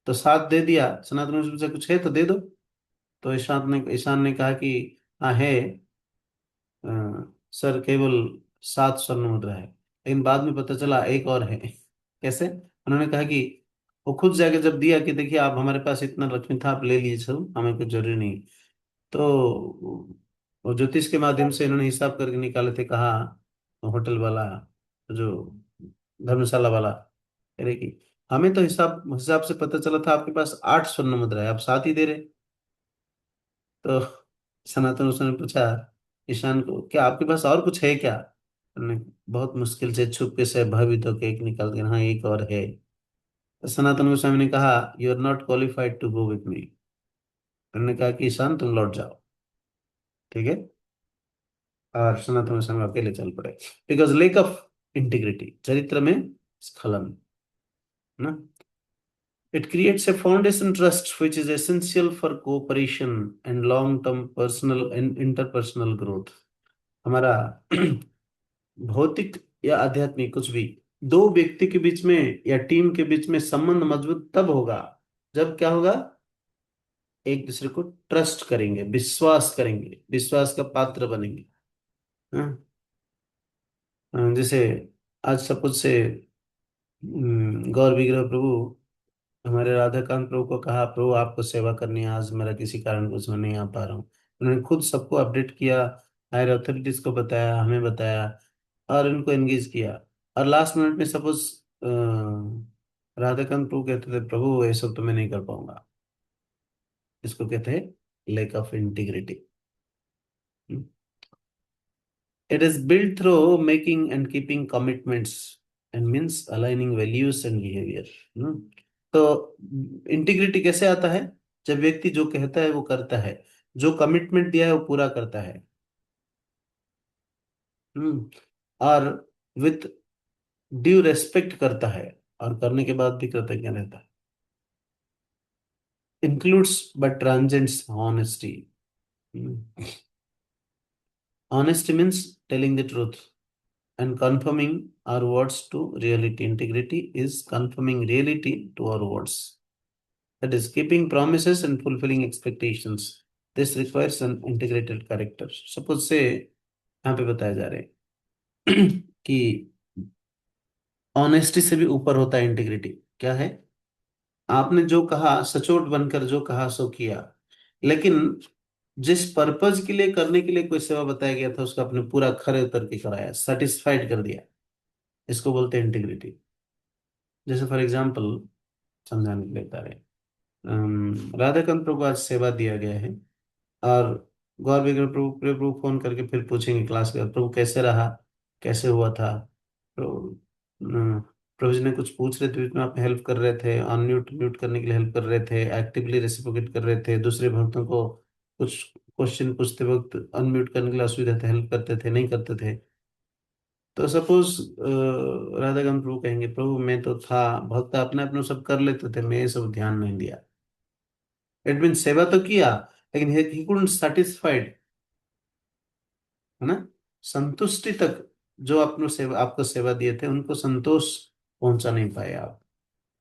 तो 7 दे दिया। सनातन गोस्वामी से कुछ है तो दे दो। तो ईशान ने कहा कि हाँ है, अ, सर केवल 7 स्वर्ण मुद्रा है। लेकिन बाद में पता चला एक और है। कैसे? उन्होंने कहा कि वो खुद जाके जब दिया कि देखिए आप, हमारे पास इतना लक्ष्मी था, आप ले लीजिए सब, हमें कुछ जरूरी नहीं। तो वो ज्योतिष के माध्यम से इन्होंने हिसाब करके निकाले थे। कहा होटल वाला, जो धर्मशाला वाला, कह रहे कि हमें तो हिसाब हिसाब से पता चला था आपके पास 8 स्वर्ण मुद्रा है, आप 7 ही दे रहे। तो सनातन उसने पूछा ईशान को, क्या आपके पास और कुछ है क्या? उन्होंने बहुत मुश्किल से छुपके से भयभीत होकर एक निकाल के, हाँ एक और है। तो सनातन गोस्वामी ने कहा you are not qualified to go with me. उन्होंने कहा कि ईशान तुम लौट जाओ, ठीक है। और सनातन गोस्वामी अकेले चल पड़े, बिकॉज लेक ऑफ इंटीग्रिटी, चरित्र में स्खलन, ना। It creates a foundation trust which is essential for cooperation and long-term personal and interpersonal growth. हमारा भौतिक या आध्यात्मिक कुछ भी, दो व्यक्ति के बीच में या टीम के बीच में संबंध मजबूत तब होगा जब क्या होगा, एक दूसरे को ट्रस्ट करेंगे, विश्वास करेंगे, विश्वास का पात्र बनेंगे। हाँ? जैसे आज सपोज से गौर विग्रह प्रभु हमारे राधाकांत प्रभु को कहा, प्रभु आपको सेवा करनी है, आज मेरा किसी कारण कुछ मैं नहीं आ पा रहा हूँ। उन्होंने खुद सबको अपडेट किया, हायर अथॉरिटीज को बताया, हमें बताया और इनको एंगेज किया। और लास्ट मिनट में सपोज राधाकांत प्रभु कहते थे प्रभु ये सब तो मैं नहीं कर पाऊंगा। इसको कहते हैं lake of integrity. It is built through making and keeping commitments and means aligning values and behavior. हम्म। तो इंटीग्रिटी कैसे आता है? जब व्यक्ति जो कहता है वो करता है, जो कमिटमेंट दिया है वो पूरा करता है। और विथ ड्यू रेस्पेक्ट करता है, और करने के बाद भी कृतज्ञ रहता है। Includes but transients honesty. Honesty means telling the truth and conforming our words to reality. Integrity is conforming reality to our words. That is keeping promises and fulfilling expectations. This requires an integrated character. Suppose से यहाँ पे बताया जा रहा है कि honesty से भी ऊपर होता है इंटीग्रिटी। क्या है? आपने जो कहा, सचोट बनकर जो कहा सो किया, लेकिन जिस पर्पज के लिए करने के लिए कोई सेवा बताया गया था उसका आपने पूरा खरे उतर के कराया, सेटिस्फाइड कर दिया। इसको बोलते हैं इंटीग्रिटी। जैसे फॉर एग्जाम्पल समझाने के लिए बता रहे राधाकांत प्रभु को आज सेवा दिया गया है, और गौर विग्रह प्रभु प्रभु फोन करके फिर पूछेंगे क्लास के बाद, प्रभु कैसे रहा, कैसे हुआ था। तो प्रभु जी ने कुछ पूछ रहे थे, बीच में आप हेल्प कर रहे थे, अनम्यूट म्यूट करने के लिए हेल्प कर रहे थे, एक्टिवली रेसिप्रोकेट कर रहे थे, दूसरे भक्तों को कुछ क्वेश्चन पूछते वक्त अनम्यूट करने के लिए असुविधा थे, हेल्प करते थे, नहीं करते थे। तो सपोज राधाकांत प्रभु कहेंगे प्रभु मैं तो था, भक्त अपने अपने सब कर लेते थे, मैं ये सब ध्यान नहीं दिया। इट मीन सेवा तो किया लेकिन ही कुडंट सेटिस्फाइड, है ना। संतुष्टि तक जो आपको सेवा दिए थे उनको संतोष पहुंचा नहीं पाए आप।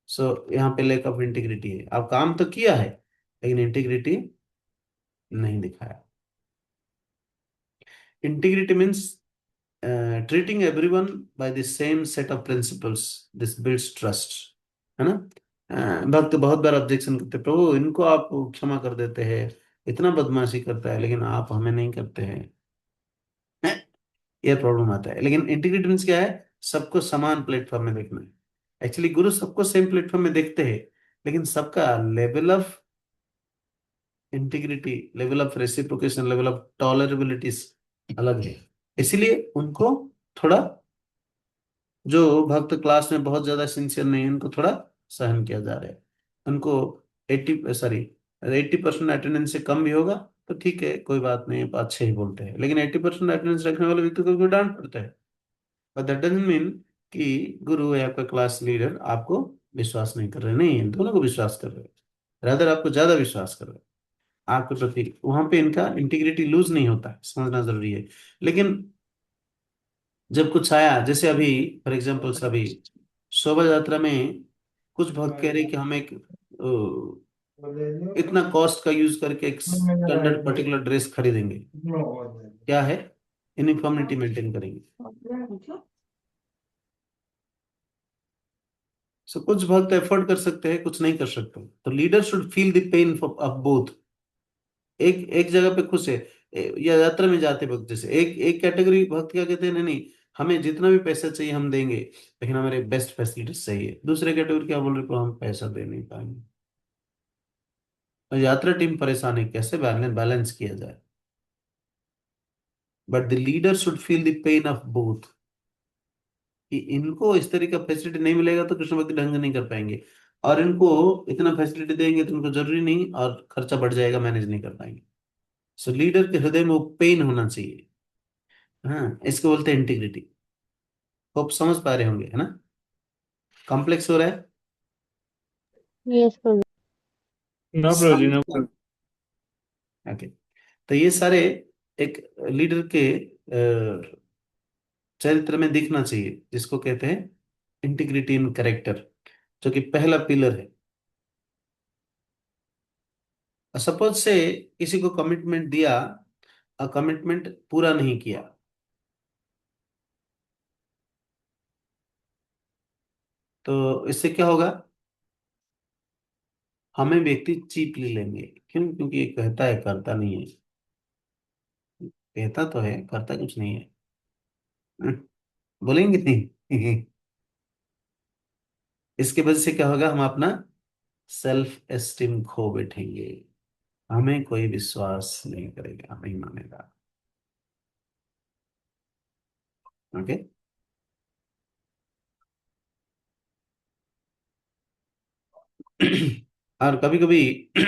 सो यहाँ पे लेक ऑफ इंटीग्रिटी है। आप काम तो किया है लेकिन इंटीग्रिटी नहीं दिखाया। Integrity means treating everyone by the same set of principles. This builds trust, है ना। भक्त बहुत बार ऑब्जेक्शन करते, प्रभु इनको आप क्षमा कर देते हैं, इतना बदमाशी करता है लेकिन आप हमें नहीं करते हैं। ये प्रॉब्लम आता है। लेकिन इंटीग्रिटी मीन्स क्या है? सबको समान प्लेटफॉर्म में देखना है। एक्चुअली गुरु सबको सेम प्लेटफॉर्म में देखते हैं, लेकिन सबका level of integrity, level of reciprocation, level of tolerabilities अलग है। इसलिए उनको थोड़ा, जो भक्त क्लास में बहुत ज्यादा सिंसियर नहीं है उनको थोड़ा सहन किया जा रहा है। उनको 80 सॉरी 80% अटेंडेंस से कम भी होगा तो ठीक है, कोई बात नहीं, आप अच्छे ही बोलते हैं। लेकिन 80% अटेंडेंस रखने वाले व्यक्ति को कोई डांट पड़ता है, बट दैट डजंट मीन कि गुरु या आपका क्लास लीडर आपको विश्वास नहीं कर रहे, नहीं, दोनों को विश्वास कर रहे हैं, रादर आपको ज्यादा विश्वास कर रहे हैं आपके प्रति। वहां पे इनका इंटीग्रिटी लूज नहीं होता है, समझना जरूरी है। लेकिन जब कुछ आया, जैसे अभी फॉर एग्जाम्पल अभी शोभा यात्रा में कुछ भक्त कह रहे कि हम एक इतना कॉस्ट का यूज करके एक स्टैंडर्ड पर्टिकुलर ड्रेस खरीदेंगे, क्या है, यूनिफॉर्मिटी मेंटेन करेंगे। सो कुछ भक्त एफोर्ड कर सकते हैं, कुछ नहीं कर सकते, तो leader should feel the pain of both. एक एक जगह पे खुश है, या यात्रा में जाते वक्त जैसे एक एक कैटेगरी भक्त क्या कहते हैं, नहीं नहीं, हमें जितना भी पैसा चाहिए हम देंगे, लेकिन हमारे बेस्ट फैसिलिटीज चाहिए। दूसरे कैटेगरी क्या बोल रहे हैं, हम पैसा दे नहीं पाएंगे। और यात्रा टीम परेशान है, कैसे बैलेंस किया जाए। But the leader should feel the pain of both, कि इनको इस तरह का फैसिलिटी नहीं मिलेगा तो कृष्ण भक्ति ढंग से नहीं कर पाएंगे, और इनको इतना फैसिलिटी देंगे तो उनको जरूरी नहीं और खर्चा बढ़ जाएगा, मैनेज नहीं कर पाएंगे। सो लीडर के हृदय में वो पेन होना चाहिए। हाँ, इसको बोलते हैं इंटीग्रिटी। होप समझ पा रहे होंगे, है ना? कॉम्प्लेक्स हो रहा है? यस प्रभु। नो प्रभु जी, नो। ओके, तो ये सारे एक लीडर के चरित्र में दिखना चाहिए, जिसको कहते हैं इंटीग्रिटी इन कैरेक्टर, जो कि पहला पिलर है। सपोज से किसी को कमिटमेंट दिया और कमिटमेंट पूरा नहीं किया, तो इससे क्या होगा, हमें व्यक्ति चीपली लेंगे। क्यों? क्योंकि ये कहता है करता नहीं है, कहता तो है करता कुछ नहीं है। हम्म, बोलेंगे नहीं। इसके वजह से क्या होगा, हम अपना सेल्फ एस्टीम खो बैठेंगे, हमें कोई विश्वास नहीं करेगा, नहीं मानेगा। ओके, और कभी कभी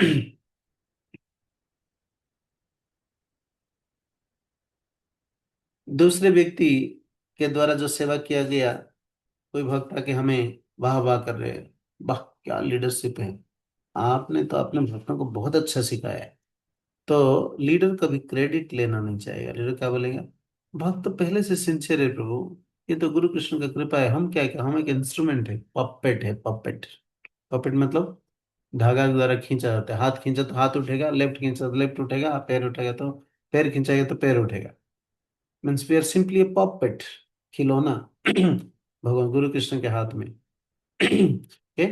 दूसरे व्यक्ति के द्वारा जो सेवा किया गया, कोई भक्त आके हमें वाह वाह कर रहे हैं, वाह क्या लीडरशिप है, आपने तो अपने भक्तों को बहुत अच्छा सिखाया है, तो लीडर कभी क्रेडिट लेना नहीं चाहेगा। लीडर क्या बोलेगा, भक्त तो पहले से सिंसियर है प्रभु, ये तो गुरु कृष्ण का कृपा है, हम क्या, हम एक इंस्ट्रूमेंट है, पपेट है, पपेट। पपेट मतलब धागा के द्वारा खींचा जाता है, हाथ खींचा तो हाथ उठेगा, लेफ्ट खींचा तो लेफ्ट उठेगा, पैर उठेगा तो पैर खींचाएगा तो पैर उठेगा। Means we are simply a puppet, खिलौना भगवान गुरु कृष्ण के हाथ में। ओके,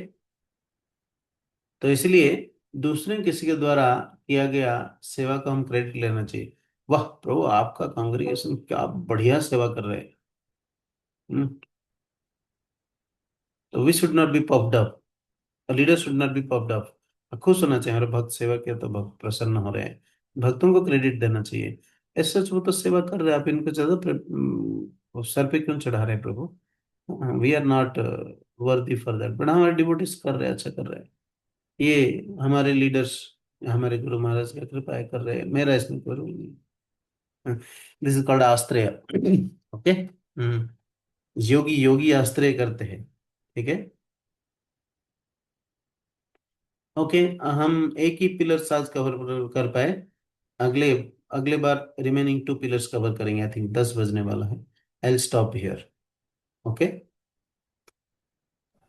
तो इसलिए दूसरे किसी के द्वारा किया गया सेवा का हम क्रेडिट लेना चाहिए। वाह प्रभु, आपका कांग्रेगेशन क्या बढ़िया सेवा कर रहे हैं। हम्म, तो we should not be puffed up, leader should not be puffed up. खुश होना चाहिए, हमारे भक्त सेवा किया तो भक्त प्रसन्न हो रहे हैं, भक्तों को क्रेडिट देना चाहिए। ऐसा वो तो सेवा कर रहे हैं, आप इनको ज्यादा वो सर पे क्यों चढ़ा रहे हैं प्रभु? We are not worthy for that, but हमारे डिवोटीज कर रहे हैं, अच्छा कर रहे हैं, ये हमारे लीडर्स, हमारे गुरु महाराज की कृपा है, कर रहे हैं, मेरा इसमें कोई रोल नहीं। दिस इज कॉल्ड आश्रय। ओके, योगी योगी आश्रय करते हैं, ठीक है। ओके, हम एक ही पिलर आज कवर कर पाए, अगले अगले बार रिमेनिंग 2 पिलर्स कवर करेंगे। आई थिंक 10 बजने वाला है, आई स्टॉप हियर। ओके,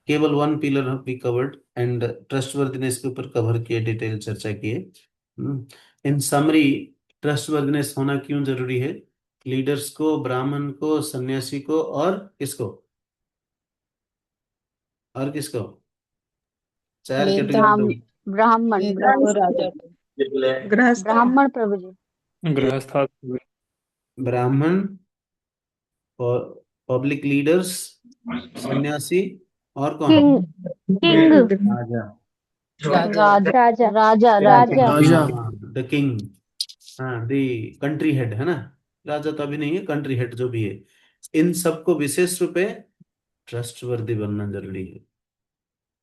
केवल 1 पिलर भी कवर्ड, एंड ट्रस्टवर्दीनेस के ऊपर कवर किए, डिटेल चर्चा किए। इन समरी, ट्रस्टवर्दीनेस होना क्यों जरूरी है, लीडर्स को, ब्राह्मण को, सन्यासी को, और किसको, और किसको, 4 कैटेगरी। ब्राह्मण नेता और राजा गृहस्थ ब्राह्मण प्रभु जी। गृहस्थ ब्राह्मण, पब्लिक लीडर्स, सन्यासी, और कौन? King Raja. Raja Raja Raja Raja. The king, हाँ, द कंट्री हेड, है ना? राजा तो अभी नहीं है, कंट्री हेड जो भी है, इन सबको विशेष रूप में ट्रस्टवर्दी बनना जरूरी है।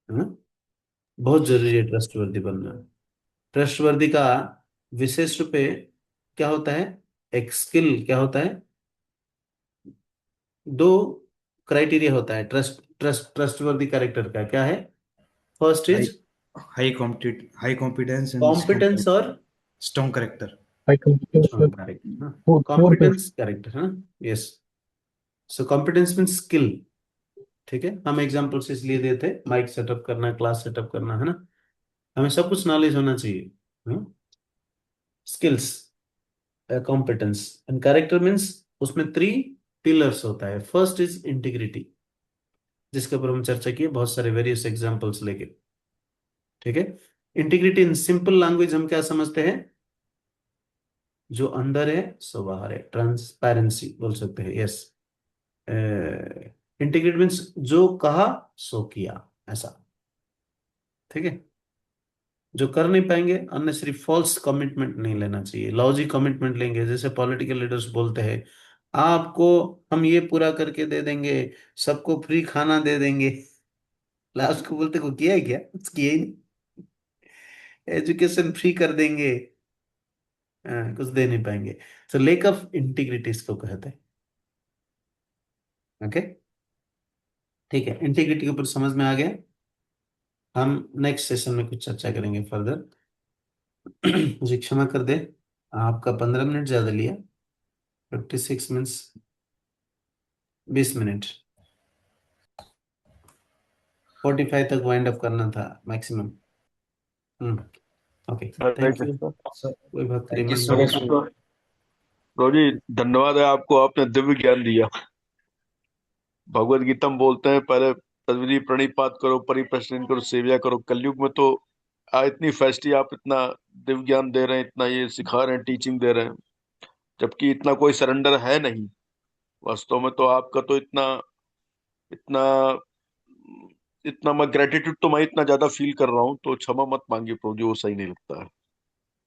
हाँ? बहुत जरूरी है ट्रस्टवर्दी बनना। ट्रस्टवर्दी का विशेष रूप क्या होता है, एक स्किल क्या होता है, दो क्राइटेरिया होता है ट्रस्टवर्दी कैरेक्टर का, क्या है? First high is high competence and competence और strong character. High competence strong with character, four competence character, हाँ, yes. So competence mean skill, ठीक है। हम एग्जांपल्स इसलिए देते, माइक सेटअप करना, क्लास सेटअप करना, है ना, हमें सब कुछ नॉलेज होना चाहिए। Skills, competence and character means उसमें 3 पिलर्स होता है। फर्स्ट इज इंटीग्रिटी, जिसके ऊपर हम चर्चा किए बहुत सारे वेरियस एग्जांपल्स लेके, ठीक है। इंटीग्रिटी इन सिंपल लैंग्वेज हम क्या समझते हैं, जो अंदर है सो बाहर है, ट्रांसपेरेंसी बोल सकते हैं, यस। इंटीग्रिटी मीन्स जो कहा सो किया, ऐसा, ठीक है। जो कर नहीं पाएंगे, अननेसेसरी फॉल्स कमिटमेंट नहीं लेना चाहिए। लॉजी कमिटमेंट लेंगे, जैसे पॉलिटिकल लीडर्स बोलते हैं आपको हम ये पूरा करके दे देंगे, सबको फ्री खाना दे देंगे, लास्ट को बोलते को किया है क्या, कुछ किया ही नहीं, एजुकेशन फ्री कर देंगे, कुछ दे नहीं पाएंगे। तो लेक ऑफ इंटीग्रिटी इसको कहते हैं, ओके, ठीक है। इंटीग्रिटी के ऊपर समझ में आ गया। हम नेक्स्ट सेशन में कुछ चर्चा करेंगे फर्दर। मुझे क्षमा कर दे, आपका 15 मिनट ज्यादा लिया, 56 मीन्स 20 मिनट, 45 तक वाइंड अप करना था मैक्सिमम। Okay, thank you. कोई बात thank you remind so much. प्रभु जी धन्यवाद है आपको, आपने दिव्य ज्ञान दिया। भगवत गीता में बोलते हैं पहले तद्विधि प्रणिपात करो, परिप्रश्न करो, सेव्या करो। कलयुग में तो इतनी फेस्टी आप इतना दिव्य ज्ञान दे रहे हैं, इतना ये सिखा रहे हैं, टीचिंग दे रहे हैं, जबकि इतना कोई सरेंडर है नहीं वास्तव में। तो आपका तो इतना इतना इतना मैं ग्रेटिट्यूड तो मैं इतना ज्यादा फील कर रहा हूँ, तो क्षमा मत मांगिए प्रभु जी, वो सही नहीं लगता है।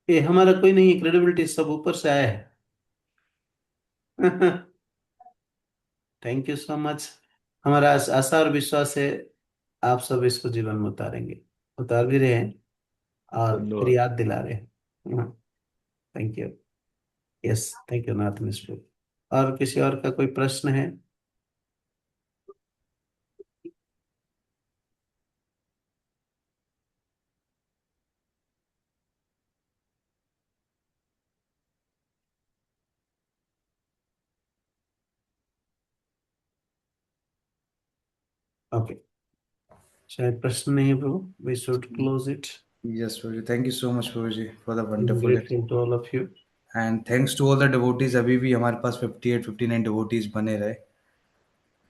ये हमारा कोई नहीं, क्रेडिबिलिटी सब ऊपर से आया है। Thank you so much. हमारा आशा और विश्वास है आप सब इसको जीवन में उतारेंगे, उतार भी रहे हैं और फिर धन्यवाद। याद दिला रहे हैं। Thank you, yes, thank you Nath Mishra. और किसी और का कोई प्रश्न है? ओके, शायद प्रश्न नहीं है प्रभु, we should close it. Yes, Prabhuji. Thank you so much, Prabhuji, for the wonderful grateful to all of you. and thanks to all the devotees। अभी भी हमारे पास 58-59 devotees बने रहे।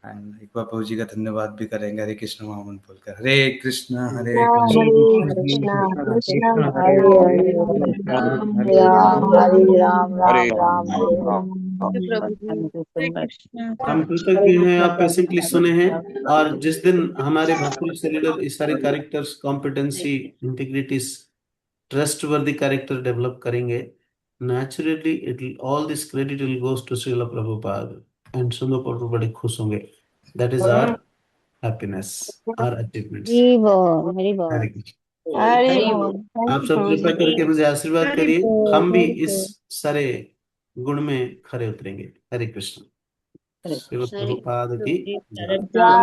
एंड एक बार प्रभु जी का धन्यवाद भी करेंगे, हरे कृष्ण महामंत्र बोलकर। हरे कृष्णा हरे कृष्णा कृष्णा कृष्णा कृष्ण हरे हरे हरे राम हरे राम हरे राम राम हरे हरे। प्रभु जी हरे कृष्णा। हम कृतज्ञ हैं, आप पेशेंटली सुने हैं। और जिस दिन हमारे भक्तुल से लीडर इस सारे characters, competency, integrities, trustworthy character develop करेंगे, naturally it will, all this credit will goes to Srila Prabhupada and Sundar Prabhu बड़े खुश होंगे। That is our happiness, our achievements। हरी बोल हरी बोल हरे कृष्ण। हरी हरि बोल। बोल। आप सब कृपा करके मुझे आशीर्वाद करिए, हम भी इस हरी सारे गुण में खरे उतरेंगे। हरे कृष्ण। श्रील बोल। प्रभुपाद की जय। जय